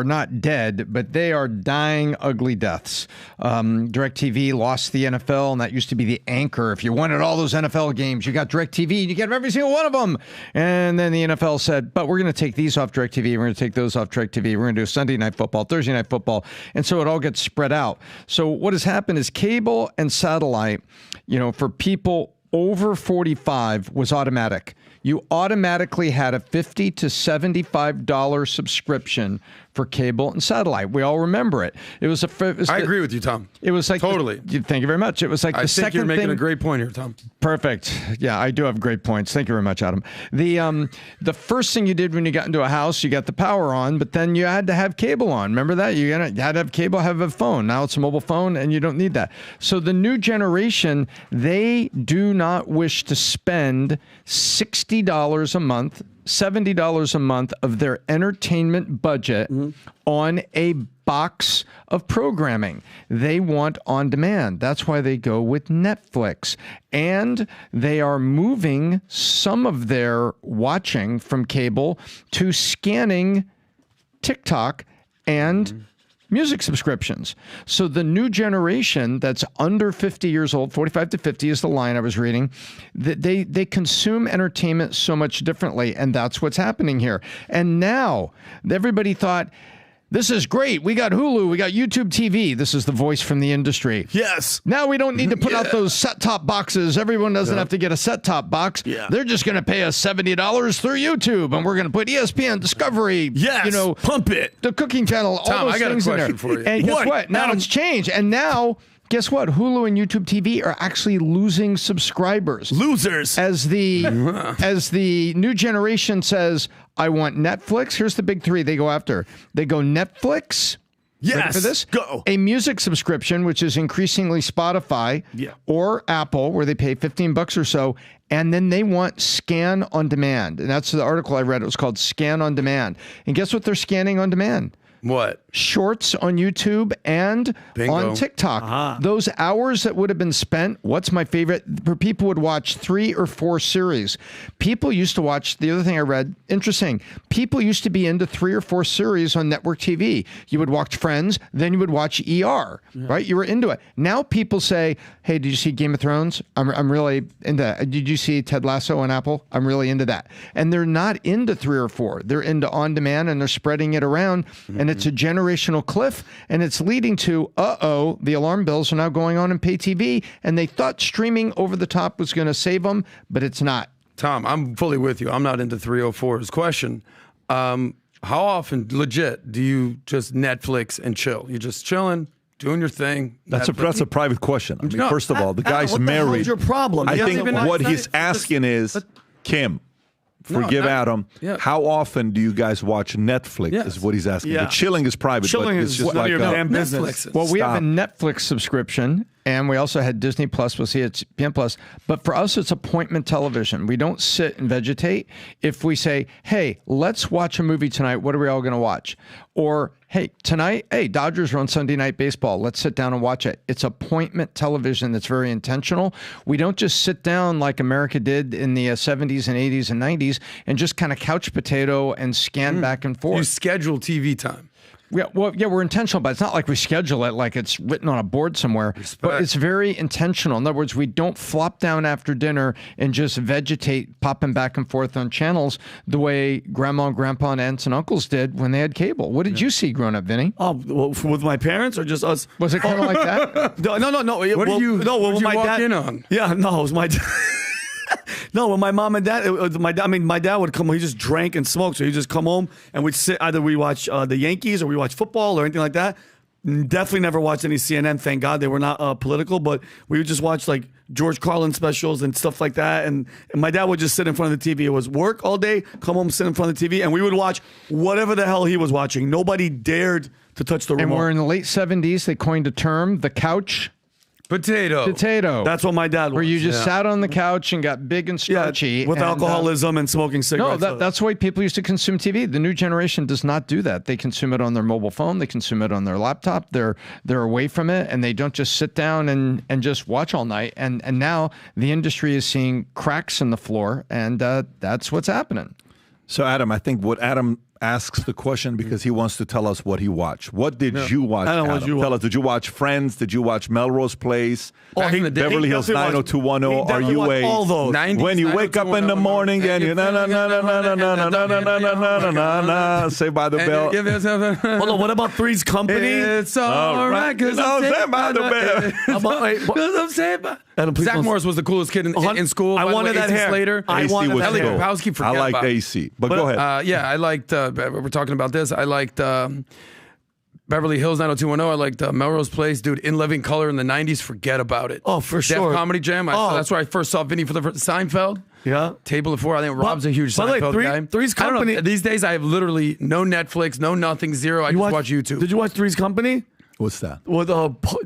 Speaker 7: not dead, but they are dying ugly deaths. DirecTV lost the NFL, and that used to be the anchor. If you wanted all those NFL games, you got DirecTV, and you get every single one of them. And then the NFL said, but we're going to take these off DirecTV, we're going to take those off DirecTV, we're going to do Sunday Night Football, Thursday Night Football, and so it all gets spread out. So what has happened is cable and satellite, for people over 45 was automatic. You automatically had a $50 to $75 subscription for cable and satellite. We all remember it.
Speaker 8: I agree with you, Tom.
Speaker 7: It was like
Speaker 8: totally.
Speaker 7: Thank you very much. It was like the second thing.
Speaker 8: I think you're making a great point here, Tom.
Speaker 7: Perfect. Yeah, I do have great points. Thank you very much, Adam. The first thing you did when you got into a house, you got the power on, but then you had to have cable on. Remember that? You had to have cable, have a phone. Now it's a mobile phone, and you don't need that. So the new generation, they do not wish to spend $60 a month, $70 a month of their entertainment budget on a box of programming. They want on demand. That's why they go with Netflix. And they are moving some of their watching from cable to scanning TikTok and music subscriptions. So the new generation that's under 50 years old, 45 to 50 is the line I was reading, they consume entertainment so much differently, and that's what's happening here. And now everybody thought This is great. We got Hulu. We got YouTube TV. This is the voice from the industry.
Speaker 4: Yes.
Speaker 7: Now we don't need to put out those set-top boxes. Everyone doesn't have to get a set-top box.
Speaker 4: Yeah.
Speaker 7: They're just going to pay us $70 through YouTube, and we're going to put ESPN, Discovery,
Speaker 4: Yes.
Speaker 7: pump it, the cooking channel, all
Speaker 8: Tom,
Speaker 7: those
Speaker 8: I got a
Speaker 7: things in there.
Speaker 8: question for you.
Speaker 7: And guess what? Now
Speaker 4: Adam-
Speaker 7: it's changed. And now, guess what? Hulu and YouTube TV are actually losing subscribers.
Speaker 4: Losers.
Speaker 7: As the new generation says, I want Netflix. Here's the big three they go after. They go Netflix.
Speaker 4: Yes.
Speaker 7: Ready for this?
Speaker 4: Go.
Speaker 7: A music subscription, which is increasingly Spotify or Apple, where they pay $15 or so. And then they want scan on demand. And that's the article I read. It was called Scan on Demand. And guess what they're scanning on demand?
Speaker 8: What?
Speaker 7: Shorts on YouTube and
Speaker 8: Bingo.
Speaker 7: on TikTok. Those hours that would have been spent, what's my favorite? People would watch 3 or 4 series. People used to watch, the other thing I read, interesting, people used to be into 3 or 4 series on network TV. You would watch Friends, then you would watch ER, right? You were into it. Now people say, hey, did you see Game of Thrones? I'm really into that. Did you see Ted Lasso on Apple? I'm really into that. And they're not into 3 or 4. They're into on demand, and they're spreading it around. And it's a generational cliff, and it's leading to, the alarm bells are now going on in pay TV, and they thought streaming over the top was going to save them, but it's not.
Speaker 8: Tom, I'm fully with you. I'm not into 304's question. How often, legit, do you just Netflix and chill? You're just chilling, doing your thing.
Speaker 2: That's a private question. I mean,
Speaker 8: No,
Speaker 2: first of all, the guy's
Speaker 4: what the hell
Speaker 2: married.
Speaker 4: is your problem?
Speaker 2: I
Speaker 4: You
Speaker 2: think
Speaker 4: haven't even-
Speaker 2: what he's asking is, Kim, forgive Adam.
Speaker 8: Yeah.
Speaker 2: How often do you guys watch Netflix?
Speaker 8: Yes.
Speaker 2: Is what he's asking.
Speaker 4: Yeah.
Speaker 2: The chilling is private.
Speaker 4: Chilling
Speaker 2: but
Speaker 4: is
Speaker 2: it's just
Speaker 4: none of
Speaker 2: like
Speaker 4: your damn business.
Speaker 8: Netflix.
Speaker 7: Well, we have a
Speaker 2: Stop.
Speaker 7: Netflix subscription, and we also had Disney Plus. We'll see it's PN Plus. But for us, it's appointment television. We don't sit and vegetate. If we say, hey, let's watch a movie tonight, what are we all going to watch? Or, hey, tonight, Dodgers are on Sunday Night Baseball. Let's sit down and watch it. It's appointment television that's very intentional. We don't just sit down like America did in the 70s and 80s and 90s and just kind of couch potato and scan back and forth.
Speaker 8: You schedule TV time.
Speaker 7: Yeah, we're intentional, but it's not like we schedule it like it's written on a board somewhere. But it's very intentional. In other words, we don't flop down after dinner and just vegetate, popping back and forth on channels the way grandma and grandpa and aunts and uncles did when they had cable. What did you see growing up, Vinny?
Speaker 4: Oh, well, with my parents or just us?
Speaker 7: Was it kind of like that?
Speaker 4: No.
Speaker 8: What did you
Speaker 4: my
Speaker 8: walk
Speaker 4: dad,
Speaker 8: in on?
Speaker 4: Yeah, no, it was my dad. No, when my mom and dad, my dad would come. He just drank and smoked, so he'd just come home and we'd sit. Either we watch the Yankees or we watch football or anything like that. Definitely never watched any CNN. Thank God they were not political, but we would just watch like George Carlin specials and stuff like that. And my dad would just sit in front of the TV. It was work all day, come home, sit in front of the TV, and we would watch whatever the hell he was watching. Nobody dared to touch the remote.
Speaker 7: And we're in the late 70s. They coined a term, the couch potato.
Speaker 4: That's what my dad was.
Speaker 7: Where you just sat on the couch and got big and starchy.
Speaker 4: with
Speaker 7: and,
Speaker 4: alcoholism and smoking cigarettes.
Speaker 7: No, that's the way people used to consume TV. The new generation does not do that. They consume it on their mobile phone. They consume it on their laptop. They're away from it, and they don't just sit down and just watch all night. And now the industry is seeing cracks in the floor, and that's what's happening.
Speaker 2: So, Adam, I think what Adam asks the question because he wants to tell us what he watched. What did you watch,
Speaker 4: I don't know
Speaker 2: Adam?
Speaker 4: what you
Speaker 2: Tell us, did you watch Friends? Did you watch Melrose Place?
Speaker 8: Back in the day,
Speaker 2: Beverly Hills
Speaker 4: He
Speaker 2: 90210? Are
Speaker 4: definitely
Speaker 2: you
Speaker 4: watched all those.
Speaker 8: 90s,
Speaker 2: when you wake up in the morning and you na na na na na na na na na na na na na na Saved by the Bell?
Speaker 4: Hold on, what about Three's Company?
Speaker 8: It's all right, because
Speaker 2: No,
Speaker 8: I'm
Speaker 2: Saved by the Bell.
Speaker 8: Because I'm saved by.
Speaker 4: Adam, please
Speaker 8: Zach
Speaker 4: don't-
Speaker 8: Morris was the coolest kid in school.
Speaker 4: I
Speaker 8: By the
Speaker 4: wanted
Speaker 8: way,
Speaker 4: that
Speaker 8: AC
Speaker 4: hair.
Speaker 8: Slater.
Speaker 4: I
Speaker 2: AC
Speaker 4: wanted
Speaker 2: was
Speaker 4: that
Speaker 8: Elliot
Speaker 2: cool.
Speaker 4: hair.
Speaker 8: Kapowski,
Speaker 2: I
Speaker 8: forget
Speaker 2: liked
Speaker 8: about it.
Speaker 2: AC. But go ahead.
Speaker 8: Yeah, I liked. We're talking about this. I liked Beverly Hills 90210. I liked Melrose Place, dude. In Living Color in the '90s. Forget about it.
Speaker 4: Oh, for
Speaker 8: Def
Speaker 4: sure.
Speaker 8: Comedy Jam. That's where I first saw Vinny for the first. Seinfeld.
Speaker 4: Yeah.
Speaker 8: Table of Four. I think Rob's a huge
Speaker 4: by the way,
Speaker 8: Seinfeld guy.
Speaker 4: Three's
Speaker 8: I don't know.
Speaker 4: Company-
Speaker 8: These days, I have literally no Netflix, no nothing, zero. I just watch YouTube.
Speaker 4: Did you watch Three's Company?
Speaker 2: What's that?
Speaker 4: With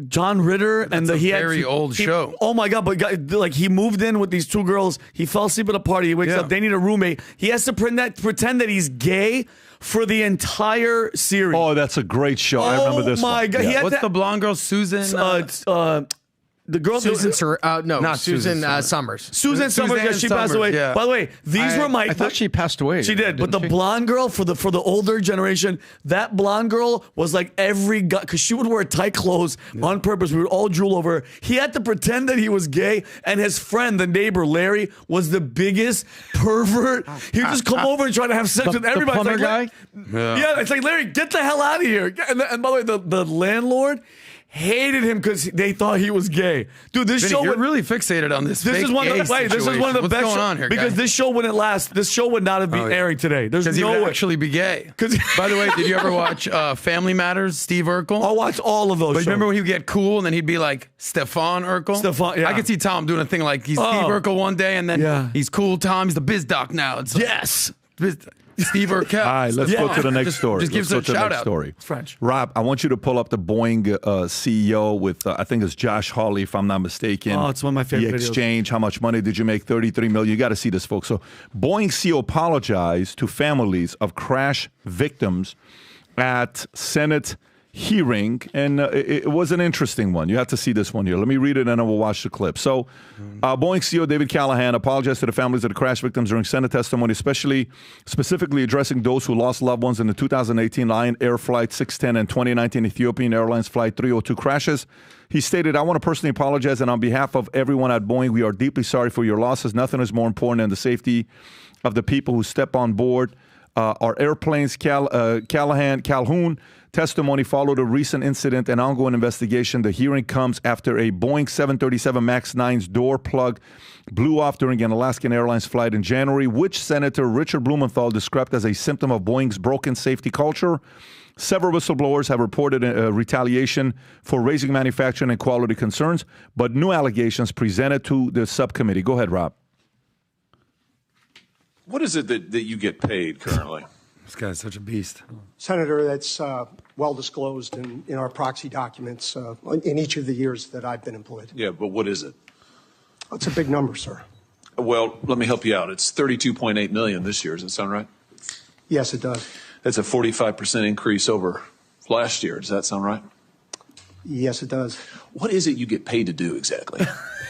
Speaker 4: John Ritter and
Speaker 8: a
Speaker 4: he had
Speaker 8: very old show.
Speaker 4: Oh my God! But like he moved in with these two girls. He fell asleep at a party. He wakes
Speaker 8: Yeah.
Speaker 4: up. They need a roommate. He has to pretend that he's gay for the entire series.
Speaker 2: Oh, that's a great show. I remember this
Speaker 4: my
Speaker 2: one.
Speaker 4: God! He
Speaker 2: Yeah.
Speaker 4: had
Speaker 8: What's
Speaker 4: that,
Speaker 8: the blonde girl? Susan.
Speaker 4: The girl,
Speaker 3: Susan
Speaker 8: Not Susan
Speaker 3: Summers.
Speaker 4: Susan Summers, yeah, she passed away.
Speaker 8: Yeah.
Speaker 4: By the way, these were my.
Speaker 7: I thought she passed away.
Speaker 4: She did, but the
Speaker 7: didn't she?
Speaker 4: blonde girl for the older generation, that blonde girl was like every guy because she would wear tight clothes on purpose. We would all drool over her. He had to pretend that he was gay, and his friend, the neighbor Larry, was the biggest pervert. He would just come over and try to have sex with everybody.
Speaker 7: The plumber
Speaker 4: It's
Speaker 7: guy?
Speaker 4: like, yeah, it's like Larry, get the hell out of here. And by the way, the landlord hated him because they thought he was gay. Dude, this
Speaker 8: Vinny,
Speaker 4: show
Speaker 8: you're
Speaker 4: would
Speaker 8: really fixated on this.
Speaker 4: This
Speaker 8: fake
Speaker 4: is one of
Speaker 8: gay
Speaker 4: the wait, this is one of the
Speaker 8: situation. What's
Speaker 4: best
Speaker 8: going
Speaker 4: show-
Speaker 8: on here,
Speaker 4: because
Speaker 8: guy?
Speaker 4: this show wouldn't last. This show would not have been airing today. There's
Speaker 8: Because he
Speaker 4: no
Speaker 8: would
Speaker 4: way.
Speaker 8: actually be gay.
Speaker 4: 'Cause-
Speaker 8: By the way, did you ever watch Family Matters? Steve Urkel.
Speaker 4: I'll watch all of those.
Speaker 8: But
Speaker 4: shows.
Speaker 8: remember when he'd get cool and then he'd be like Stefan Urkel?
Speaker 4: Stefan, yeah.
Speaker 8: I could see Tom doing a thing like he's
Speaker 4: Oh.
Speaker 8: Steve Urkel one day and then
Speaker 4: Yeah.
Speaker 8: he's cool Tom. He's the biz doc now. It's like,
Speaker 4: Yes.
Speaker 8: Steve Urkel.
Speaker 2: All right, let's go to the next story.
Speaker 8: Just
Speaker 2: Let's
Speaker 8: gives
Speaker 2: go
Speaker 8: a
Speaker 2: to the
Speaker 8: shout
Speaker 2: next
Speaker 8: out.
Speaker 2: story.
Speaker 4: It's French.
Speaker 2: Rob, I want you to pull up the Boeing CEO with, I think it's Josh Hawley, if I'm not mistaken.
Speaker 4: Oh, it's one of my favorite
Speaker 2: The
Speaker 4: videos.
Speaker 2: exchange, how much money did you make? $33 million. You got to see this, folks. So Boeing CEO apologized to families of crash victims at Senate hearing, and it was an interesting one. You have to see this one here. Let me read it, and then we'll watch the clip. So, Boeing CEO David Callahan apologized to the families of the crash victims during Senate testimony, specifically addressing those who lost loved ones in the 2018 Lion Air Flight 610 and 2019 Ethiopian Airlines Flight 302 crashes. He stated, "I want to personally apologize, and on behalf of everyone at Boeing, we are deeply sorry for your losses. Nothing is more important than the safety of the people who step on board our airplanes." Calhoun testimony followed a recent incident and ongoing investigation. The hearing comes after a Boeing 737 MAX 9's door plug blew off during an Alaskan Airlines flight in January, which Senator Richard Blumenthal described as a symptom of Boeing's broken safety culture. Several whistleblowers have reported retaliation for raising manufacturing and quality concerns, but new allegations presented to the subcommittee. Go ahead, Rob.
Speaker 10: What is it that you get paid currently?
Speaker 8: This guy's such a beast.
Speaker 11: Senator, that's well disclosed in our proxy documents in each of the years that I've been employed.
Speaker 10: Yeah, but what is it?
Speaker 11: That's a big number, sir.
Speaker 10: Well, let me help you out. It's $32.8 million this year. Does that sound right?
Speaker 11: Yes, it does.
Speaker 10: That's a 45% increase over last year. Does that sound right?
Speaker 11: Yes, it does.
Speaker 10: What is it you get paid to do exactly?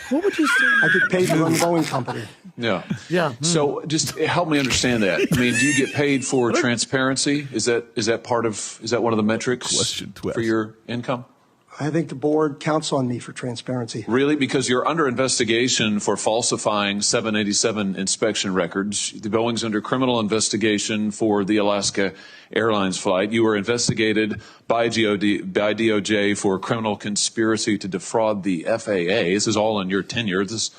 Speaker 4: What would you say?
Speaker 11: I get paid to run the Boeing company.
Speaker 10: Yeah.
Speaker 4: Yeah.
Speaker 10: So just help me understand that. I mean, do you get paid for transparency? Is that one of the metrics
Speaker 2: Question to
Speaker 10: for
Speaker 2: ask.
Speaker 10: your income?
Speaker 11: I think the board counts on me for transparency.
Speaker 10: Really? Because you're under investigation for falsifying 787 inspection records. The Boeing's under criminal investigation for the Alaska Airlines flight. You were investigated by DOJ for criminal conspiracy to defraud the FAA. This is all in your tenure. This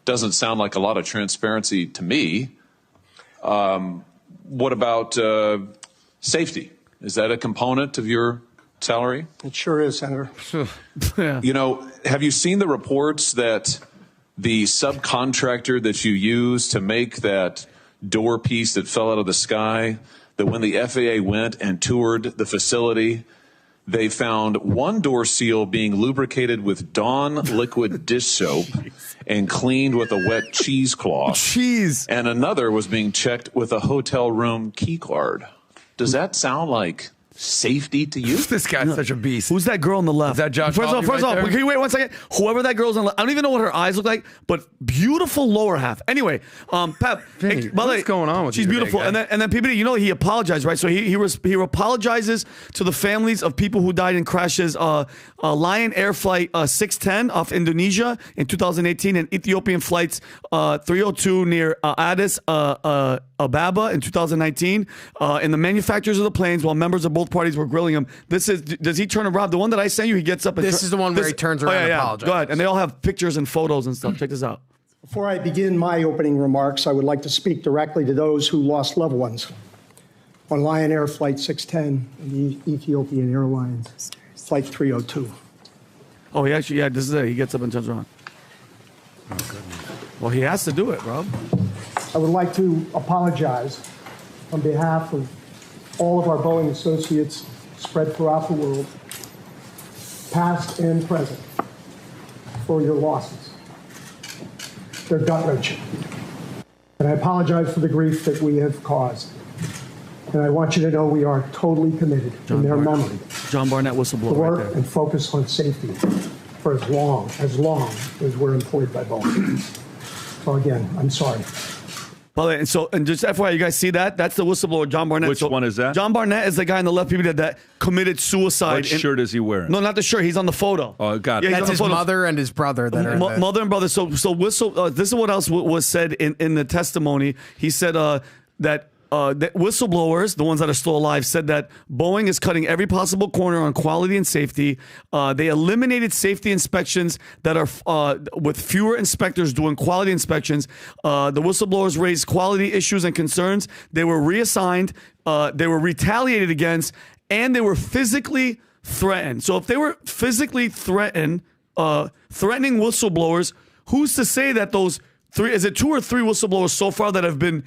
Speaker 10: doesn't sound like a lot of transparency to me. What about safety? Is that a component of your salary?
Speaker 11: It sure is, Senator.
Speaker 4: Yeah.
Speaker 10: You know, have you seen the reports that the subcontractor that you used to make that door piece that fell out of the sky, that when the FAA went and toured the facility, they found one door seal being lubricated with Dawn liquid dish soap and cleaned with a wet cheesecloth.
Speaker 4: Cheese.
Speaker 10: And another was being checked with a hotel room key card. Does that sound like safety to you?
Speaker 8: This guy's such a beast.
Speaker 4: Who's that girl on the left?
Speaker 8: Is that Josh
Speaker 4: First
Speaker 8: Hawley
Speaker 4: off,
Speaker 8: right there?
Speaker 4: can you wait 1 second? Whoever that girl's on the left, I don't even know what her eyes look like, but beautiful lower half. Anyway, Pep,
Speaker 8: Vinny,
Speaker 4: by the way,
Speaker 8: what's going on with
Speaker 4: she's
Speaker 8: you today,
Speaker 4: beautiful.
Speaker 8: guy?
Speaker 4: And then PBD, you know he apologized, right? So he apologizes to the families of people who died in crashes. Lion Air Flight 610 off Indonesia in 2018 and Ethiopian flights 302 near Addis Ababa in 2019. And the manufacturers of the planes, while members of both parties were grilling him. Does he turn around? The one that I sent you, he gets up and
Speaker 3: This is the one where he turns around and apologizes.
Speaker 4: Go ahead. And they all have pictures and photos and stuff. Check this out.
Speaker 11: Before I begin my opening remarks, I would like to speak directly to those who lost loved ones on Lion Air Flight 610 and the Ethiopian Airlines Flight 302.
Speaker 4: Oh, this is it. He gets up and turns around. Oh, goodness. Well, he has to do it, Rob.
Speaker 11: I would like to apologize on behalf of all of our Boeing associates spread throughout the world, past and present, for your losses. They're gut-wrenching. And I apologize for the grief that we have caused. And I want you to know we are totally committed in their memory
Speaker 4: John Barnett
Speaker 11: to
Speaker 4: whistleblower
Speaker 11: work
Speaker 4: right there.
Speaker 11: and focus on safety for as long as we're employed by Boeing. So again, I'm sorry.
Speaker 4: Well, and just FYI, you guys see that? That's the whistleblower, John Barnett.
Speaker 2: Which one is that?
Speaker 4: John Barnett is the guy in the left PBD that committed suicide.
Speaker 2: What shirt is he wearing?
Speaker 4: No, not the shirt. He's on the photo.
Speaker 2: Oh, got it.
Speaker 3: That's his mother and his brother that are
Speaker 4: mother and brother. So this is what else was said in the testimony. He said that whistleblowers, the ones that are still alive, said that Boeing is cutting every possible corner on quality and safety. They eliminated safety inspections that are with fewer inspectors doing quality inspections. The whistleblowers raised quality issues and concerns. They were reassigned. They were retaliated against, and they were physically threatened. So if they were physically threatening whistleblowers, who's to say that those three? Is it 2 or 3 whistleblowers so far that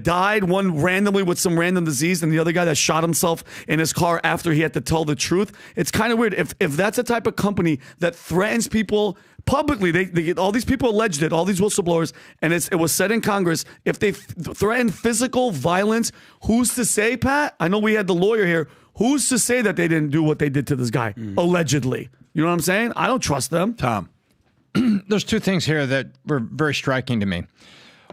Speaker 4: died, one randomly with some random disease, and the other guy that shot himself in his car after he had to tell the truth? It's kind of weird. If that's a type of company that threatens people publicly, they all these people alleged it, all these whistleblowers, and it was said in Congress, if they threaten physical violence, who's to say, Pat? I know we had the lawyer here. Who's to say that they didn't do what they did to this guy, allegedly? You know what I'm saying? I don't trust them.
Speaker 2: Tom.
Speaker 7: There's 2 things here that were very striking to me.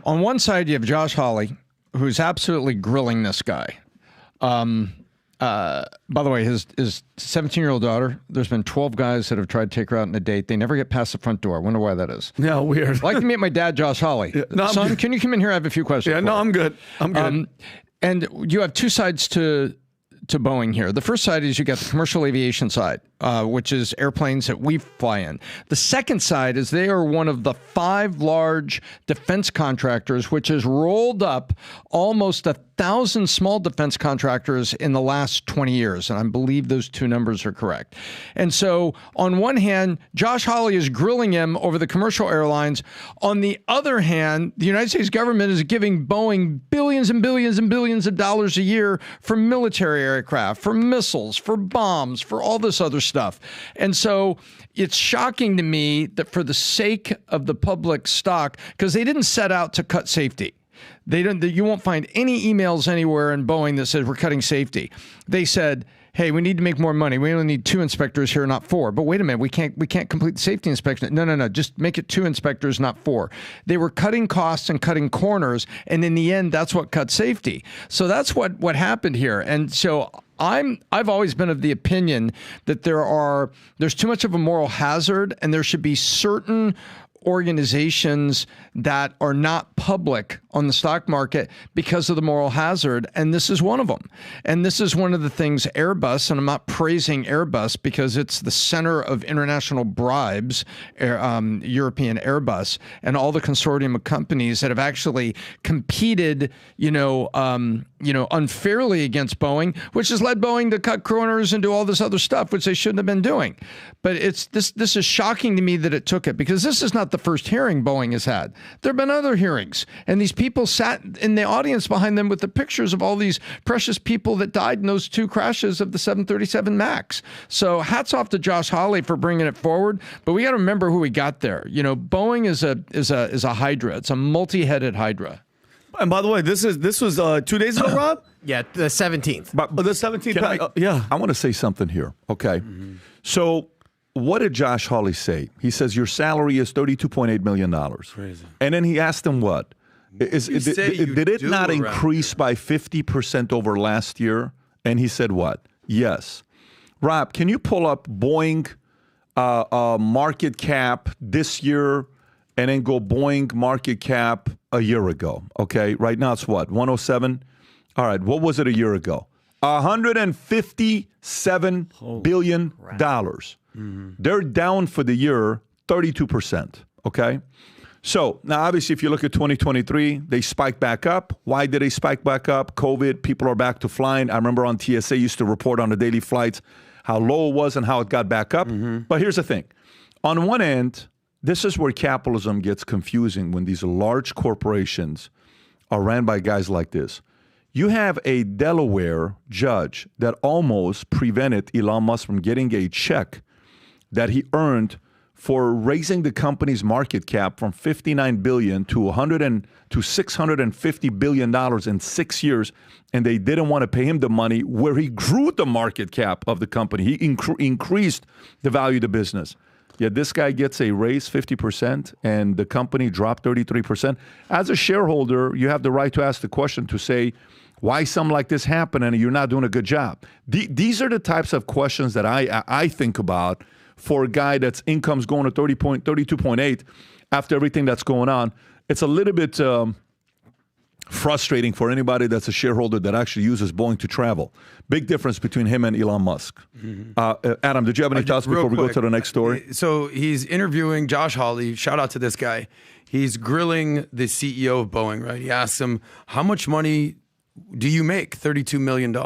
Speaker 7: On one side, you have Josh Hawley, who's absolutely grilling this guy. By the way, his 17-year-old daughter, there's been 12 guys that have tried to take her out on a date. They never get past the front door. I wonder why that is.
Speaker 4: Yeah, weird.
Speaker 7: I'd like to meet my dad, Josh Hawley. Yeah, no, son, can you come in here? I have a few questions.
Speaker 4: Yeah, no, I'm good. I'm good.
Speaker 7: And you have 2 sides to Boeing here. The first side is you got the commercial aviation side, which is airplanes that we fly in. The second side is they are one of the 5 large defense contractors, which has rolled up almost 1,000 small defense contractors in the last 20 years. And I believe those 2 numbers are correct. And so on one hand, Josh Hawley is grilling him over the commercial airlines. On the other hand, the United States government is giving Boeing billions and billions and billions of dollars a year for military aircraft, for missiles, for bombs, for all this other stuff. And so it's shocking to me that for the sake of the public stock, because they didn't set out to cut safety. You won't find any emails anywhere in Boeing that says we're cutting safety. They said, hey, we need to make more money. We only need 2 inspectors here, not 4. But wait a minute, we can't complete the safety inspection. No. Just make it 2 inspectors, not 4. They were cutting costs and cutting corners, and in the end, that's what cut safety. So that's what happened here. And so I've always been of the opinion that there's too much of a moral hazard, and there should be certain organizations that are not public on the stock market because of the moral hazard, and this is one of them. And this is one of the things Airbus, and I'm not praising Airbus because it's the center of international bribes, European Airbus, and all the consortium of companies that have actually competed, unfairly against Boeing, which has led Boeing to cut corners and do all this other stuff, which they shouldn't have been doing. But this is shocking to me that it took it, because this is not the first hearing Boeing has had. There have been other hearings, and these people sat in the audience behind them with the pictures of all these precious people that died in those 2 crashes of the 737 MAX. So hats off to Josh Hawley for bringing it forward, but we got to remember who we got there. Boeing is a hydra. It's a multi-headed hydra.
Speaker 4: And by the way, this was 2 days ago, Rob?
Speaker 3: Yeah, the 17th.
Speaker 4: But the 17th. Yeah.
Speaker 2: I want to say something here, okay? Mm-hmm. So what did Josh Hawley say? He says, your salary is $32.8 million.
Speaker 8: Crazy.
Speaker 2: And then he asked him what? Did it not increase by 50% over last year? And he said what? Yes. Rob, can you pull up Boeing market cap this year and then go Boeing market cap a year ago? Okay, right now it's what, 107? All right, what was it a year ago? $157 billion. Mm-hmm. They're down for the year 32%, okay? So now obviously if you look at 2023, they spiked back up. Why did they spike back up? COVID, people are back to flying. I remember on TSA used to report on the daily flights how low it was and how it got back up. Mm-hmm. But here's the thing. On one end, this is where capitalism gets confusing when these large corporations are ran by guys like this. You have a Delaware judge that almost prevented Elon Musk from getting a check that he earned for raising the company's market cap from $59 billion to $650 billion in 6 years, and they didn't want to pay him the money where he grew the market cap of the company. He increased the value of the business. Yet this guy gets a raise 50% and the company dropped 33%. As a shareholder, you have the right to ask the question to say, why something like this happened and you're not doing a good job? These are the types of questions that I think about for a guy that's income's going to 32.8 after everything that's going on. It's a little bit frustrating for anybody that's a shareholder that actually uses Boeing to travel. Big difference between him and Elon Musk. Adam, did you have any thoughts before we go to the next story?
Speaker 8: So he's interviewing Josh Hawley. Shout out to this guy. He's grilling the CEO of Boeing, right? He asks him, how much money do you make? $32 million.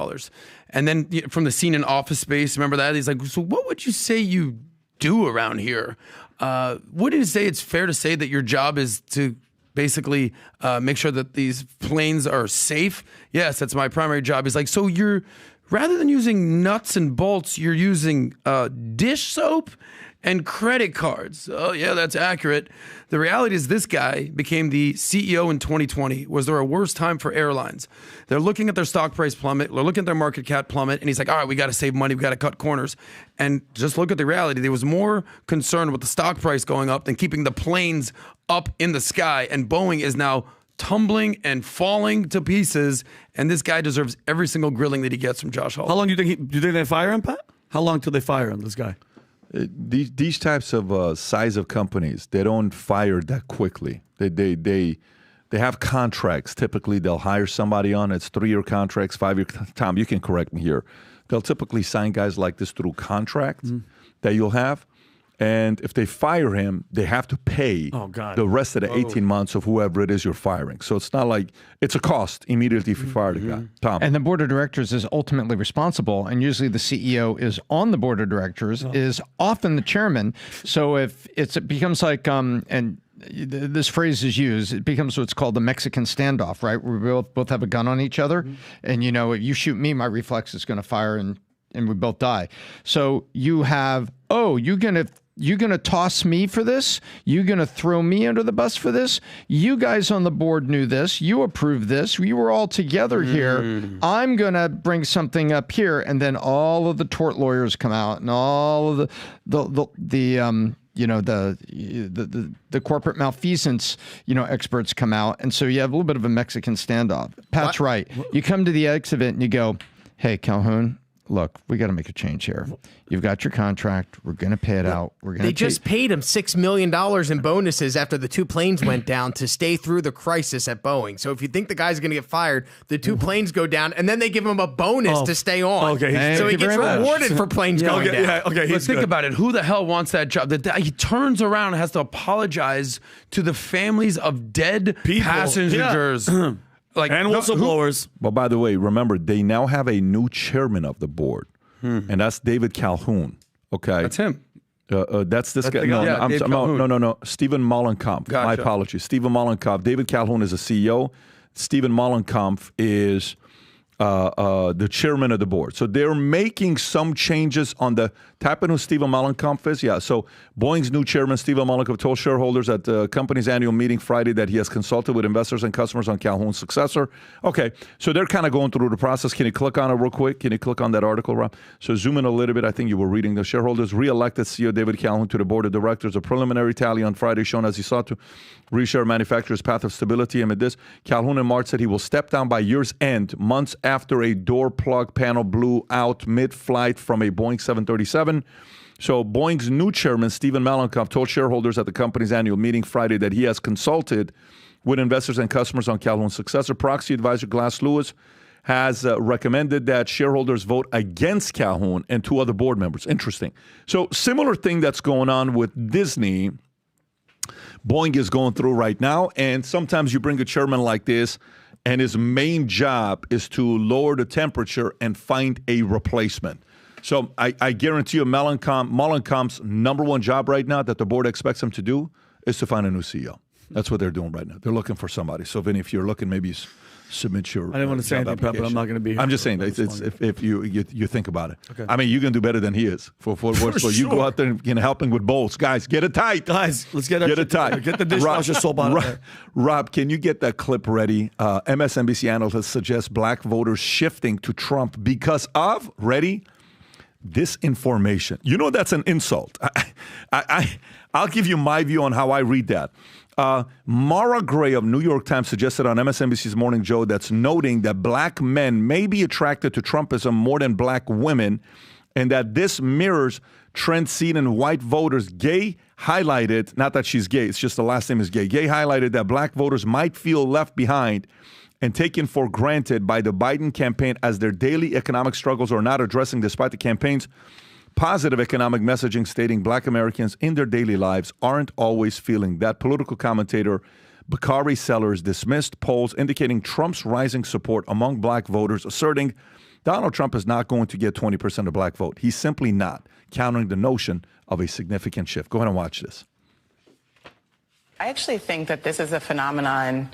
Speaker 8: And then from the scene in Office Space, remember that? He's like, so what would you say you do around here? Wouldn't you say it's fair to say that your job is to basically make sure that these planes are safe? Yes, that's my primary job. He's like, so you're, rather than using nuts and bolts, you're using dish soap and credit cards. Oh, yeah, that's accurate. The reality is this guy became the CEO in 2020. Was there a worse time for airlines? They're looking at their stock price plummet. They're looking at their market cap plummet. And he's like, all right, we got to save money. We got to cut corners. And just look at the reality. There was more concern with the stock price going up than keeping the planes up in the sky. And Boeing is now tumbling and falling to pieces. And this guy deserves every single grilling that he gets from Josh Hawley.
Speaker 4: How long do you think they fire him, Pat? How long till they fire him, this guy?
Speaker 2: These types of size of companies, they don't fire that quickly. They have contracts. Typically, they'll hire somebody on. It's 3-year contracts, 5-year. Tom, you can correct me here. They'll typically sign guys like this through contracts that you'll have. And if they fire him, they have to pay the rest of the 18 months of whoever it is you're firing. So it's not like it's a cost immediately if you fire the guy. Tom.
Speaker 7: And the board of directors is ultimately responsible. And usually the CEO is on the board of directors, is often the chairman. So if it becomes like, and this phrase is used, it becomes what's called the Mexican standoff, right? Where we both have a gun on each other. And, if you shoot me, my reflex is going to fire and we both die. So you have, you're going to toss me for this? You're going to throw me under the bus for this? You guys on the board knew this. You approved this. We were all together here. I'm going to bring something up here. And then all of the tort lawyers come out and all of the corporate malfeasance, experts come out. And so you have a little bit of a Mexican standoff. Pat's right. You come to the exhibit and you go, hey, Calhoun, look, we got to make a change here. You've got your contract. We're going to pay it out.
Speaker 3: They just paid him $6 million in bonuses after the 2 planes went down to stay through the crisis at Boeing. So if you think the guy's going to get fired, the 2 planes go down, and then they give him a bonus to stay on.
Speaker 4: Okay,
Speaker 3: so he gets rewarded for planes going down.
Speaker 4: Yeah, okay,
Speaker 8: but think about it. Who the hell wants that job? He turns around and has to apologize to the families of dead passengers.
Speaker 4: Yeah. And whistleblowers.
Speaker 2: Well, by the way, remember, they now have a new chairman of the board, and that's David Calhoun. Okay.
Speaker 8: That's him.
Speaker 2: That's this guy. No. Stephen Mollenkopf.
Speaker 8: Gotcha.
Speaker 2: My apologies. Stephen Mollenkopf. David Calhoun is a CEO. Stephen Mollenkopf is the chairman of the board. So they're making some changes on the type of who Stephen Mollenkopf is. Yeah. So Boeing's new chairman, Stephen Mollenkopf, told shareholders at the company's annual meeting Friday that he has consulted with investors and customers on Calhoun's successor. Okay. So they're kind of going through the process. Can you click on it real quick? Can you click on that article, Rob? So zoom in a little bit. I think you were reading the shareholders re-elected CEO David Calhoun to the board of directors. A preliminary tally on Friday shown as he sought to reshare manufacturer's path of stability. Amid this, Calhoun in March said he will step down by year's end, months after a door plug panel blew out mid-flight from a Boeing 737. So Boeing's new chairman, Stephen Mollenkopf, told shareholders at the company's annual meeting Friday that he has consulted with investors and customers on Calhoun's successor. Proxy advisor Glass Lewis has recommended that shareholders vote against Calhoun and 2 other board members. Interesting. So similar thing that's going on with Disney, Boeing is going through right now. And sometimes you bring a chairman like this, and his main job is to lower the temperature and find a replacement. So I guarantee you Mollenkopf's number one job right now that the board expects him to do is to find a new CEO. That's what they're doing right now. They're looking for somebody. So, Vinny, if you're looking, maybe submit your
Speaker 4: I didn't want to say anything, Pat, but I'm not going to be here.
Speaker 2: I'm just saying, if you think about it. Okay. I mean, you can do better than he is. For you go out there and help him with bowls. Guys, get it tight.
Speaker 4: Guys, let's get it tight. Get the dishwasher soap out of there.
Speaker 2: Rob, can you get that clip ready? MSNBC analyst suggests black voters shifting to Trump because of, ready? Disinformation. That's an insult. I'll give you my view on how I read that. Mara Gray of New York Times suggested on MSNBC's Morning Joe that's noting that black men may be attracted to Trumpism more than black women, and that this mirrors trends seen in white voters. Gay highlighted, not that she's gay, it's just the last name is Gay. Gay highlighted that black voters might feel left behind and taken for granted by the Biden campaign as their daily economic struggles are not addressing despite the campaign's positive economic messaging stating black Americans in their daily lives aren't always feeling that. Political commentator Bakari Sellers dismissed polls indicating Trump's rising support among black voters, asserting Donald Trump is not going to get 20% of the black vote. He's simply not, countering the notion of a significant shift. Go ahead and watch this.
Speaker 12: I actually think that this is a phenomenon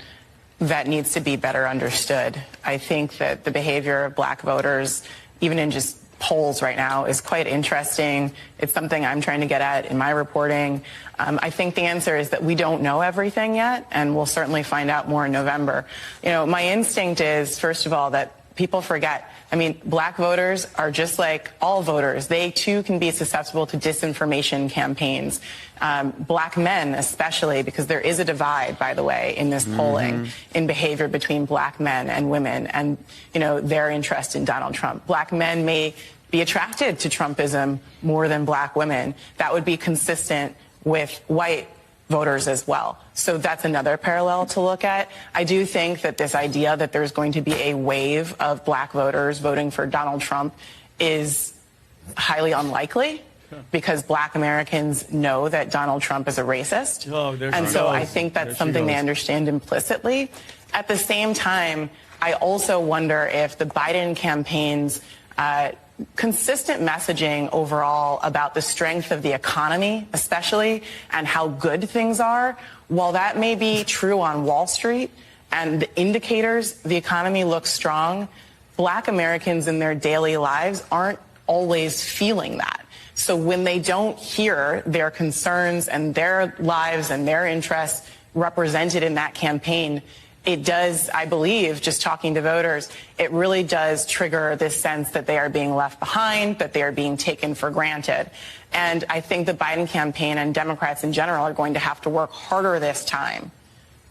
Speaker 12: that needs to be better understood. I think that the behavior of black voters, even in just polls right now, is quite interesting. It's something I'm trying to get at in my reporting. I think the answer is that we don't know everything yet, and we'll certainly find out more in November. You know, my instinct is, first of all, that people forget. I mean, black voters are just like all voters. They, too, can be susceptible to disinformation campaigns. Black men, especially, because there is a divide, by the way, in this polling in behavior between black men and women and, you know, their interest in Donald Trump. Black men may be attracted to Trumpism more than black women. That would be consistent with white voters as well. So that's another parallel to look at. I do think that this idea that there's going to be a wave of black voters voting for Donald Trump is highly unlikely because black Americans know that Donald Trump is a racist. And so I think that's something they understand implicitly. At the same time, I also wonder if the Biden campaign's consistent messaging overall about the strength of the economy, especially, and how good things are, while that may be true on Wall Street and the indicators, the economy looks strong, black Americans in their daily lives aren't always feeling that. So when they don't hear their concerns and their lives and their interests represented in that campaign, it does, I believe, just talking to voters, it really does trigger this sense that they are being left behind, that they are being taken for granted. And I think the Biden campaign and Democrats in general are going to have to work harder this time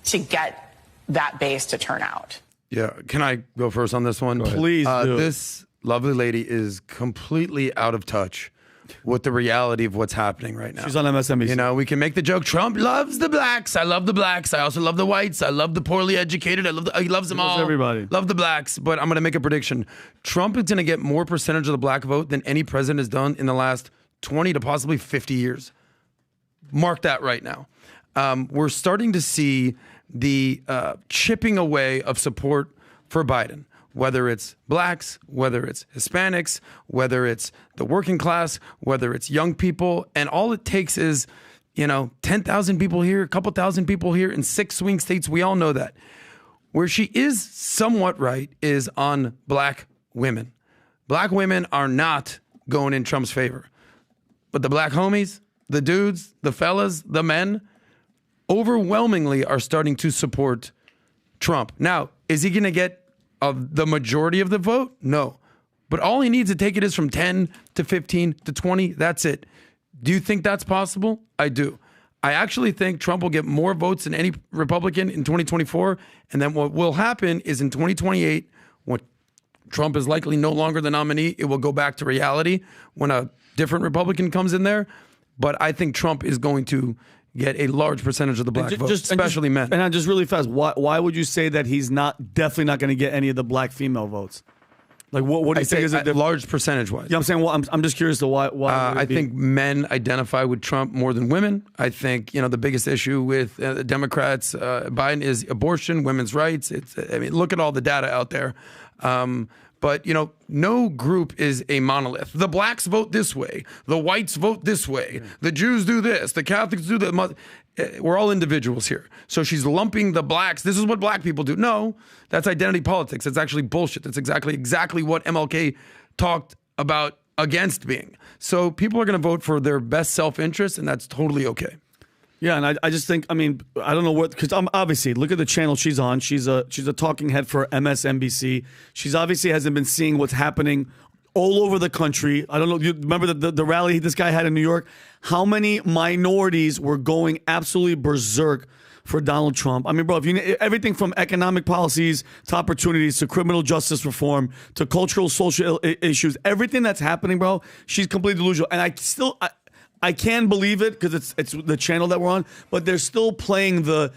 Speaker 12: to get that base to turn out.
Speaker 8: Yeah. Can I go first on this one?
Speaker 4: Please do.
Speaker 8: This lovely lady is completely out of touch with the reality of what's happening right now.
Speaker 4: She's on MSNBC.
Speaker 8: You know, we can make the joke, Trump loves the blacks. I love the blacks. I also love the whites. I love the poorly educated. He loves them all.
Speaker 4: Everybody.
Speaker 8: Love the blacks. But I'm going to make a prediction. Trump is going to get more percentage of the black vote than any president has done in the last 20 to possibly 50 years. Mark that right now. We're starting to see the chipping away of support for Biden. Whether it's blacks, whether it's Hispanics, whether it's the working class, whether it's young people. And all it takes is, 10,000 people here, a couple thousand people here in 6 swing states. We all know that. Where she is somewhat right is on black women. Black women are not going in Trump's favor. But the black homies, the dudes, the fellas, the men, overwhelmingly are starting to support Trump. Now, is he going to get of the majority of the vote? No. But all he needs to take it is from 10 to 15 to 20. That's it. Do you think that's possible? I do. I actually think Trump will get more votes than any Republican in 2024. And then what will happen is in 2028, when Trump is likely no longer the nominee, it will go back to reality when a different Republican comes in there. But I think Trump is going to get a large percentage of the black vote, especially men.
Speaker 4: And just really fast, why would you say that he's definitely not going to get any of the black female votes? Like, what do you think is a
Speaker 8: large percentage-wise?
Speaker 4: Yeah, I'm saying, well, I'm just curious to why.
Speaker 8: I think men identify with Trump more than women. I think, the biggest issue with Democrats, Biden, is abortion, women's rights. Look at all the data out there. But, no group is a monolith. The blacks vote this way. The whites vote this way. The Jews do this. The Catholics do that. We're all individuals here. So she's lumping the blacks. This is what black people do. No, that's identity politics. It's actually bullshit. That's exactly what MLK talked about against being. So people are going to vote for their best self-interest, and that's totally okay.
Speaker 4: Yeah, and I just think, I don't know what, because I'm obviously, look at the channel she's on. She's a talking head for MSNBC. She's obviously hasn't been seeing what's happening all over the country. I don't know. You remember the rally this guy had in New York? How many minorities were going absolutely berserk for Donald Trump? I mean, bro, if everything from economic policies to opportunities to criminal justice reform to cultural, social issues, everything that's happening, bro, she's completely delusional. And I can believe it because it's the channel that we're on, but they're still playing the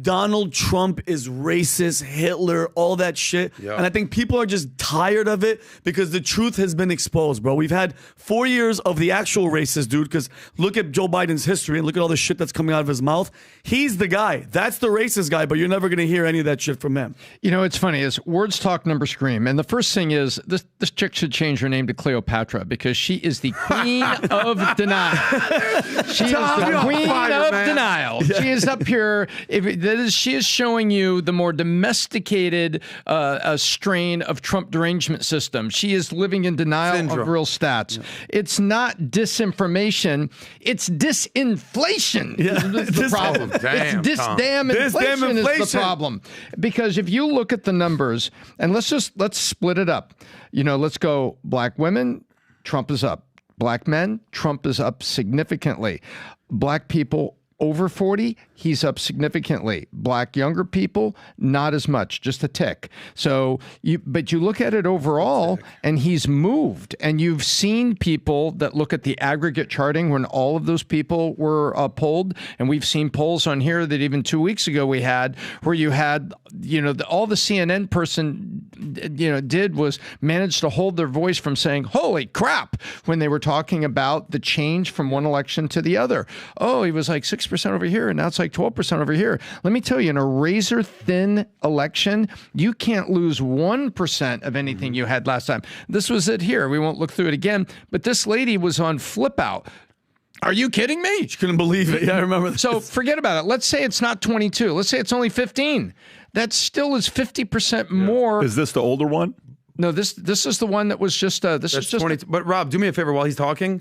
Speaker 4: Donald Trump is racist, Hitler, all that shit. Yeah. And I think people are just tired of it because the truth has been exposed, bro. We've had 4 years of the actual racist dude because look at Joe Biden's history and look at all the shit that's coming out of his mouth. He's the guy. That's the racist guy, but you're never going to hear any of that shit from him.
Speaker 7: You know, it's funny is words talk, numbers scream. And the first thing is this chick should change her name to Cleopatra because she is the queen of denial. She is the queen of denial. Yeah. She is up here. She is showing you the more domesticated strain of Trump derangement system. She is living in denial of real stats. Yeah. It's not disinformation. It's disinflation. Yeah. Is the problem. Damn, it's damn inflation is the problem. Because if you look at the numbers, and let's split it up. You know, let's go black women, Trump is up. Black men, Trump is up significantly. Black people over 40, he's up significantly. Black younger people, not as much, just a tick. So, but you look at it overall, and he's moved. And you've seen people that look at the aggregate charting when all of those people were polled. And we've seen polls on here that even 2 weeks ago we had, where you had, you know, all the CNN person, you know, did was manage to hold their voice from saying, holy crap, when they were talking about the change from one election to the other. Oh, he was like 6% over here, and now it's like 12% over here. Let me tell you, in a razor-thin election, you can't lose 1% of anything you had last time. This was it here. We won't look through it again, but this lady was on flip out. Are you kidding me?
Speaker 4: She couldn't believe it. Yeah, I remember this.
Speaker 7: So forget about it. Let's say it's not 22. Let's say it's only 15. That still is 50% more.
Speaker 2: Is this the older one?
Speaker 7: No, this is the one that was just this is just
Speaker 8: 20, but Rob, do me a favor while he's talking.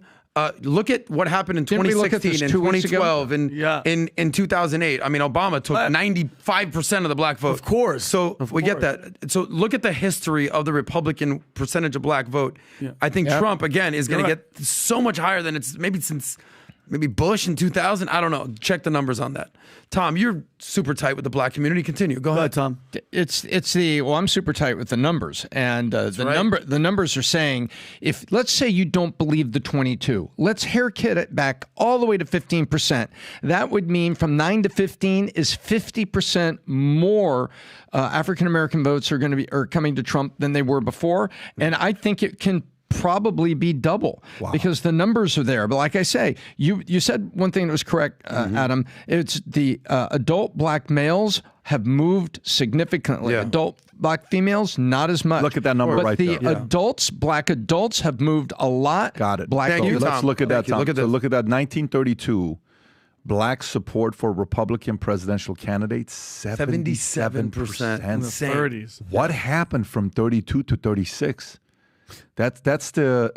Speaker 8: Look at what happened in 2016 and 2012 and in 2008. I mean, Obama took 95% of the black vote.
Speaker 4: Of course.
Speaker 8: So we get that. So look at the history of the Republican percentage of black vote. Yeah. I think Trump, again, is going to get so much higher than it's maybe since Bush in 2000. I don't know. Check the numbers on that. Tom, you're super tight with the black community. Continue. Go ahead,
Speaker 4: Tom.
Speaker 7: I'm super tight with the numbers, and the numbers are saying if let's say you don't believe the 22, let's haircut it back all the way to 15%. That would mean from 9 to 15 is 50% more African American votes are coming to Trump than they were before, and I think it can probably be double because the numbers are there. But like I say, you said one thing that was correct, Adam. It's the adult black males have moved significantly. Yeah. Adult black females, not as much.
Speaker 2: Look at that number right there.
Speaker 7: But the black adults have moved a lot.
Speaker 2: Got it.
Speaker 7: Black
Speaker 2: Let's look at that, Tom. Look at that 1932. Black support for Republican presidential candidates, 77%.
Speaker 4: In the 30s.
Speaker 2: What happened from 32 to 36? That's the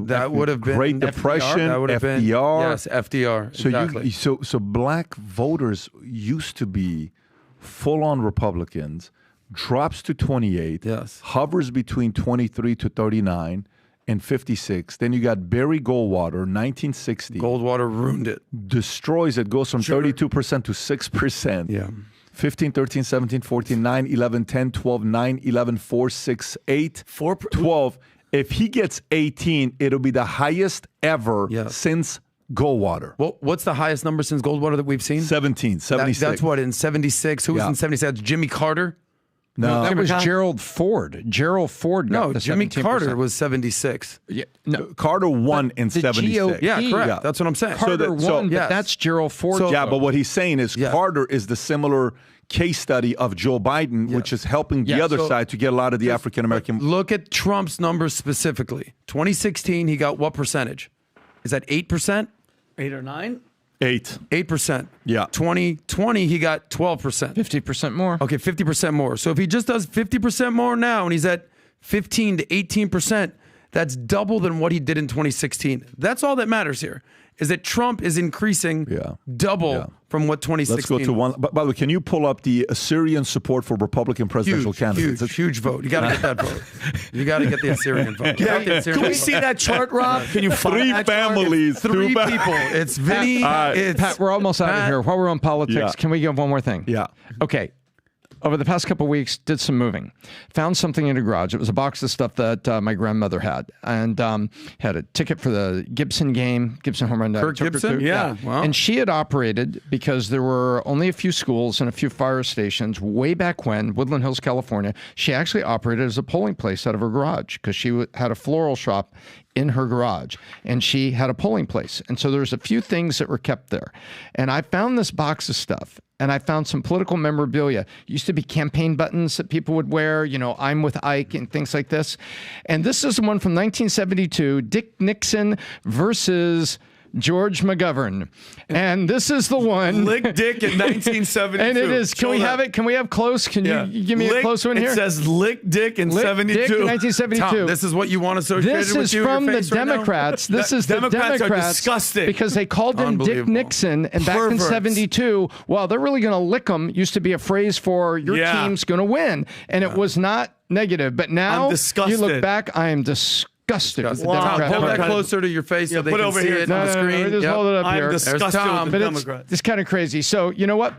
Speaker 8: that would have been
Speaker 2: Great Depression.
Speaker 8: That would have been yes, FDR.
Speaker 2: So
Speaker 8: exactly.
Speaker 2: So black voters used to be full-on Republicans, drops to 28, hovers between 23 to 39 and 56. Then you got Barry Goldwater, 1960.
Speaker 8: Goldwater ruined it.
Speaker 2: Destroys it. Goes from 32% to 6%.
Speaker 8: Yeah.
Speaker 2: 15, 13, 17, 14, 9, 11, 10, 12, 9, 11, 4, 6, 8, 12. If he gets 18, it'll be the highest ever since Goldwater.
Speaker 8: Well, what's the highest number since Goldwater that we've seen?
Speaker 2: 17, 76.
Speaker 8: That's what, in 76? Who was in 76? Jimmy Carter?
Speaker 7: No, that was Gerald Ford. Gerald Ford got the
Speaker 8: Jimmy
Speaker 7: 17%.
Speaker 8: Carter was 76.
Speaker 2: Yeah, no, Carter won in 76.
Speaker 7: GOP,
Speaker 8: yeah, correct. Yeah. That's what I'm saying.
Speaker 7: Carter won, but that's Gerald Ford.
Speaker 2: But what he's saying is Carter is the similar case study of Joe Biden, which is helping the other side to get a lot of the African-American.
Speaker 8: Look at Trump's numbers specifically. 2016, he got what percentage? Is that 8%?
Speaker 4: 8 or 9?
Speaker 8: 8%.
Speaker 2: Yeah.
Speaker 8: 2020, he got 12%.
Speaker 7: 50% more.
Speaker 8: Okay, 50% more. So if he just does 50% more now and he's at 15 to 18%, that's double than what he did in 2016. That's all that matters here. is that Trump is increasing double from what 2016
Speaker 2: Let's go to one. By the way, can you pull up the Assyrian support for Republican presidential candidates?
Speaker 8: Huge vote. You got to get that vote. You got to get the Assyrian vote.
Speaker 4: Can we see that chart, Rob? Can you find
Speaker 2: Three
Speaker 4: that
Speaker 2: families,
Speaker 8: Chart? Three people. It's Vinny.
Speaker 7: Pat, we're almost out of here. While we're on politics, can we get one more thing?
Speaker 2: Yeah.
Speaker 7: Okay. Over the past couple of weeks, did some moving. Found something in a garage. It was a box of stuff that my grandmother had. And had a ticket for the Gibson game, Gibson home run.
Speaker 8: Kirk Gibson?
Speaker 7: Yeah.
Speaker 8: Wow.
Speaker 7: And she had operated, because there were only a few schools and a few fire stations way back when, Woodland Hills, California. She actually operated as a polling place out of her garage because she had a floral shop in her garage, and she had a polling place. And so there's a few things that were kept there. And I found this box of stuff, and I found some political memorabilia. Used to be campaign buttons that people would wear, you know, I'm with Ike and things like this. And this is one from 1972, Dick Nixon versus George McGovern. And this is the one.
Speaker 4: Lick Dick in 1972.
Speaker 7: And it is, can we have it? Can we have close? Can you give me a close one here?
Speaker 4: It says Lick Dick in
Speaker 7: Lick
Speaker 4: 72.
Speaker 7: Dick in 1972.
Speaker 8: Tom, this is what you want associated
Speaker 7: This
Speaker 8: with
Speaker 7: is
Speaker 8: you
Speaker 7: from
Speaker 8: your
Speaker 7: the
Speaker 8: face right now?
Speaker 7: Democrats. This is the
Speaker 4: Democrats are
Speaker 7: Democrats.
Speaker 4: disgusting.
Speaker 7: Because they called him Dick
Speaker 8: Unbelievable.
Speaker 7: Nixon. And back in
Speaker 4: Perverts.
Speaker 7: 72, well, they're really going to lick him used to be a phrase for your team's going to win. And it was not negative. But now
Speaker 4: I'm disgusted.
Speaker 7: you look back, I am disgusted. With the
Speaker 8: Tom,
Speaker 7: Democrat
Speaker 8: hold that
Speaker 7: Party.
Speaker 8: closer to your face so they
Speaker 4: put
Speaker 8: can
Speaker 4: over
Speaker 8: see
Speaker 4: here.
Speaker 8: it
Speaker 7: No,
Speaker 8: on the
Speaker 7: no, no,
Speaker 8: screen.
Speaker 7: just
Speaker 8: Yep.
Speaker 7: hold it up
Speaker 4: I'm
Speaker 7: here.
Speaker 4: disgusted
Speaker 8: Tom.
Speaker 4: with the
Speaker 7: But
Speaker 4: Democrats.
Speaker 7: it's kind of crazy. So, you know what?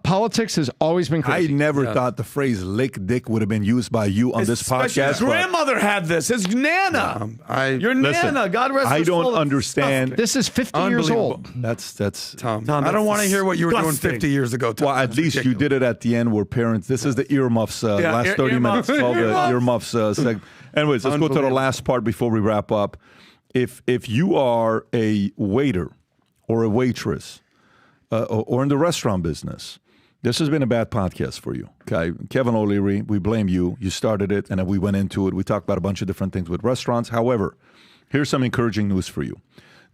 Speaker 7: Politics has always been
Speaker 2: I
Speaker 7: crazy.
Speaker 2: never thought the phrase lick dick would have been used by you on this
Speaker 4: Especially
Speaker 2: podcast.
Speaker 4: His grandmother had this. His Nana. Your
Speaker 2: Listen,
Speaker 4: Nana. God rest her
Speaker 2: I
Speaker 4: soul.
Speaker 2: don't
Speaker 4: It's
Speaker 2: understand.
Speaker 7: This is 50 years old.
Speaker 2: That's
Speaker 8: Tom,
Speaker 4: Tom,
Speaker 8: I don't
Speaker 4: that's
Speaker 8: want to hear what you were doing
Speaker 4: disgusting.
Speaker 8: 50 years ago, Tom.
Speaker 2: well, at least you did it at the end where parents. This is the earmuffs. Last 30 minutes
Speaker 4: earmuffs.
Speaker 2: called the earmuffs segment. Anyways, let's go to the
Speaker 8: Unbelievable.
Speaker 2: last part before we wrap up. If you are a waiter or a waitress or in the restaurant business, this has been a bad podcast for you. Okay, Kevin O'Leary, we blame you. You started it, and then we went into it. We talked about a bunch of different things with restaurants. However, here's some encouraging news for you.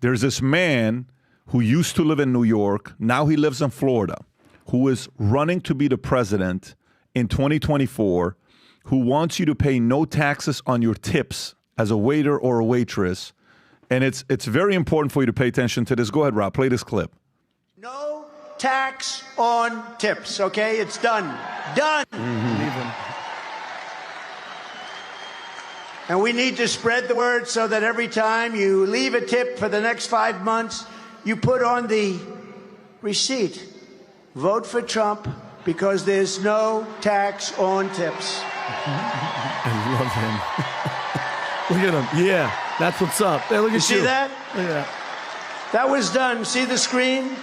Speaker 2: There's this man who used to live in New York. Now he lives in Florida, who is running to be the president in 2024, who wants you to pay no taxes on your tips as a waiter or a waitress. And it's very important for you to pay attention to this. Go ahead, Rob. Play this clip.
Speaker 13: No tax on tips, okay? It's done. Done. And we need to spread the word so that every time you leave a tip for the next 5 months, you put on the receipt, vote for Trump because there's no tax on tips.
Speaker 4: I love him. Look at him. Yeah, that's what's up. Hey, look at you.
Speaker 13: See that?
Speaker 4: Look at that.
Speaker 13: That was done. See the screen?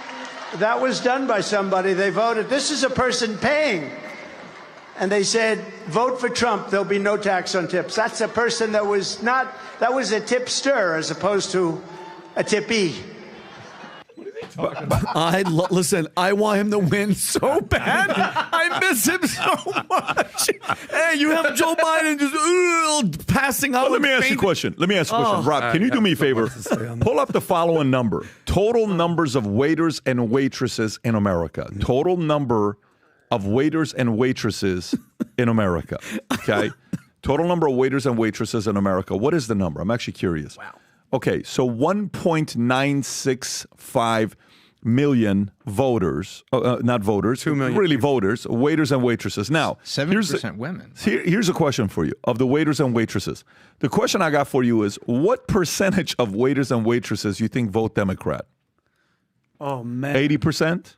Speaker 13: That was done by somebody. They voted. This is a person paying. And they said, vote for Trump. There'll be no tax on tips. That's a person that was a tipster as opposed to a tippee.
Speaker 4: Listen, I want him to win so bad. I miss him so much. Hey, you have Joe Biden just passing out.
Speaker 2: Well, let me ask you a question. Rob, can you do me a favor? Pull up the following number. Total numbers of waiters and waitresses in America. Total number of waiters and waitresses in America. Okay? Total number of waiters and waitresses in America. What is the number? I'm actually curious. Wow. Okay, so 1.965 million voters, not voters,
Speaker 8: 2 million
Speaker 2: really
Speaker 8: people.
Speaker 2: voters, waiters and waitresses. Now,
Speaker 7: 70% women.
Speaker 2: Here's a question for you of the waiters and waitresses. The question I got for you is, what percentage of waiters and waitresses you think vote Democrat?
Speaker 4: Oh, man.
Speaker 2: 80%?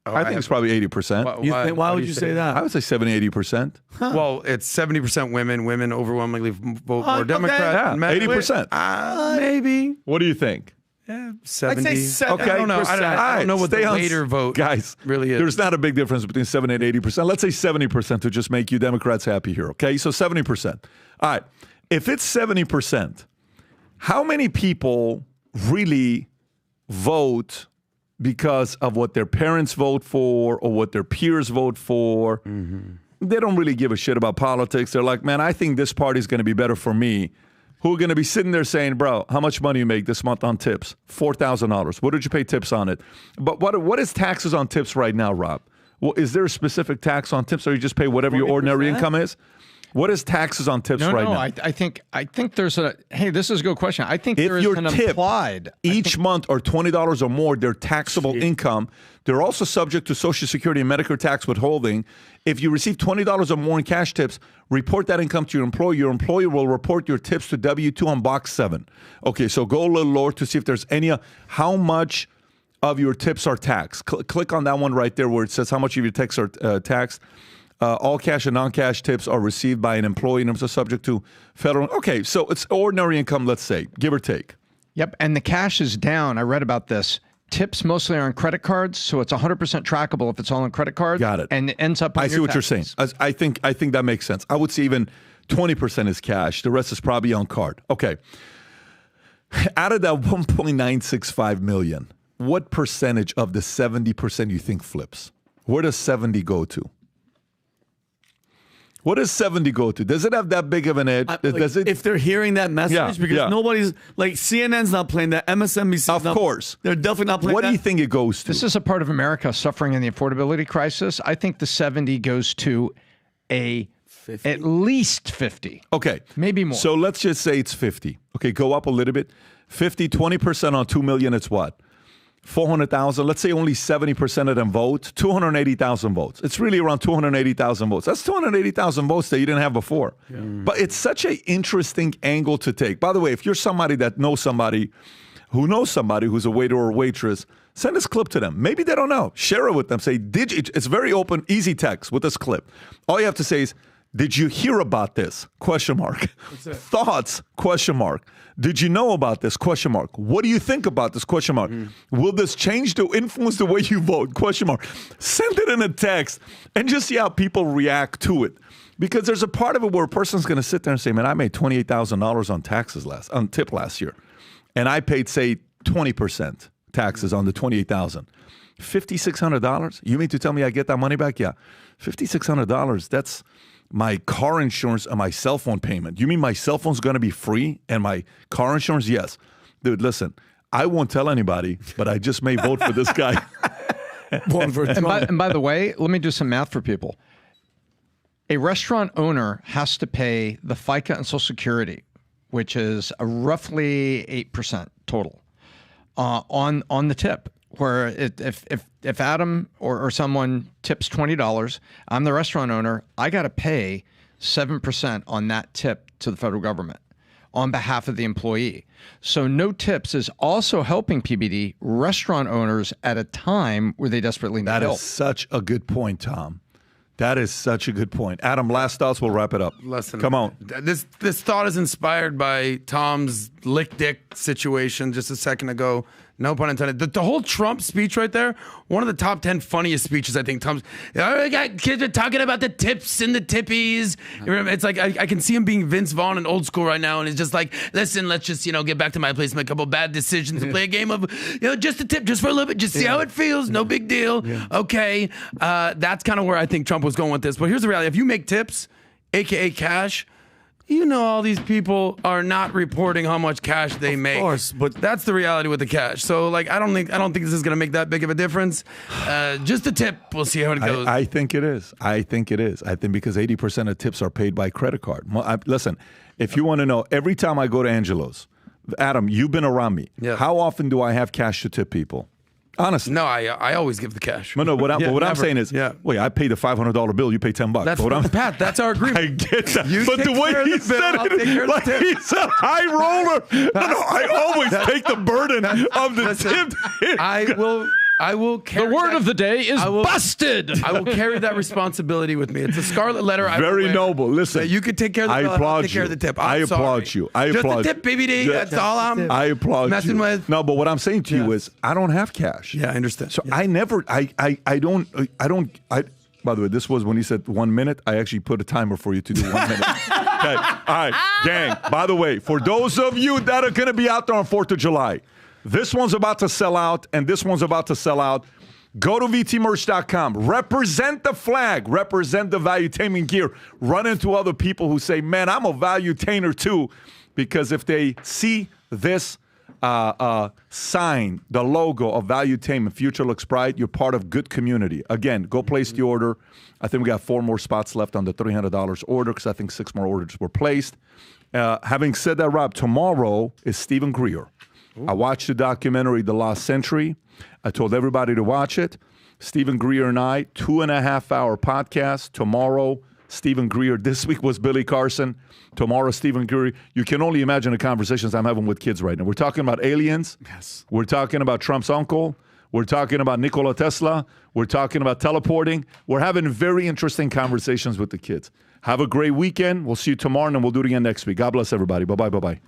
Speaker 2: I think it's probably 80%.
Speaker 4: Why would you say that?
Speaker 2: I would say 70, 80%.
Speaker 8: Well, it's 70% women. Women overwhelmingly vote more
Speaker 4: okay.
Speaker 8: Democrat.
Speaker 2: Yeah,
Speaker 8: and men-
Speaker 2: 80%.
Speaker 8: Maybe.
Speaker 2: What do you think?
Speaker 8: 70.
Speaker 4: I'd say 70%.
Speaker 8: Okay. I don't know. I don't know what the waiter vote
Speaker 2: guys,
Speaker 8: really is.
Speaker 2: There's not a big difference between 70 and 80%. Let's say 70% to just make you Democrats happy here, okay? So 70%. All right. If it's 70%, how many people really vote because of what their parents vote for or what their peers vote for? Mm-hmm. They don't really give a shit about politics. They're like, man, I think this party's going to be better for me. Who are going to be sitting there saying, bro, how much money you make this month on tips? $4,000. What did you pay tips on it? But what is taxes on tips right now, Rob? Well, is there a specific tax on tips or you just pay whatever your ordinary income is? What is taxes on tips right now?
Speaker 7: I think there's a. Hey, this is a good question. I think
Speaker 2: If
Speaker 7: there is
Speaker 2: your
Speaker 7: an
Speaker 2: tip
Speaker 7: implied
Speaker 2: each month or $20 or more, they're taxable income. They're also subject to Social Security and Medicare tax withholding. If you receive $20 or more in cash tips, report that income to your employer. Your employer will report your tips to W-2 on box 7. Okay, so go a little lower to see if there's any. How much of your tips are taxed? Click on that one right there where it says how much of your tips are taxed. All cash and non-cash tips are received by an employee and are subject to federal. Okay, so it's ordinary income, let's say, give or take.
Speaker 7: Yep, and the cash is down. I read about this. Tips mostly are on credit cards, so it's 100% trackable if it's all on credit cards.
Speaker 2: Got it.
Speaker 7: And it ends up on
Speaker 2: I see what you're saying. I think that makes sense. I would say even 20% is cash. The rest is probably on card. Okay. Out of that 1.965 million, what percentage of the 70% you think flips? Where does 70 go to? What does 70 go to? Does it have that big of an edge? Does it?
Speaker 4: If they're hearing that message, because nobody's like CNN's not playing that, MSNBC.
Speaker 2: Of course,
Speaker 4: they're definitely not playing.
Speaker 2: What
Speaker 4: that.
Speaker 2: do you think it goes to?
Speaker 7: This is a part of America suffering in the affordability crisis. I think the 70 goes to at least 50.
Speaker 2: Okay,
Speaker 7: maybe more.
Speaker 2: So let's just say it's 50. Okay, go up a little bit. 50, 20% on 2 million. It's what? 400,000. Let's say only 70% of them vote. 280,000 votes. It's really around 280,000 votes. That's 280,000 votes that you didn't have before. Yeah. But it's such an interesting angle to take. By the way, if you're somebody that knows somebody who's a waiter or waitress, send this clip to them. Maybe they don't know. Share it with them. Say, it's very open, easy text with this clip. All you have to say is, did you hear about this? Question mark. Thoughts? Question mark. Did you know about this? Question mark. What do you think about this? Question mark. Will this change to influence the way you vote? Question mark. Send it in a text and just see how people react to it. Because there's a part of it where a person's going to sit there and say, man, I made $28,000 on tip last year. And I paid, say, 20% taxes on the $28,000. $5,600? You mean to tell me I get that money back? Yeah. $5,600, that's my car insurance and my cell phone payment. You mean my cell phone's going to be free and my car insurance? Yes. Dude, listen, I won't tell anybody, but I just may vote for this guy.
Speaker 7: and by the way, let me do some math for people. A restaurant owner has to pay the FICA and Social Security, which is roughly 8% total on the tip. Where if Adam or someone tips $20, I'm the restaurant owner, I got to pay 7% on that tip to the federal government on behalf of the employee. So no tips is also helping PBD restaurant owners at a time where they desperately need help.
Speaker 2: That is such a good point, Tom. That is such a good point. Adam, last thoughts, we'll wrap it up.
Speaker 8: Listen,
Speaker 2: come on.
Speaker 8: This thought is inspired by Tom's lick dick situation just a second ago. No pun intended. The whole Trump speech right there, one of the top 10 funniest speeches, I think. Tom's, I got kids are talking about the tips and the tippies. It's like I can see him being Vince Vaughn in Old School right now, and it's just like, listen, let's just get back to my place, make a couple bad decisions, and play a game of just a tip, just for a little bit, just see how it feels. No big deal. Yeah. Okay, that's kind of where I think Trump was going with this. But here's the reality: if you make tips, aka cash, all these people are not reporting how much cash they make. Of course, but that's the reality with the cash. So, I don't think this is going to make that big of a difference. Just a tip. We'll see how it goes.
Speaker 2: I think it is. I think because 80% of tips are paid by credit card. Listen, if you want to know, every time I go to Angelo's, Adam, you've been around me. Yeah. How often do I have cash to tip people? Honestly.
Speaker 8: No, I always give the cash.
Speaker 2: No, what I'm saying is, wait, I paid the $500 bill, you pay $10.
Speaker 8: That's Pat, that's our agreement.
Speaker 2: I get that. But the way he said it, like he said, high roller. No, I always take the burden of the tip.
Speaker 8: I will carry
Speaker 7: the word of the day is busted.
Speaker 8: I will carry that responsibility with me. It's a scarlet letter.
Speaker 2: Very noble. Listen,
Speaker 8: you can take care of the bill. I'll take care of the tip.
Speaker 2: I applaud you.
Speaker 8: Just the tip, PBD. That's all I'm
Speaker 2: I applaud
Speaker 8: messing
Speaker 2: you.
Speaker 8: with.
Speaker 2: No, but what I'm saying to you is I don't have cash.
Speaker 8: Yeah, I understand.
Speaker 2: So I never, I don't, by the way, this was when he said 1 minute. I actually put a timer for you to do 1 minute. Okay. All right, gang. By the way, for those of you that are going to be out there on 4th of July, this one's about to sell out, and this one's about to sell out. Go to VTmerch.com. Represent the flag. Represent the valuetainment gear. Run into other people who say, man, I'm a valuetainer too. Because if they see this sign the logo of Valuetainment, Future Looks Bright, you're part of good community. Again, go place the order. I think we got 4 more spots left on the $300 order because I think 6 more orders were placed. Having said that, Rob, tomorrow is Stephen Greer. I watched the documentary, The Lost Century. I told everybody to watch it. Stephen Greer and I, 2.5-hour podcast. Tomorrow, Stephen Greer. This week was Billy Carson. Tomorrow, Stephen Greer. You can only imagine the conversations I'm having with kids right now. We're talking about aliens.
Speaker 4: Yes.
Speaker 2: We're talking about Trump's uncle. We're talking about Nikola Tesla. We're talking about teleporting. We're having very interesting conversations with the kids. Have a great weekend. We'll see you tomorrow, and we'll do it again next week. God bless everybody. Bye-bye, bye-bye.